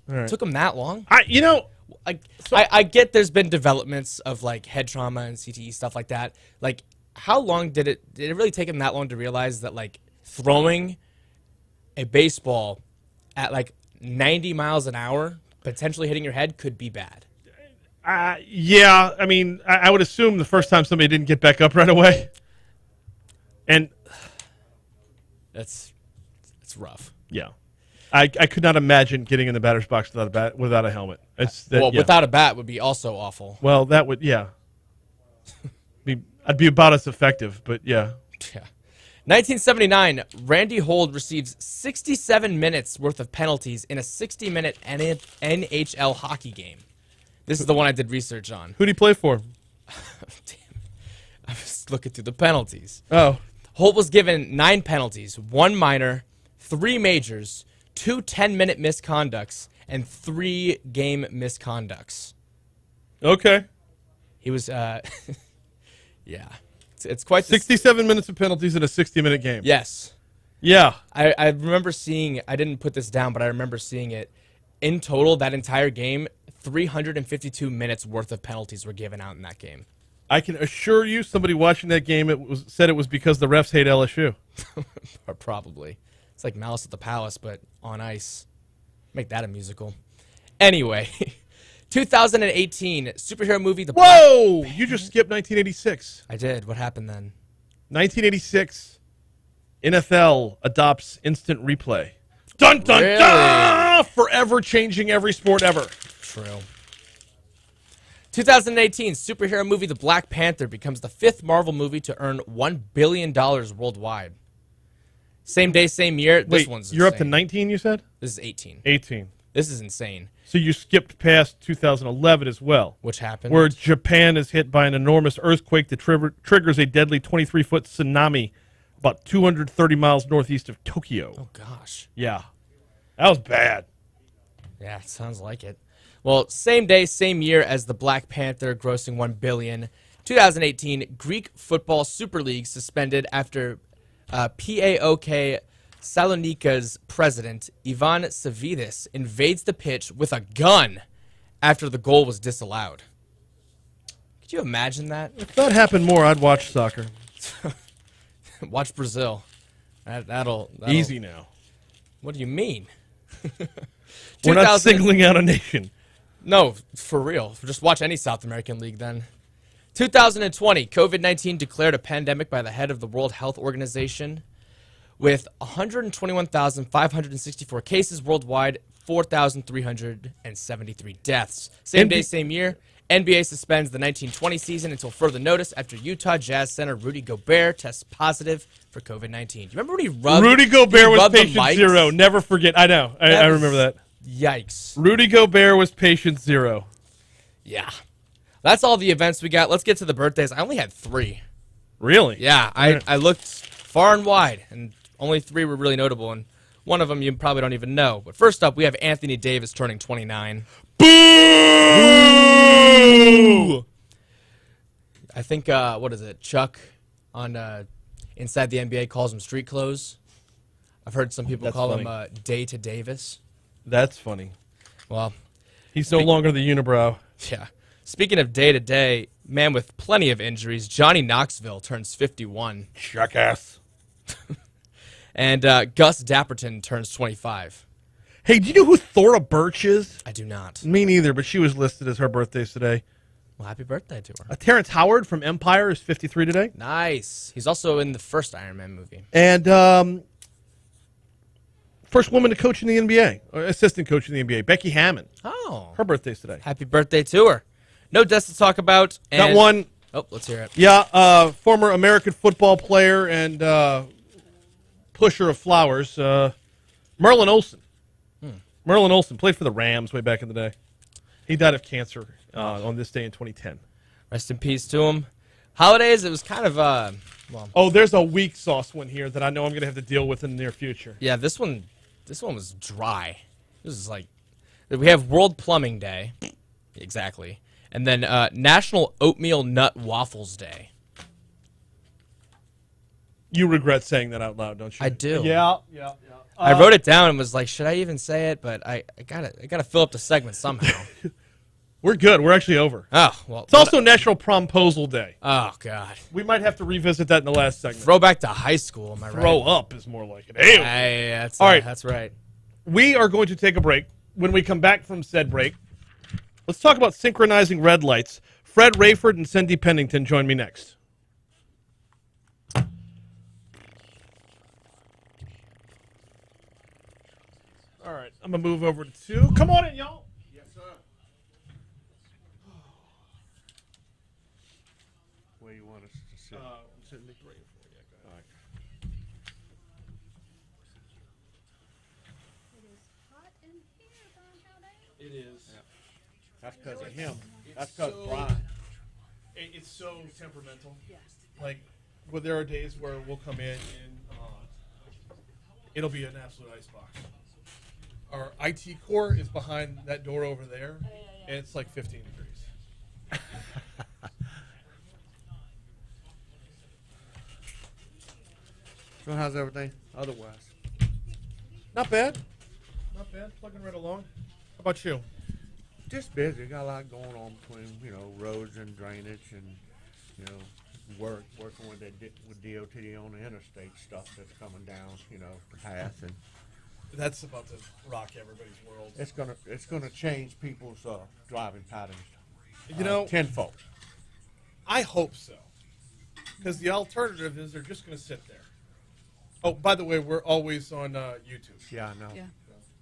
All right. Took them that long? I get there's been developments of like head trauma and CTE stuff like that. Like, how long did it really take them that long to realize that like throwing a baseball at like 90 miles an hour, potentially hitting your head, could be bad? Yeah, I mean, I would assume the first time somebody didn't get back up right away. And it's rough. Yeah. I could not imagine getting in the batter's box without a helmet. Without a bat would be also awful. Well, that would, yeah. I'd be about as effective, but yeah. Yeah. 1979, Randy Hold receives 67 minutes worth of penalties in a 60-minute NHL hockey game. This is the one I did research on. Who'd he play for? Damn. I was looking through the penalties. Oh. Holt was given 9 penalties, 1 minor, 3 majors, 2 10-minute misconducts, and 3 game misconducts. Okay. He was, yeah. It's quite 67 minutes of penalties in a 60-minute game. Yes. Yeah. I remember seeing, I didn't put this down, but I remember seeing it. In total, that entire game, 352 minutes worth of penalties were given out in that game. I can assure you somebody watching that game said it was because the refs hate LSU. Or probably. It's like Malice at the Palace, but on ice. Make that a musical. Anyway, 2018 superhero movie The Whoa! You just skipped 1986. I did. What happened then? 1986, NFL adopts instant replay. Dun, dun, Really? dun! Forever changing every sport ever. True. 2018 superhero movie The Black Panther becomes the 5th Marvel movie to earn $1 billion worldwide. Same day, same year. This one's you're up to insane. 19, you said? This is 18. 18. This is insane. So you skipped past 2011 as well. Which happened? Where Japan is hit by an enormous earthquake that triggers a deadly 23-foot tsunami about 230 miles northeast of Tokyo. Oh, gosh. Yeah. That was bad. Yeah, it sounds like it. Well, same day, same year as The Black Panther, grossing $1 billion. 2018, Greek Football Super League suspended after PAOK Salonika's president, Ivan Savidis, invades the pitch with a gun after the goal was disallowed. Could you imagine that? If that happened more, I'd watch soccer. Watch Brazil. That'll Easy now. What do you mean? We're not singling out a nation. No, for real. Just watch any South American league then. 2020, COVID-19 declared a pandemic by the head of the World Health Organization with 121,564 cases worldwide, 4,373 deaths. Same day, same year, NBA suspends the 1920 season until further notice after Utah Jazz center Rudy Gobert tests positive for COVID-19. Do you remember when he rubbed Rudy Gobert was rubbed the patient mics? zero. Never forget. I know. I remember that. Yikes. Rudy Gobert was patient zero. Yeah. That's all the events we got. Let's get to the birthdays. I only had 3. Really? Yeah. I looked far and wide, and only 3 were really notable, and one of them you probably don't even know. But first up, we have Anthony Davis turning 29. Boo! I think, what is it, Chuck on Inside the NBA calls him street clothes. I've heard some people call him Day to Davis. That's funny. Well, he's no longer the unibrow. Yeah. Speaking of day to day, man with plenty of injuries, Johnny Knoxville turns 51. Jackass. And Gus Dapperton turns 25. Hey, do you know who Thora Birch is? I do not. Me neither, but she was listed as her birthdays today. Well, happy birthday to her. Terrence Howard from Empire is 53 today. Nice. He's also in the first Iron Man movie. And first woman to coach in the NBA, or assistant coach in the NBA, Becky Hammond. Oh. Her birthday's today. Happy birthday to her. No deaths to talk about. Got one. Oh, let's hear it. Yeah, former American football player and pusher of flowers, Merlin Olsen. Merlin Olsen played for the Rams way back in the day. He died of cancer on this day in 2010. Rest in peace to him. Holidays, it was kind of, well. Oh, there's a weak sauce one here that I know I'm going to have to deal with in the near future. Yeah, this one was dry. This is like, we have World Plumbing Day. Exactly. And then National Oatmeal Nut Waffles Day. You regret saying that out loud, don't you? I do. Yeah. I wrote it down and was like, should I even say it? But I gotta fill up the segment somehow. We're good. We're actually over. Oh, well. It's also National Promposal Day. Oh, God. We might have to revisit that in the last segment. Throw back to high school, am I right? Throw up is more like it. Ew. All right. That's right. We are going to take a break. When we come back from said break, let's talk about synchronizing red lights. Fred Raidford and Cyndi Pennington join me next. All right, I'm going to move over to 2. Come on in, y'all. Yes, sir. Where you want us to sit? Sitting right here for you. Go ahead. It is. Yeah. That's because of him. That's because of Brian. It's so temperamental. Like, well, there are days where we'll come in and it'll be an absolute icebox. Our IT core is behind that door over there, and it's like 15 degrees. So how's everything otherwise? Not bad. Not bad. Plugging right along. How about you? Just busy. Got a lot going on between, roads and drainage and, working with DOT on the interstate stuff that's coming down, the path. And that's about to rock everybody's world. It's gonna change people's driving patterns. Tenfold. I hope so. Because the alternative is they're just going to sit there. Oh, by the way, we're always on YouTube. Yeah, I know. Yeah.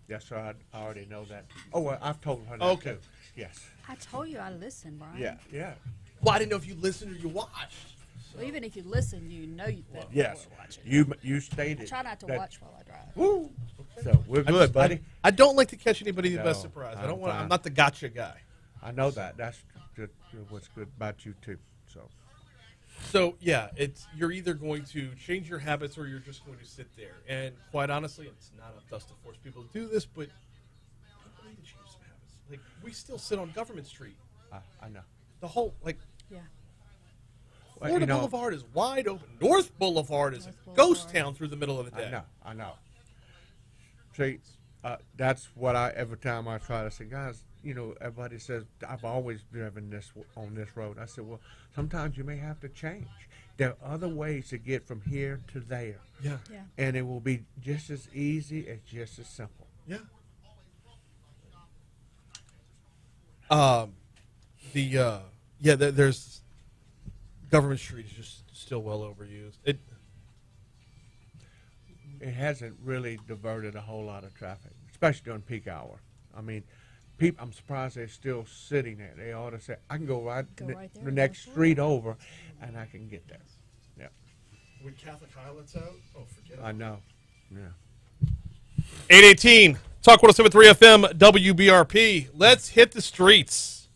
Yes, sir. I already know that. Oh, well, I've told her that Okay. too. Yes. I told you I listened, Brian. Yeah. Well, I didn't know if you listened or you watched. Well, even if you listen, you know that Yes. we're watching. You stated. I try not to that- watch while I drive. Woo. So we're good, buddy. I don't like to catch anybody by No, surprise. I'm I'm fine. not the gotcha guy. I know that. That's what's good about you too. So yeah, you're either going to change your habits or you're just going to sit there. And quite honestly, it's not up to us to force people to do this, but people need to change some habits. Like we still sit on Government Street. I know. The whole Yeah. Florida Boulevard is wide open. North Boulevard is a ghost town through the middle of the day. I know. See, that's what every time I try to say, guys, everybody says, I've always driven on this road. I said, well, sometimes you may have to change. There are other ways to get from here to there. Yeah. And it will be just as easy as just as simple. Yeah. There's Government Street is just still well overused. It hasn't really diverted a whole lot of traffic, especially during peak hour. I mean, I'm surprised they're still sitting there. They ought to say, I can go right right there the and next go street over, and I can get there. Yeah, When Catholic Highlights out, forget it. I know. Yeah. 818, Talk 107.3 FM, WBRP. Let's hit the streets.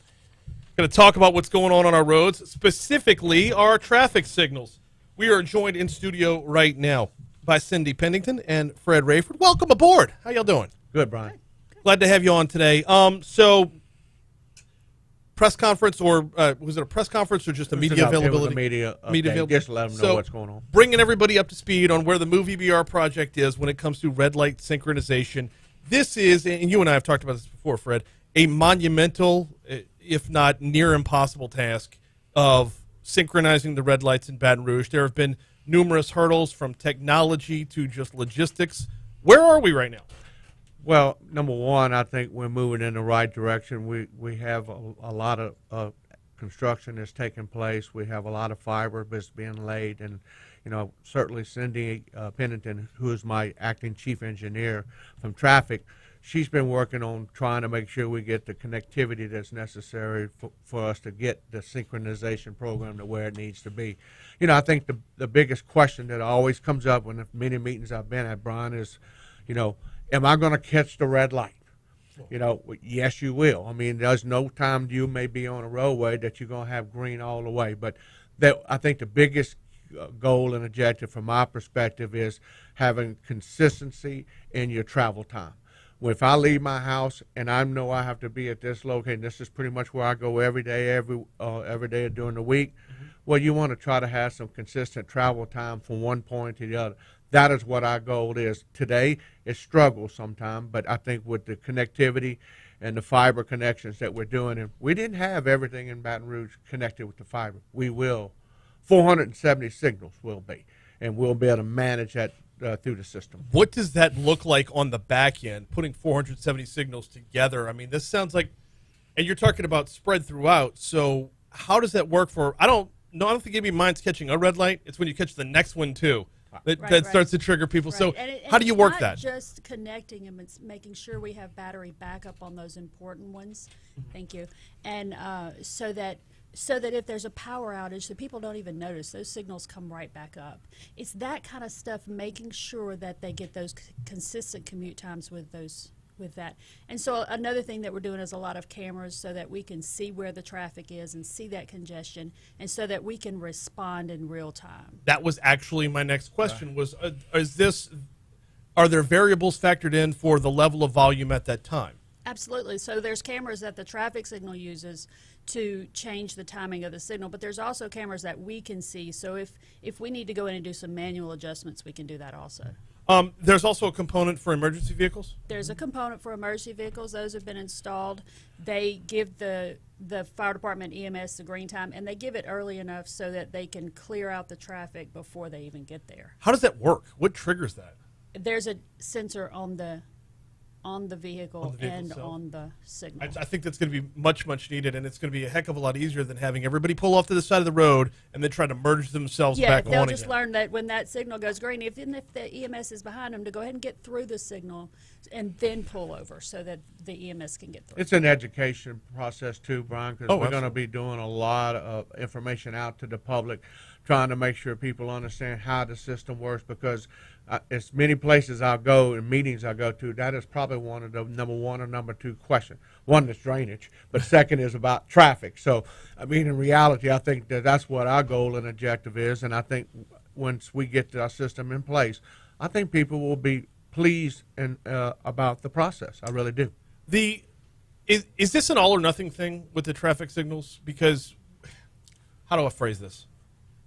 Going to talk about what's going on our roads, specifically our traffic signals. We are joined in studio right now by Cyndi Pennington and Fred Raidford. Welcome aboard. How y'all doing? Good, Brian. Glad to have you on today. So, press conference, or was it a press conference or just a media availability? It was a media availability. Just let them know what's going on. Bringing everybody up to speed on where the Move EBR project is when it comes to red light synchronization. This is, and you and I have talked about this before, Fred, a monumental, if not near impossible task of synchronizing the red lights in Baton Rouge. There have been numerous hurdles from technology to just logistics. Where are we right now? Well, number one, I think we're moving in the right direction. We have a lot of construction that's taking place. We have a lot of fiber that's being laid, and certainly Cyndi Pennington, who is my acting chief engineer from traffic, she's been working on trying to make sure we get the connectivity that's necessary for us to get the synchronization program to where it needs to be. I think the biggest question that always comes up when the many meetings I've been at, Brian, is, am I going to catch the red light? Yes, you will. I mean, there's no time you may be on a roadway that you're going to have green all the way. But I think the biggest goal and objective from my perspective is having consistency in your travel time. Well, if I leave my house and I know I have to be at this location, this is pretty much where I go every day during the week. Well, you want to try to have some consistent travel time from one point to the other. That is what our goal is. Today, it struggles sometimes, but I think with the connectivity and the fiber connections that we're doing, and we didn't have everything in Baton Rouge connected with the fiber. We will. 470 signals will be, and we'll be able to manage that through the system. What does that look like on the back end, putting 470 signals together? I mean, this sounds like, and you're talking about spread throughout, so how does that work for, I don't think anybody minds catching a red light. It's when you catch the next one, too. That starts to trigger people. Right. So and how do you work that? It's not just connecting them. It's making sure we have battery backup on those important ones. Thank you. And so that if there's a power outage, the people don't even notice. Those signals come right back up. It's that kind of stuff, making sure that they get those consistent commute times with that. And so another thing that we're doing is a lot of cameras so that we can see where the traffic is and see that congestion, and so that we can respond in real time. That was actually my next question was, are there variables factored in for the level of volume at that time? Absolutely. So there's cameras that the traffic signal uses to change the timing of the signal, but there's also cameras that we can see. So if we need to go in and do some manual adjustments, we can do that also. There's also a component for emergency vehicles? There's a component for emergency vehicles. Those have been installed. They give the fire department EMS the green time, and they give it early enough so that they can clear out the traffic before they even get there. How does that work? What triggers that? There's a sensor on the vehicle and itself. on the signal. I think that's going to be much, much needed, and it's going to be a heck of a lot easier than having everybody pull off to the side of the road and then try to merge themselves back on they'll again. just learn that when that signal goes green, even if the EMS is behind them, to go ahead and get through the signal and then pull over so that the EMS can get through. It's an education process too, Brian, because we're going to absolutely. be doing a lot of information out to the public, trying to make sure people understand how the system works, because as many places I go and meetings I go to, that is probably one of the number one or number two questions. One is drainage, but second is about traffic. So, I mean, in reality, I think that's what our goal and objective is, and I think once we get our system in place, I think people will be pleased and about the process. I really do. Is this an all or nothing thing with the traffic signals? Because, how do I phrase this?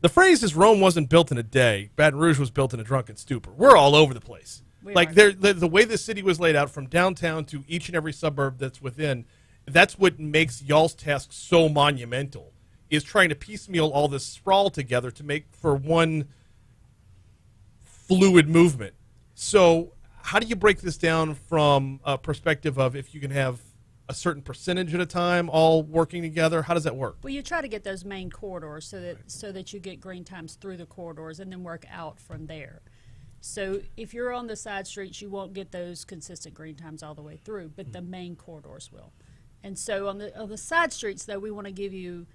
The phrase is Rome wasn't built in a day. Baton Rouge was built in a drunken stupor. We're all over the place. The way the city was laid out from downtown to each and every suburb that's within, that's what makes y'all's task so monumental, is trying to piecemeal all this sprawl together to make for one fluid movement. So how do you break this down from a perspective of if you can have a certain percentage at a time all working together? How does that work? Well, you try to get those main corridors so that you get green times through the corridors and then work out from there. So if you're on the side streets, you won't get those consistent green times all the way through, but the main corridors will. And so on the side streets, though, we want to give you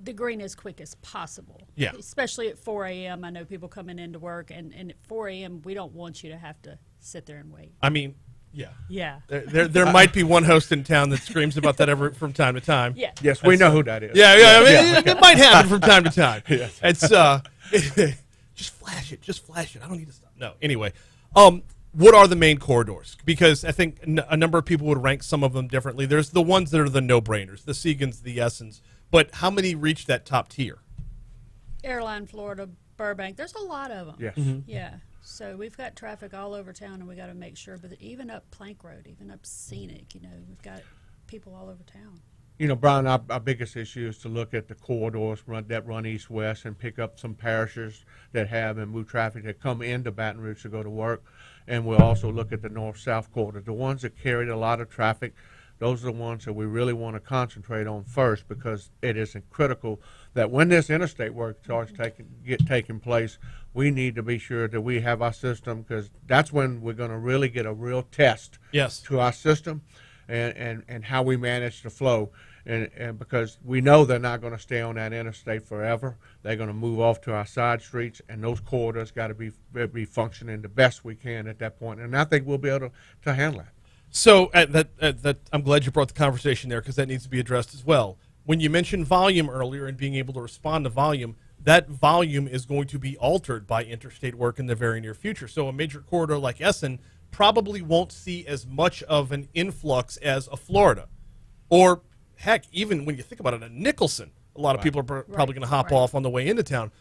the green as quick as possible. Yeah. Especially at 4 a.m. I know people coming into work, and at 4 a.m. we don't want you to have to sit there and wait. I mean, yeah. Yeah. There might be one host in town that screams about that from time to time. Yeah. Yes, we know who that is. Yeah, I mean, it might happen from time to time. Yes. It's just flash it. Just flash it. I don't need to stop. No. Anyway, what are the main corridors? Because I think a number of people would rank some of them differently. There's the ones that are the no-brainers, the Segans, the Essens. But how many reach that top tier? Airline, Florida, Burbank. There's a lot of them. Yes. Yeah. So we've got traffic all over town, and we got to make sure. But even up Plank Road, even up Scenic, we've got people all over town. Brian, our biggest issue is to look at the corridors that run east-west and pick up some parishes that have and move traffic that come into Baton Rouge to go to work. And we'll also look at the north-south corridor. The ones that carry a lot of traffic, those are the ones that we really want to concentrate on first, because it is critical that when this interstate work starts taking place, we need to be sure that we have our system, because that's when we're going to really get a real test to our system and how we manage the flow. And because we know they're not going to stay on that interstate forever. They're going to move off to our side streets, and those corridors got to be functioning the best we can at that point. And I think we'll be able to handle that. So I'm glad you brought the conversation there, because that needs to be addressed as well. When you mentioned volume earlier and being able to respond to volume, that volume is going to be altered by interstate work in the very near future. So a major corridor like Essen probably won't see as much of an influx as a Florida. Or, heck, even when you think about it, a Nicholson, a lot of people are probably going to hop off on the way into town.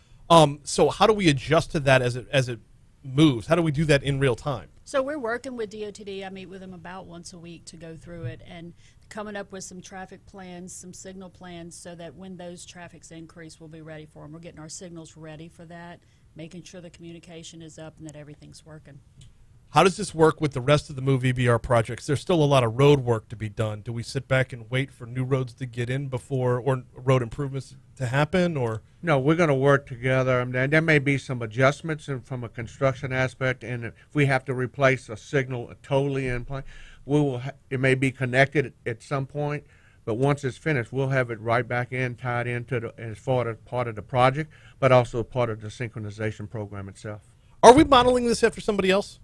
So how do we adjust to that as it moves? How do we do that in real time? So we're working with DOTD. I meet with them about once a week to go through it and coming up with some traffic plans, some signal plans, so that when those traffics increase, we'll be ready for them. We're getting our signals ready for that, making sure the communication is up and that everything's working. How does this work with the rest of the Move EBR projects? There's still a lot of road work to be done. Do we sit back and wait for new roads to get in before, or road improvements to happen, or? No, we're going to work together. I mean, there may be some adjustments from a construction aspect, and if we have to replace a signal totally in place, it may be connected at some point, but once it's finished, we'll have it right back tied into as far as part of the project, but also part of the synchronization program itself. Are we modeling this after somebody else?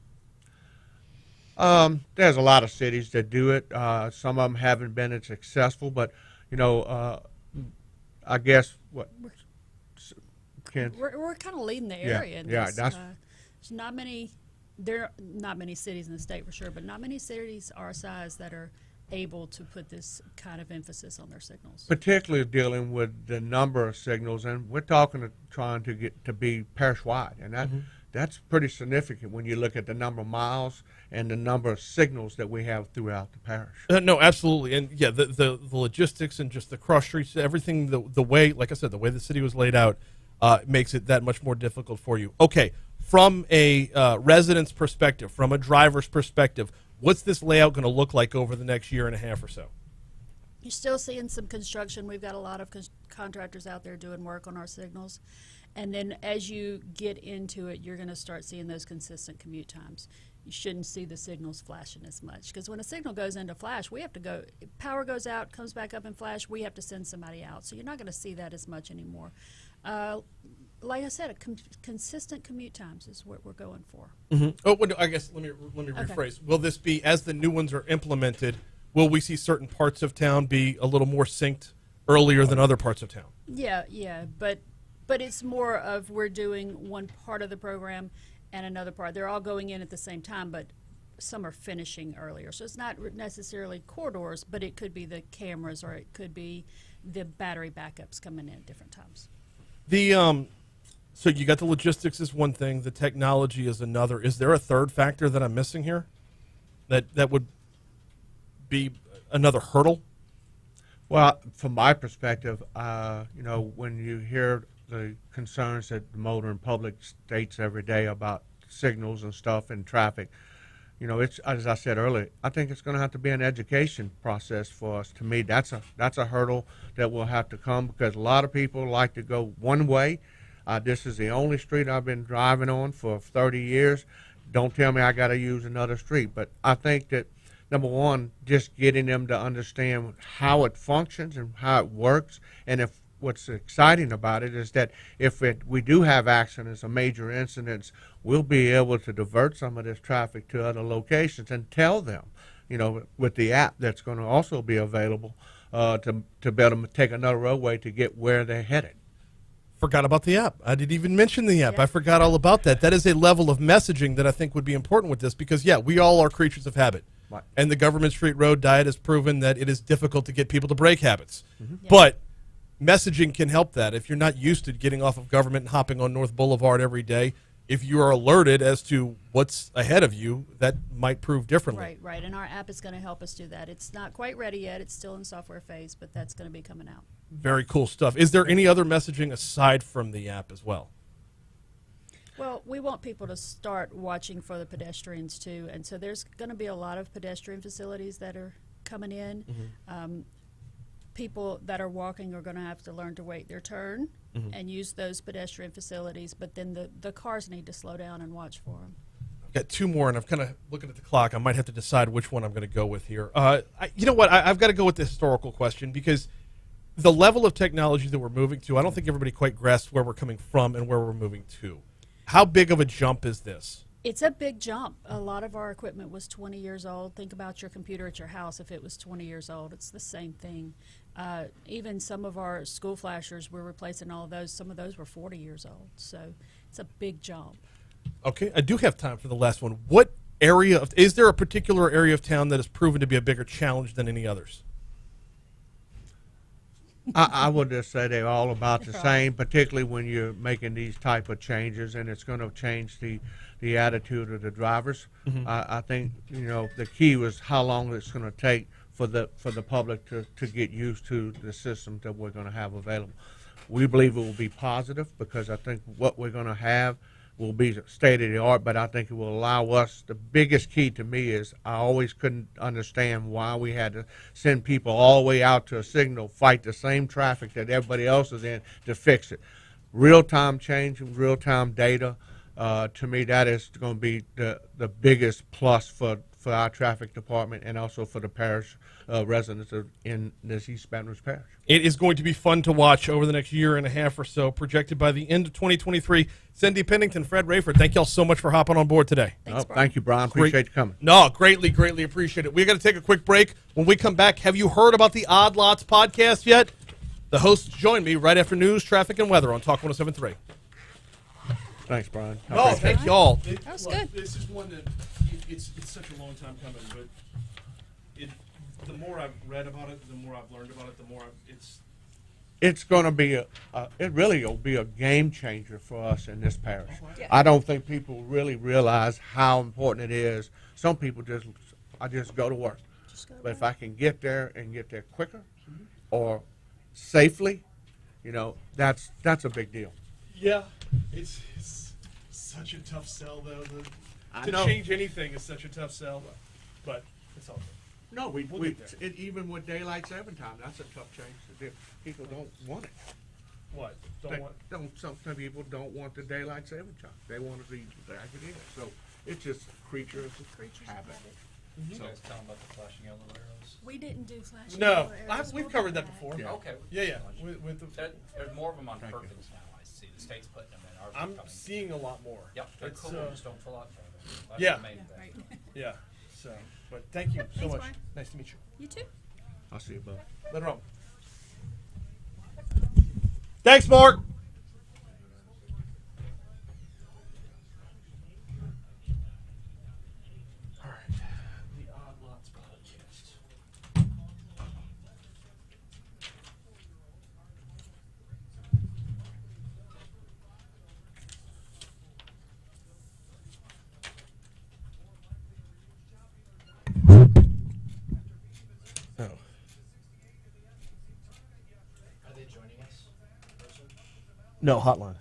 There's a lot of cities that do it. Some of them haven't been as successful, but I guess we're kind of leading the area. In yeah, this. That's there's not many. There are not many cities in the state for sure, but not many cities our size that are able to put this kind of emphasis on their signals. Particularly dealing with the number of signals, and we're trying to get to be parish wide, and that's pretty significant when you look at the number of miles and the number of signals that we have throughout the parish. No, absolutely. And yeah, the logistics and just the cross streets, everything, the way, like I said, the way the city was laid out makes it that much more difficult for you. Okay, from a resident's perspective, from a driver's perspective, what's this layout going to look like over the next year and a half or so? You're still seeing some construction. We've got a lot of contractors out there doing work on our signals. And then as you get into it, you're going to start seeing those consistent commute times. You shouldn't see the signals flashing as much, because when a signal goes into flash, we have to go, power goes out, comes back up in flash, we have to send somebody out. So you're not going to see that as much anymore. Like I said, consistent commute times is what we're going for. Oh, well, I guess let me rephrase. Will this be, as the new ones are implemented, will we see certain parts of town be a little more synced earlier than other parts of town? Yeah, but it's more of we're doing one part of the program and another part. They're all going in at the same time, but some are finishing earlier. So it's not necessarily corridors, but it could be the cameras, or it could be the battery backups coming in at different times. So you got the logistics is one thing, the technology is another. Is there a third factor that I'm missing here that would be another hurdle? Well, from my perspective, when you hear the concerns that the motoring public states every day about signals and stuff and traffic, it's, as I said earlier, I think it's going to have to be an education process for us. To me, that's a hurdle that will have to come, because a lot of people like to go one way. This is the only street I've been driving on for 30 years. Don't tell me I got to use another street. But I think that number one, just getting them to understand how it functions and how it works. And if what's exciting about it is that if we do have accidents or major incidents, we'll be able to divert some of this traffic to other locations and tell them, with the app that's going to also be available to be able to take another roadway to get where they're headed. Forgot about the app. I didn't even mention the app. I forgot all about that. That is a level of messaging that I think would be important with this because, we all are creatures of habit. Right. And the government street road diet has proven that it is difficult to get people to break habits. But messaging can help that. If you're not used to getting off of government and hopping on North Boulevard every day, if you are alerted as to what's ahead of you, that might prove differently. Right. And our app is going to help us do that. It's not quite ready yet. It's still in software phase, but that's going to be coming out. Very cool stuff. Is there any other messaging aside from the app as well? Well, we want people to start watching for the pedestrians too, and so there's going to be a lot of pedestrian facilities that are coming in. People that are walking are going to have to learn to wait their turn and use those pedestrian facilities, but then the cars need to slow down and watch for them. I've got two more, and I'm kind of looking at the clock. I might have to decide which one I'm going to go with here. You know what? I've got to go with the historical question because the level of technology that we're moving to, I don't think everybody quite grasps where we're coming from and where we're moving to. How big of a jump is this? It's a big jump. A lot of our equipment was 20 years old. Think about your computer at your house. If it was 20 years old, it's the same thing. Even some of our school flashers, we're replacing all of those. Some of those were 40 years old. So it's a big jump. Okay, I do have time for the last one. What area is there a particular area of town that has proven to be a bigger challenge than any others? I would just say they're all about the same, particularly when you're making these type of changes, and it's going to change the attitude of the drivers. I think the key was how long it's going to take for the public to get used to the system that we're going to have available. We believe it will be positive because I think what we're going to have will be state of the art, but I think it will allow us. The biggest key to me is I always couldn't understand why we had to send people all the way out to a signal, fight the same traffic that everybody else is in to fix it. Real-time change and real-time data, to me, that is going to be the biggest plus for our traffic department and also for the parish residents in this East Baton Rouge Parish. It is going to be fun to watch over the next year and a half or so, projected by the end of 2023. Cyndi Pennington, Fred Raidford, thank you all so much for hopping on board today. Thanks, thank you, Brian. Appreciate you coming. No, greatly appreciate it. We're going to take a quick break. When we come back, have you heard about the Odd Lots podcast yet? The hosts join me right after news, traffic, and weather on Talk 107.3. Thanks, Brian. No, thank you all. That was good. This is one that it's such a long time coming, but the more I've read about it, the more I've learned about it, the more it's going to be it really will be a game changer for us in this parish. I don't think people really realize how important it is. Some people I just go to work. But if I can get there and get there quicker or safely, that's a big deal. Yeah, it's such a tough sell, though. To change anything is such a tough sell, but it's all good. No, even with daylight saving time, that's a tough change. People don't want it. What? Some people don't want the daylight saving time. They want to be back it is. So it's just creatures of habit. You guys tell them about the flashing yellow arrows? We didn't do flashing No, yellow arrows. we've We'll covered get that before. Yeah. Okay. Yeah. There's more of them on Perkins now. I see the state's putting them in. Ours are I'm coming. seeing a lot more. Yep, they're It's, cool. Just don't pull out for them. That's yeah. the main thing. Yeah. So, but thank you so Thanks, much. Brian. Nice to meet you. You too. I'll see you both. Let her on. Thanks, Mark. All right. The Odd Lots podcast. Oh. Are they joining us? Person? No, hotline.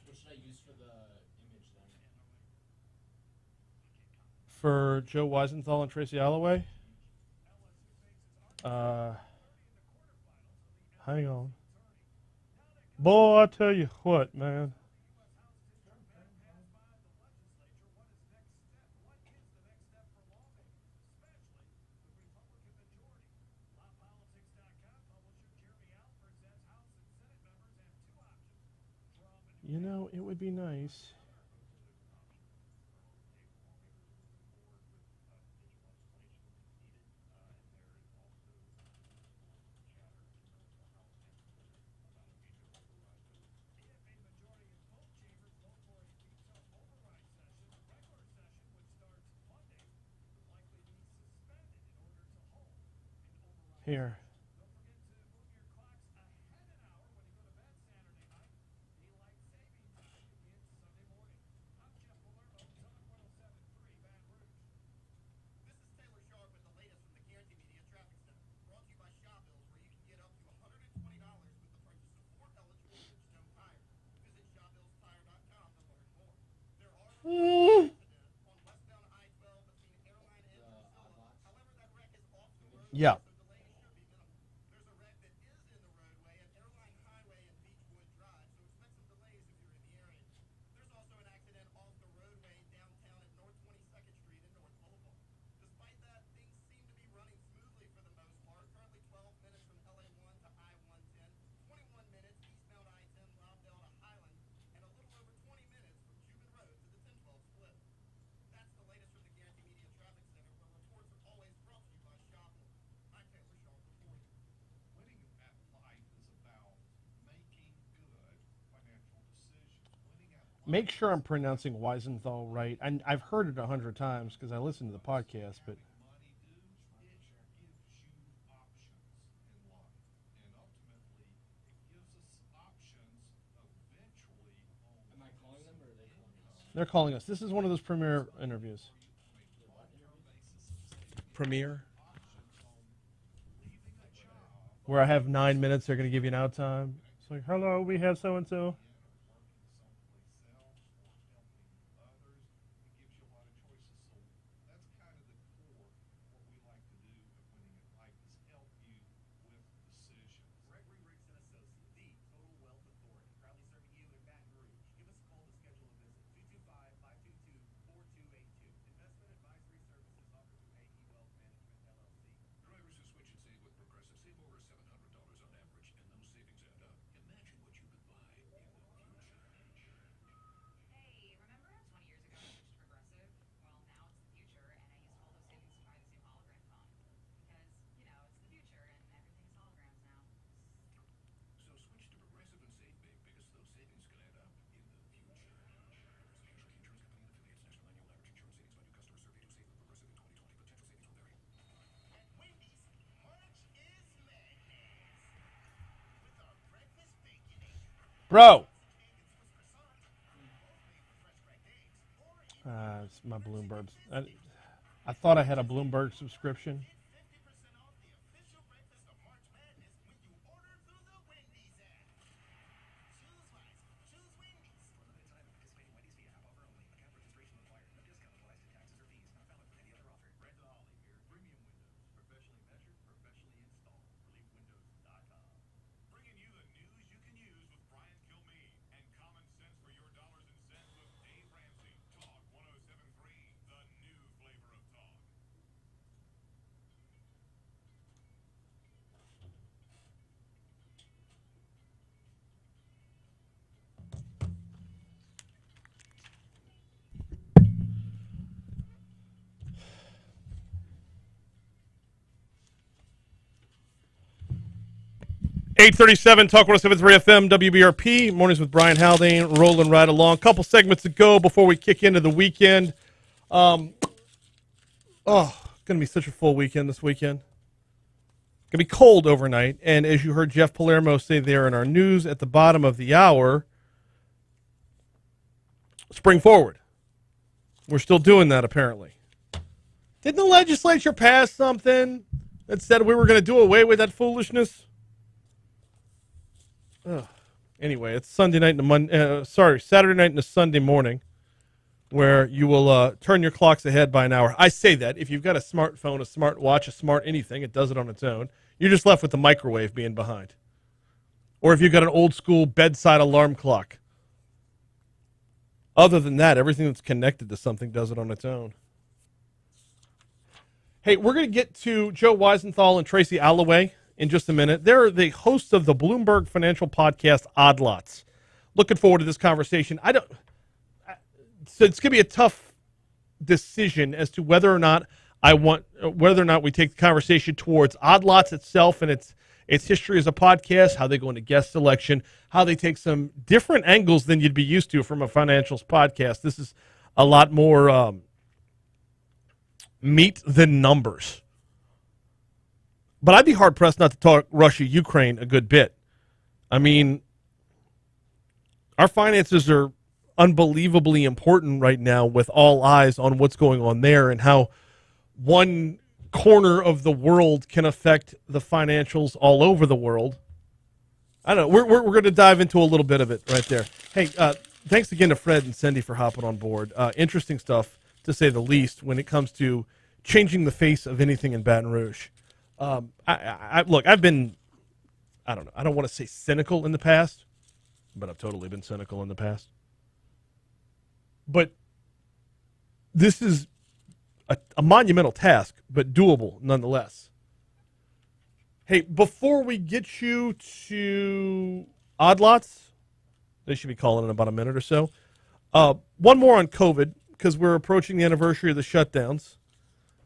What should I use for the image then? For Joe Weisenthal and Tracy Alloway? Hang on. Boy, I tell you what, man. You know, it would be nice. Here. Yeah. Make sure I'm pronouncing Weisenthal right. I've heard it 100 times because I listen to the podcast, but they're calling us. This is one of those premiere interviews. Premiere? Where I have 9 minutes, they're going to give you an out time. It's like, hello, we have so-and-so. Bro! It's my Bloomberg. I thought I had a Bloomberg subscription. .837 Talk 107.3 FM WBRP mornings with Brian Haldane rolling right along. Couple segments to go before we kick into the weekend. Gonna be such a full weekend this weekend. Gonna be cold overnight, and as you heard Jeff Palermo say there in our news at the bottom of the hour, spring forward. We're still doing that apparently. Didn't the legislature pass something that said we were going to do away with that foolishness? Anyway, it's Saturday night and a Sunday morning. where you will turn your clocks ahead by an hour. I say that if you've got a smartphone, a smart watch, a smart anything, it does it on its own. You're just left with the microwave being behind. Or if you've got an old school bedside alarm clock. Other than that, everything that's connected to something does it on its own. Hey, we're going to get to Joe Weisenthal and Tracy Alloway in just a minute. They're the hosts of the Bloomberg financial podcast Odd Lots. Looking forward to this conversation. So it's going to be a tough decision as to whether or not we take the conversation towards Odd Lots itself and its history as a podcast, how they go into guest selection, how they take some different angles than you'd be used to from a financials podcast. This is a lot more meat than numbers. But I'd be hard-pressed not to talk Russia-Ukraine a good bit. I mean, our finances are unbelievably important right now with all eyes on what's going on there and how one corner of the world can affect the financials all over the world. I don't know. We're going to dive into a little bit of it right there. Hey, thanks again to Fred and Cyndi for hopping on board. Interesting stuff, to say the least, when it comes to changing the face of anything in Baton Rouge. Look, I've been, I don't know, I don't want to say cynical in the past, but I've totally been cynical in the past. But this is a monumental task, but doable nonetheless. Hey, before we get you to Odd Lots, they should be calling in about a minute or so. One more on COVID, because we're approaching the anniversary of the shutdowns.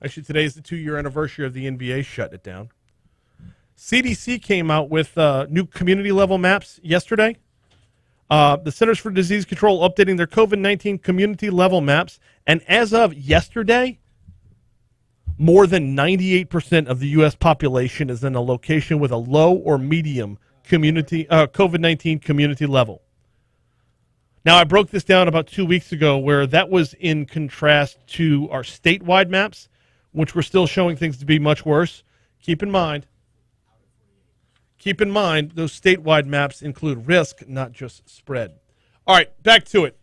Actually, today is the 2-year anniversary of the NBA shutting it down. CDC came out with new community-level maps yesterday. The Centers for Disease Control updating their COVID-19 community-level maps. And as of yesterday, more than 98% of the U.S. population is in a location with a low or medium COVID-19 community level. Now, I broke this down about 2 weeks ago where that was in contrast to our statewide maps, which were still showing things to be much worse. Keep in mind, those statewide maps include risk, not just spread. All right, back to it.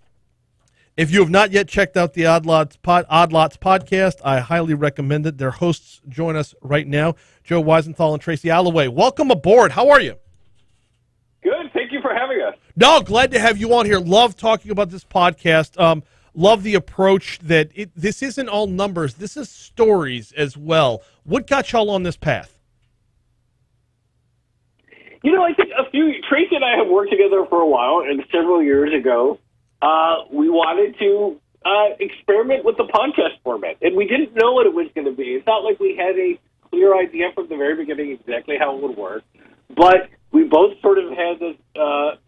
If you have not yet checked out the Odd Lots podcast, I highly recommend it. Their hosts join us right now, Joe Weisenthal and Tracy Alloway. Welcome aboard. How are you? Good. Thank you for having us. No, glad to have you on here. Love talking about this podcast. Love the approach that this isn't all numbers. This is stories as well. What got y'all on this path? You know, I think Tracy and I have worked together for a while, and several years ago, we wanted to experiment with the podcast format, and we didn't know what it was going to be. It's not like we had a clear idea from the very beginning exactly how it would work, but we both sort of had this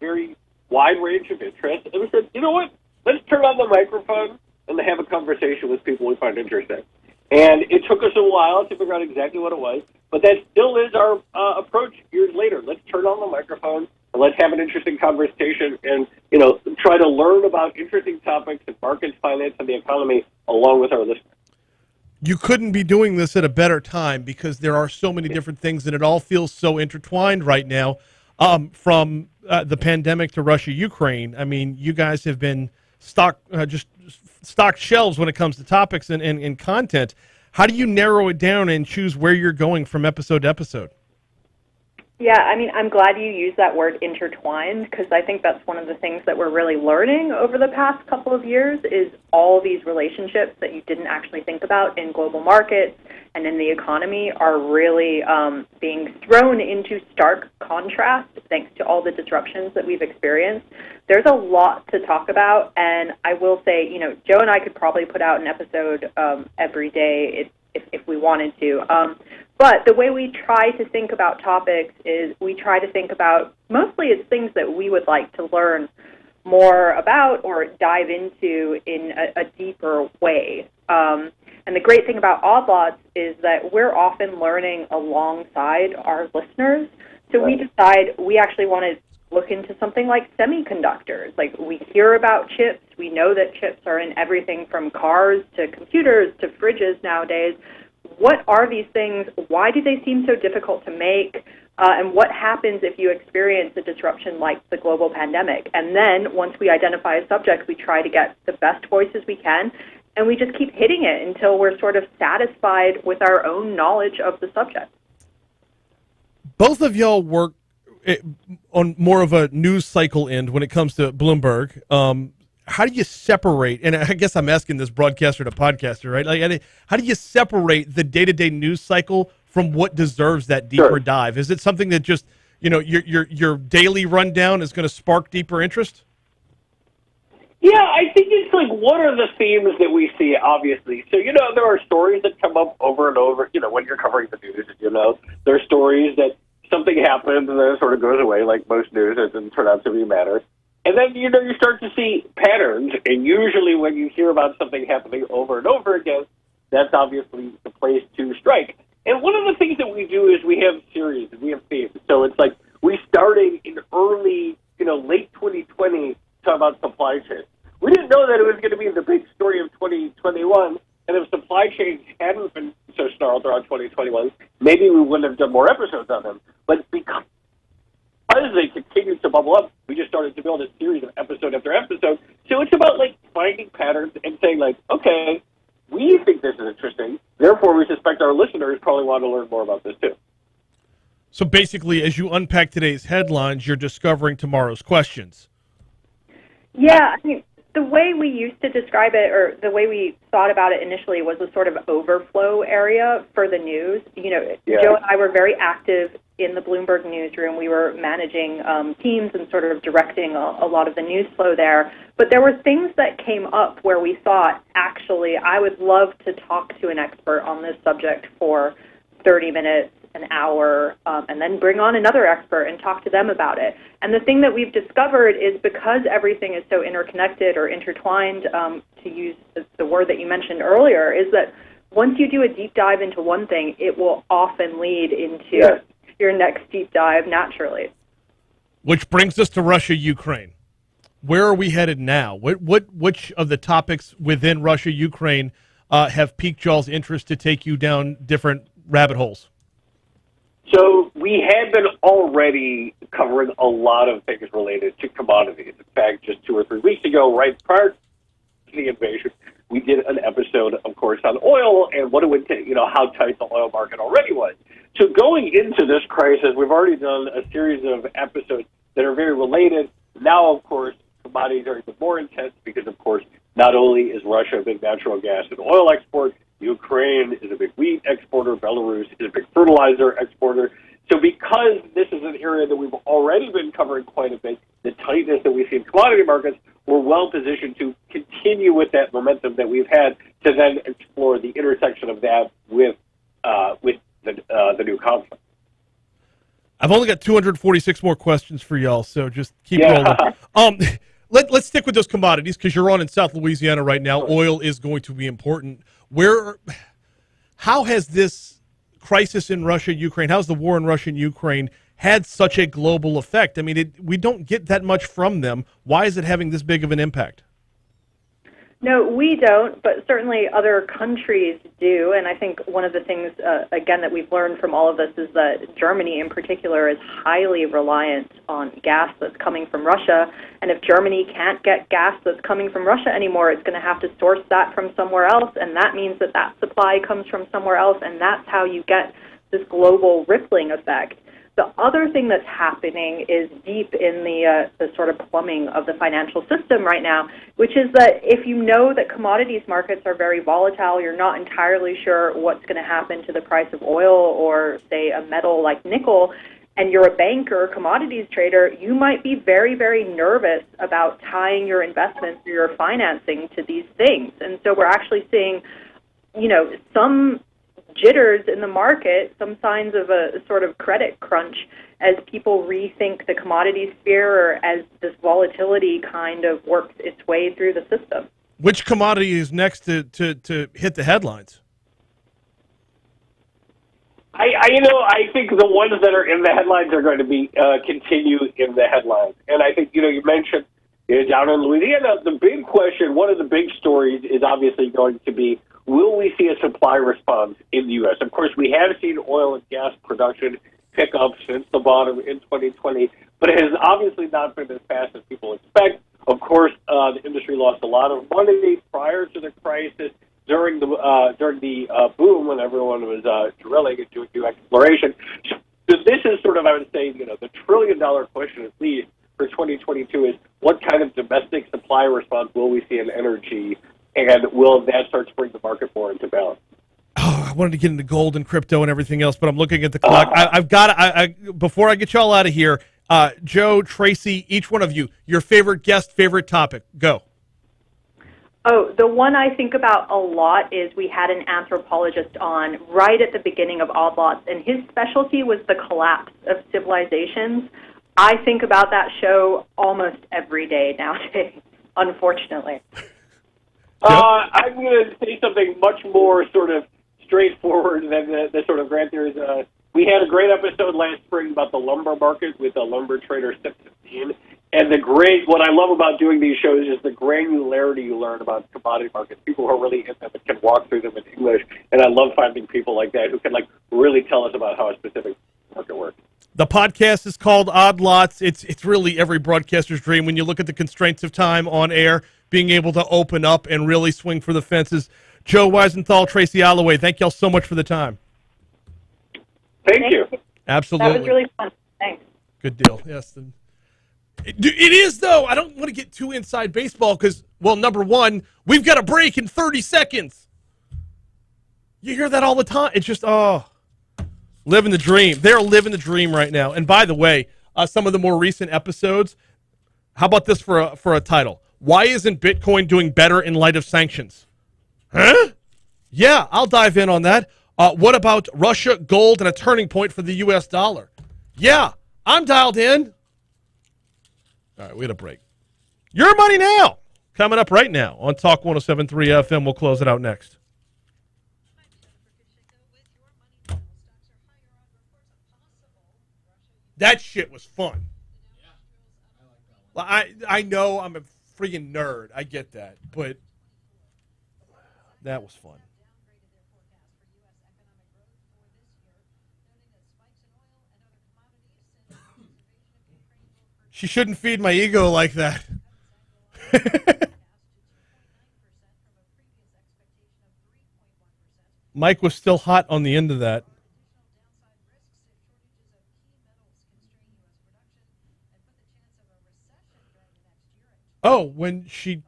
very wide range of interests, and we said, you know what, let's turn on the microphone and have a conversation with people we find interesting. And it took us a while to figure out exactly what it was, but that still is our approach years later. Let's turn on the microphone and let's have an interesting conversation and, you know, try to learn about interesting topics in markets, finance, and the economy along with our listeners. You couldn't be doing this at a better time because there are so many different things and it all feels so intertwined right now, from the pandemic to Russia-Ukraine. I mean, you guys have been stocked shelves when it comes to topics and content. How do you narrow it down and choose where you're going from episode to episode? Yeah, I mean, I'm glad you used that word intertwined because I think that's one of the things that we're really learning over the past couple of years is all these relationships that you didn't actually think about in global markets and in the economy are really being thrown into stark contrast thanks to all the disruptions that we've experienced. There's a lot to talk about, and I will say, you know, Joe and I could probably put out an episode every day if we wanted to. But the way we try to think about topics is we try to think about, mostly it's things that we would like to learn more about or dive into in a deeper way. And the great thing about Odd Lots is that we're often learning alongside our listeners. So we decide we actually want to look into something like semiconductors. Like we hear about chips. We know that chips are in everything from cars to computers to fridges nowadays. What are these things? Why do they seem so difficult to make? And what happens if you experience a disruption like the global pandemic? And then once we identify a subject, we try to get the best voices we can, and we just keep hitting it until we're sort of satisfied with our own knowledge of the subject. Both of y'all work on more of a news cycle end when it comes to Bloomberg. How do you separate, and I guess I'm asking this broadcaster to podcaster, right? Like, how do you separate the day-to-day news cycle from what deserves that deeper dive? Is it something that just, your daily rundown is going to spark deeper interest? Yeah, I think it's like, what are the themes that we see, obviously? So, there are stories that come up over and over, when you're covering the news, there are stories that something happens and then it sort of goes away, like most news, it doesn't turn out to be matter. And then, you start to see patterns, and usually when you hear about something happening over and over again, that's obviously the place to strike. And one of the things that we do is we have series, and we have themes. So it's like we started in early, late 2020, talk about supply chain. We didn't know that it was going to be the big story of 2021, and if supply chains hadn't been so snarled around 2021, maybe we wouldn't have done more episodes on them. But because they continued to bubble up, we just started to build a series of episode after episode. So it's about, finding patterns and saying, okay, we think this is interesting, therefore we suspect our listeners probably want to learn more about this too. So basically, as you unpack today's headlines, you're discovering tomorrow's questions. Yeah, I mean, the way we used to describe it, or the way we thought about it initially, was a sort of overflow area for the news. Joe and I were very active in the Bloomberg newsroom. We were managing teams and sort of directing a lot of the news flow there. But there were things that came up where we thought, actually, I would love to talk to an expert on this subject for 30 minutes, an hour, and then bring on another expert and talk to them about it. And the thing that we've discovered is, because everything is so interconnected or intertwined, to use the word that you mentioned earlier, is that once you do a deep dive into one thing, it will often lead into your next deep dive naturally. Which brings us to Russia-Ukraine. Where are we headed now? Which of the topics within Russia-Ukraine have piqued y'all's interest to take you down different rabbit holes? So we had been already covering a lot of things related to commodities. In fact, just 2 or 3 weeks ago, right prior to the invasion, we did an episode, of course, on oil and what it would take, how tight the oil market already was. So going into this crisis, we've already done a series of episodes that are very related. Now, of course, commodities are even more intense because, of course, not only is Russia a big natural gas and oil export, Ukraine is a big wheat exporter, Belarus is a big fertilizer exporter. So because this is an area that we've already been covering quite a bit, the tightness that we see in commodity markets, we're well positioned to continue with that momentum that we've had to then explore the intersection of that with the new conflict. I've only got 246 more questions for y'all, so just keep rolling. Let's stick with those commodities because you're on in South Louisiana right now. Oil is going to be important. How has this crisis in Russia, Ukraine, how's the war in Russia and Ukraine had such a global effect? I mean, we don't get that much from them. Why is it having this big of an impact? No, we don't, but certainly other countries do. And I think one of the things, again, that we've learned from all of this is that Germany in particular is highly reliant on gas that's coming from Russia. And if Germany can't get gas that's coming from Russia anymore, it's going to have to source that from somewhere else. And that means that that supply comes from somewhere else. And that's how you get this global rippling effect. The other thing that's happening is deep in the sort of plumbing of the financial system right now, which is that if you know that commodities markets are very volatile, you're not entirely sure what's going to happen to the price of oil or, say, a metal like nickel, and you're a banker or commodities trader, you might be very, very nervous about tying your investments or your financing to these things. And so we're actually seeing, some jitters in the market, some signs of a sort of credit crunch as people rethink the commodity sphere or as this volatility kind of works its way through the system. Which commodity is next to hit the headlines? I think the ones that are in the headlines are going to be continue in the headlines. And I think, you mentioned down in Louisiana, the big question, one of the big stories is obviously going to be, will we see a supply response in the U.S.? Of course, we have seen oil and gas production pick up since the bottom in 2020, but it has obviously not been as fast as people expect. Of course, the industry lost a lot of money prior to the crisis. During the boom, when everyone was drilling and doing new exploration. So this is sort of, I would say, the trillion-dollar question, at least for 2022, is what kind of domestic supply response will we see in energy, and will that start to bring the market more into balance? Oh, I wanted to get into gold and crypto and everything else, but I'm looking at the clock. I've got before I get you all out of here, Joe, Tracy, each one of you, your favorite guest, favorite topic. Go. Oh, the one I think about a lot is we had an anthropologist on right at the beginning of Odd Lots, and his specialty was the collapse of civilizations. I think about that show almost every day nowadays, unfortunately. I'm going to say something much more sort of straightforward than the sort of grand theories. We had a great episode last spring about the lumber market with the lumber trader 615. And what I love about doing these shows is the granularity you learn about commodity markets. People who are really in them and can walk through them in English. And I love finding people like that who can really tell us about how a specific market works. The podcast is called Odd Lots. It's really every broadcaster's dream when you look at the constraints of time on air, being able to open up and really swing for the fences. Joe Weisenthal, Tracy Alloway, thank y'all so much for the time. Thank you. Absolutely. That was really fun. Thanks. Good deal. Yes. It is, though. I don't want to get too inside baseball because, well, number one, we've got a break in 30 seconds. You hear that all the time. It's just, living the dream. They're living the dream right now. And by the way, some of the more recent episodes, how about this for a title? Why isn't Bitcoin doing better in light of sanctions? Huh? Yeah, I'll dive in on that. What about Russia, gold, and a turning point for the U.S. dollar? Yeah, I'm dialed in. All right, we had a break. Your Money Now, coming up right now on Talk 107.3 FM. We'll close it out next. That shit was fun. I know I'm a freaking nerd. I get that, but that was fun. She shouldn't feed my ego like that. Mike was still hot on the end of that. Oh, when she...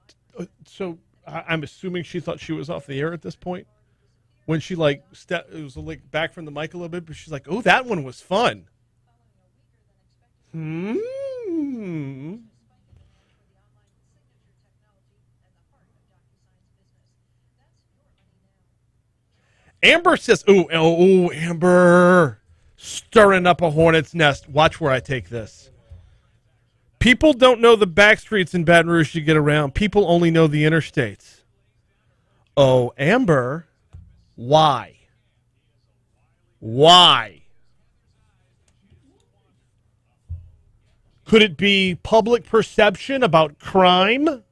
So, I'm assuming she thought she was off the air at this point? When she, it was back from the mic a little bit, but she's like, oh, that one was fun. Amber says, oh, Amber, stirring up a hornet's nest. Watch where I take this. People don't know the back streets in Baton Rouge to get around. People only know the interstates. Oh, Amber, why? Why? Could it be public perception about crime?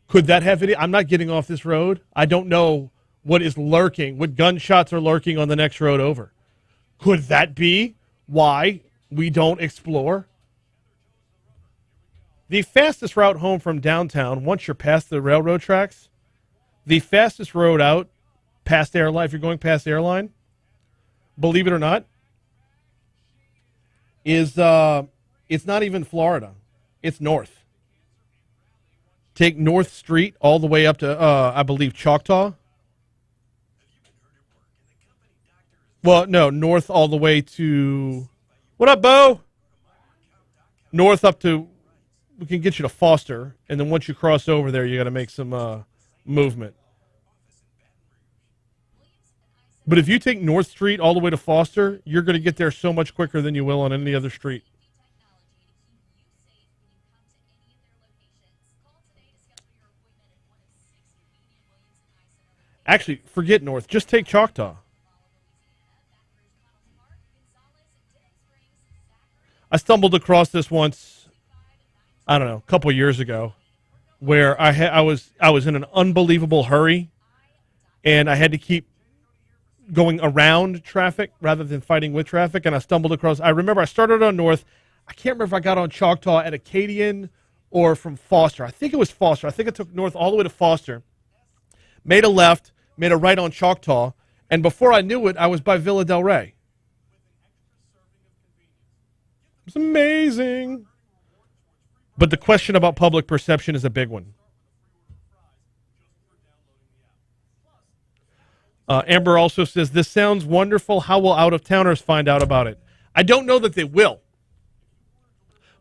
Could that have any? I'm not getting off this road. I don't know what is lurking, what gunshots are lurking on the next road over. Could that be why we don't explore? The fastest route home from downtown, once you're past the railroad tracks, the fastest road out past Airline, if you're going past Airline, believe it or not, is it's not even Florida. It's north. Take North Street all the way up to, I believe, Choctaw. Well, no, north all the way to... What up, Bo? North up to... We can get you to Foster, and then once you cross over there, you got to make some movement. But if you take North Street all the way to Foster, you're going to get there so much quicker than you will on any other street. Actually, forget North. Just take Choctaw. I stumbled across this once, I don't know, a couple years ago, where I was in an unbelievable hurry, and I had to keep going around traffic rather than fighting with traffic, and I stumbled across. I remember I started on North. I can't remember if I got on Choctaw at Acadian or from Foster. I think it was Foster. I think I took North all the way to Foster, made a left, made a right on Choctaw, and before I knew it, I was by Villa Del Rey. It's amazing. But the question about public perception is a big one. Amber also says, this sounds wonderful. How will out-of-towners find out about it? I don't know that they will.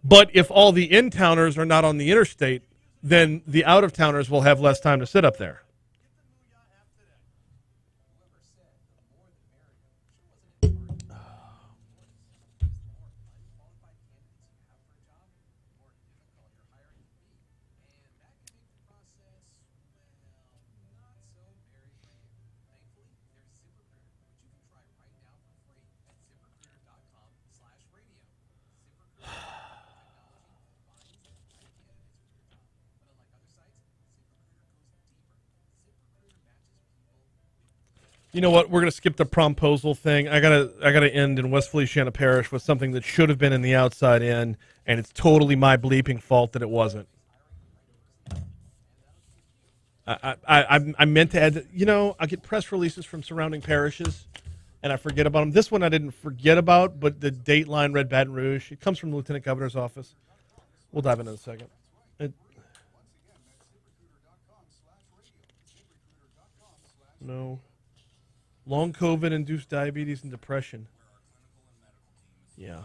But if all the in-towners are not on the interstate, then the out-of-towners will have less time to sit up there. You know what? We're gonna skip the promposal thing. I gotta end in West Feliciana Parish with something that should have been in the outside in, and it's totally my bleeping fault that it wasn't. I meant to add. I get press releases from surrounding parishes, and I forget about them. This one I didn't forget about, but the Dateline Red Baton Rouge. It comes from the Lieutenant Governor's office. We'll dive into it in a second. No. Long COVID-induced diabetes and depression. Yeah.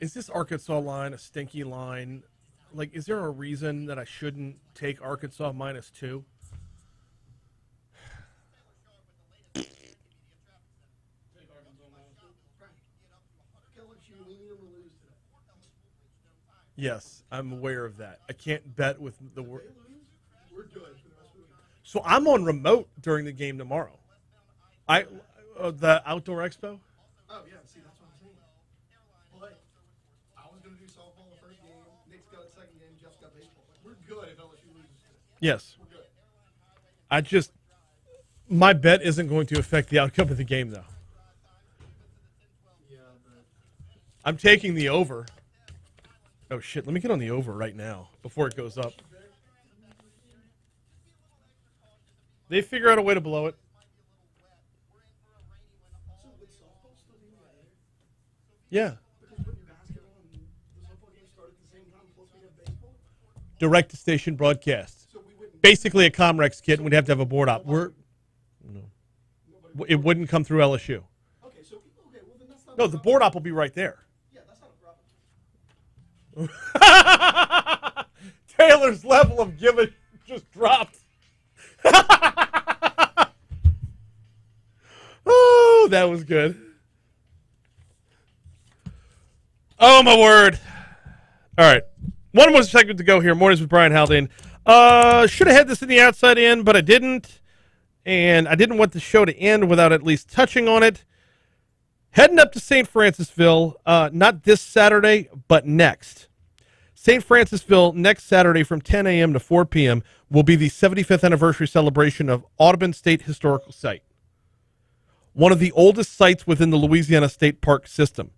Is this Arkansas line a stinky line? Like, is there a reason that I shouldn't take Arkansas -2? Yes, I'm aware of that. I can't bet with the word. So I'm on remote during the game tomorrow. The outdoor expo. Oh yeah, see that's what I'm saying. But I was gonna do softball the first game. Nick's got a second game. Jeff's got baseball. We're good if LSU loses today. Yes. We're good. My bet isn't going to affect the outcome of the game though. Yeah, but I'm taking the over. Oh, shit. Let me get on the over right now before it goes up. They figure out a way to blow it. Yeah. Direct to station broadcast. Basically a Comrex kit, and we'd have to have a board op. It wouldn't come through LSU. No, the board op will be right there. Taylor's level of giving just dropped. Oh, that was good. Oh, my word. All right. One more segment to go here. Mornings with Brian Haldane. Should have had this in the outside in, but I didn't. And I didn't want the show to end without at least touching on it. Heading up to St. Francisville, not this Saturday, but next. St. Francisville, next Saturday from 10 a.m. to 4 p.m. will be the 75th anniversary celebration of Audubon State Historical Site, one of the oldest sites within the Louisiana State Park system.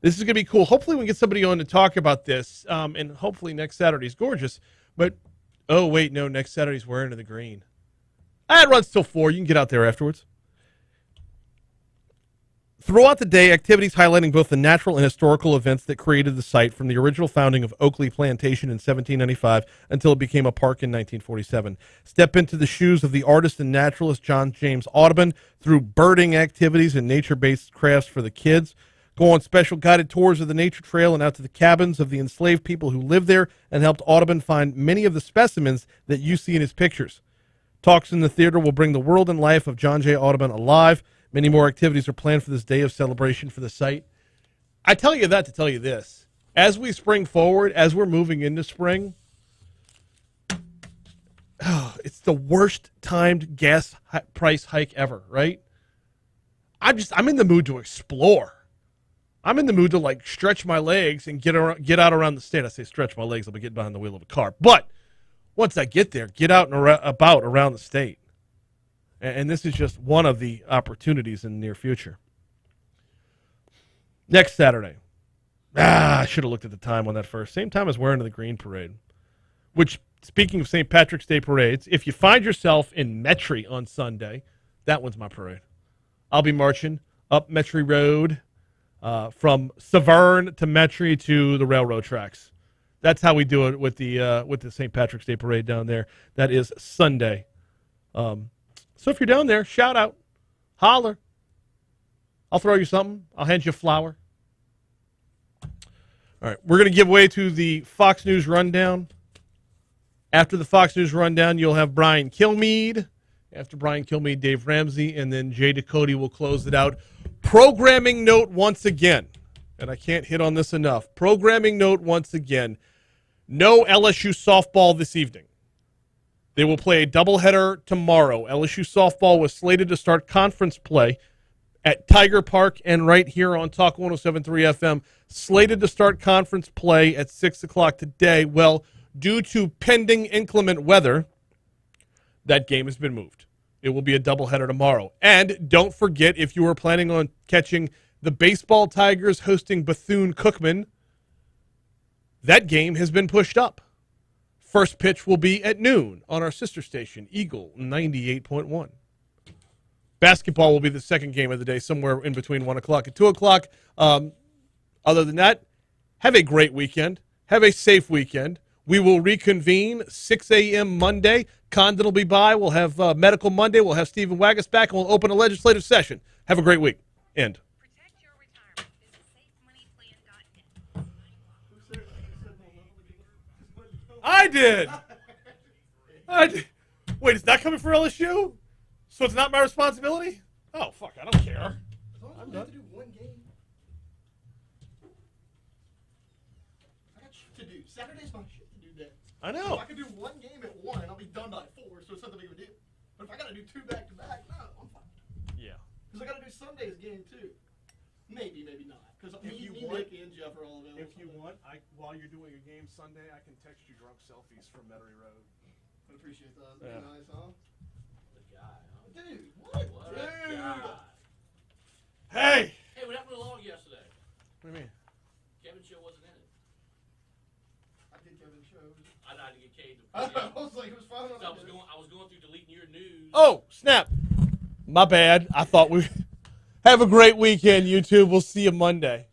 This is going to be cool. Hopefully we can get somebody on to talk about this, and hopefully next Saturday's gorgeous. But, oh, wait, no, next Saturday's we're into the green. It runs till 4. You can get out there afterwards. Throughout the day, activities highlighting both the natural and historical events that created the site from the original founding of Oakley Plantation in 1795 until it became a park in 1947. Step into the shoes of the artist and naturalist John James Audubon through birding activities and nature-based crafts for the kids. Go on special guided tours of the nature trail and out to the cabins of the enslaved people who lived there and helped Audubon find many of the specimens that you see in his pictures. Talks in the theater will bring the world and life of John J. Audubon alive. Many more activities are planned for this day of celebration for the site. I tell you that to tell you this. As we spring forward, as we're moving into spring, it's the worst timed gas price hike ever, right? I'm in the mood to explore. I'm in the mood to like stretch my legs and get out around the state. I say stretch my legs, I'll be getting behind the wheel of a car. But once I get there, get out and about around the state. And this is just one of the opportunities in the near future. Next Saturday. I should have looked at the time on that first. Same time as we're into the Green Parade. Which, speaking of St. Patrick's Day parades, if you find yourself in Metry on Sunday, that one's my parade. I'll be marching up Metry Road from Severn to Metry to the railroad tracks. That's how we do it with the St. Patrick's Day parade down there. That is Sunday. So if you're down there, shout out, holler. I'll throw you something. I'll hand you a flower. All right, we're going to give way to the Fox News Rundown. After the Fox News Rundown, you'll have Brian Kilmeade. After Brian Kilmeade, Dave Ramsey, and then Jay Ducote will close it out. Programming note once again, and I can't hit on this enough. Programming note once again, no LSU softball this evening. They will play a doubleheader tomorrow. LSU softball was slated to start conference play at Tiger Park and right here on Talk 107.3 FM. Slated to start conference play at 6 o'clock today. Well, due to pending inclement weather, that game has been moved. It will be a doubleheader tomorrow. And don't forget, if you were planning on catching the baseball Tigers hosting Bethune-Cookman, that game has been pushed up. First pitch will be at noon on our sister station, Eagle 98.1. Basketball will be the second game of the day, somewhere in between 1 o'clock and 2 o'clock. Other than that, have a great weekend. Have a safe weekend. We will reconvene 6 a.m. Monday. Condon will be by. We'll have Medical Monday. We'll have Stephen Waggus back, and we'll open a legislative session. Have a great week. End. I did. Wait, it's not coming for LSU? So it's not my responsibility? Oh, fuck, I don't care. As long as we have to do one game. I got shit to do. Saturday's my shit to do that. I know. If I can do one game at 1, I'll be done by 4, so it's not a big of a deal. But if I got to do 2 back-to-back, no, I'm fine. Yeah. Because I got to do Sunday's game, too. Maybe not. Because me, Nick, and Jeff are all available. If you want, while you're doing a game Sunday, I can text you drunk selfies from Metairie Road. I appreciate that. Yeah. Nice, huh? The guy, huh? Dude, what? Dude. Hey! Hey, what happened to the log yesterday? What do you mean? Kevin's show wasn't in it. I did Kevin's show. I had to get Kate to I was like, it was fine. I was going through deleting your news. Oh, snap. My bad. I thought we... Have a great weekend, YouTube. We'll see you Monday.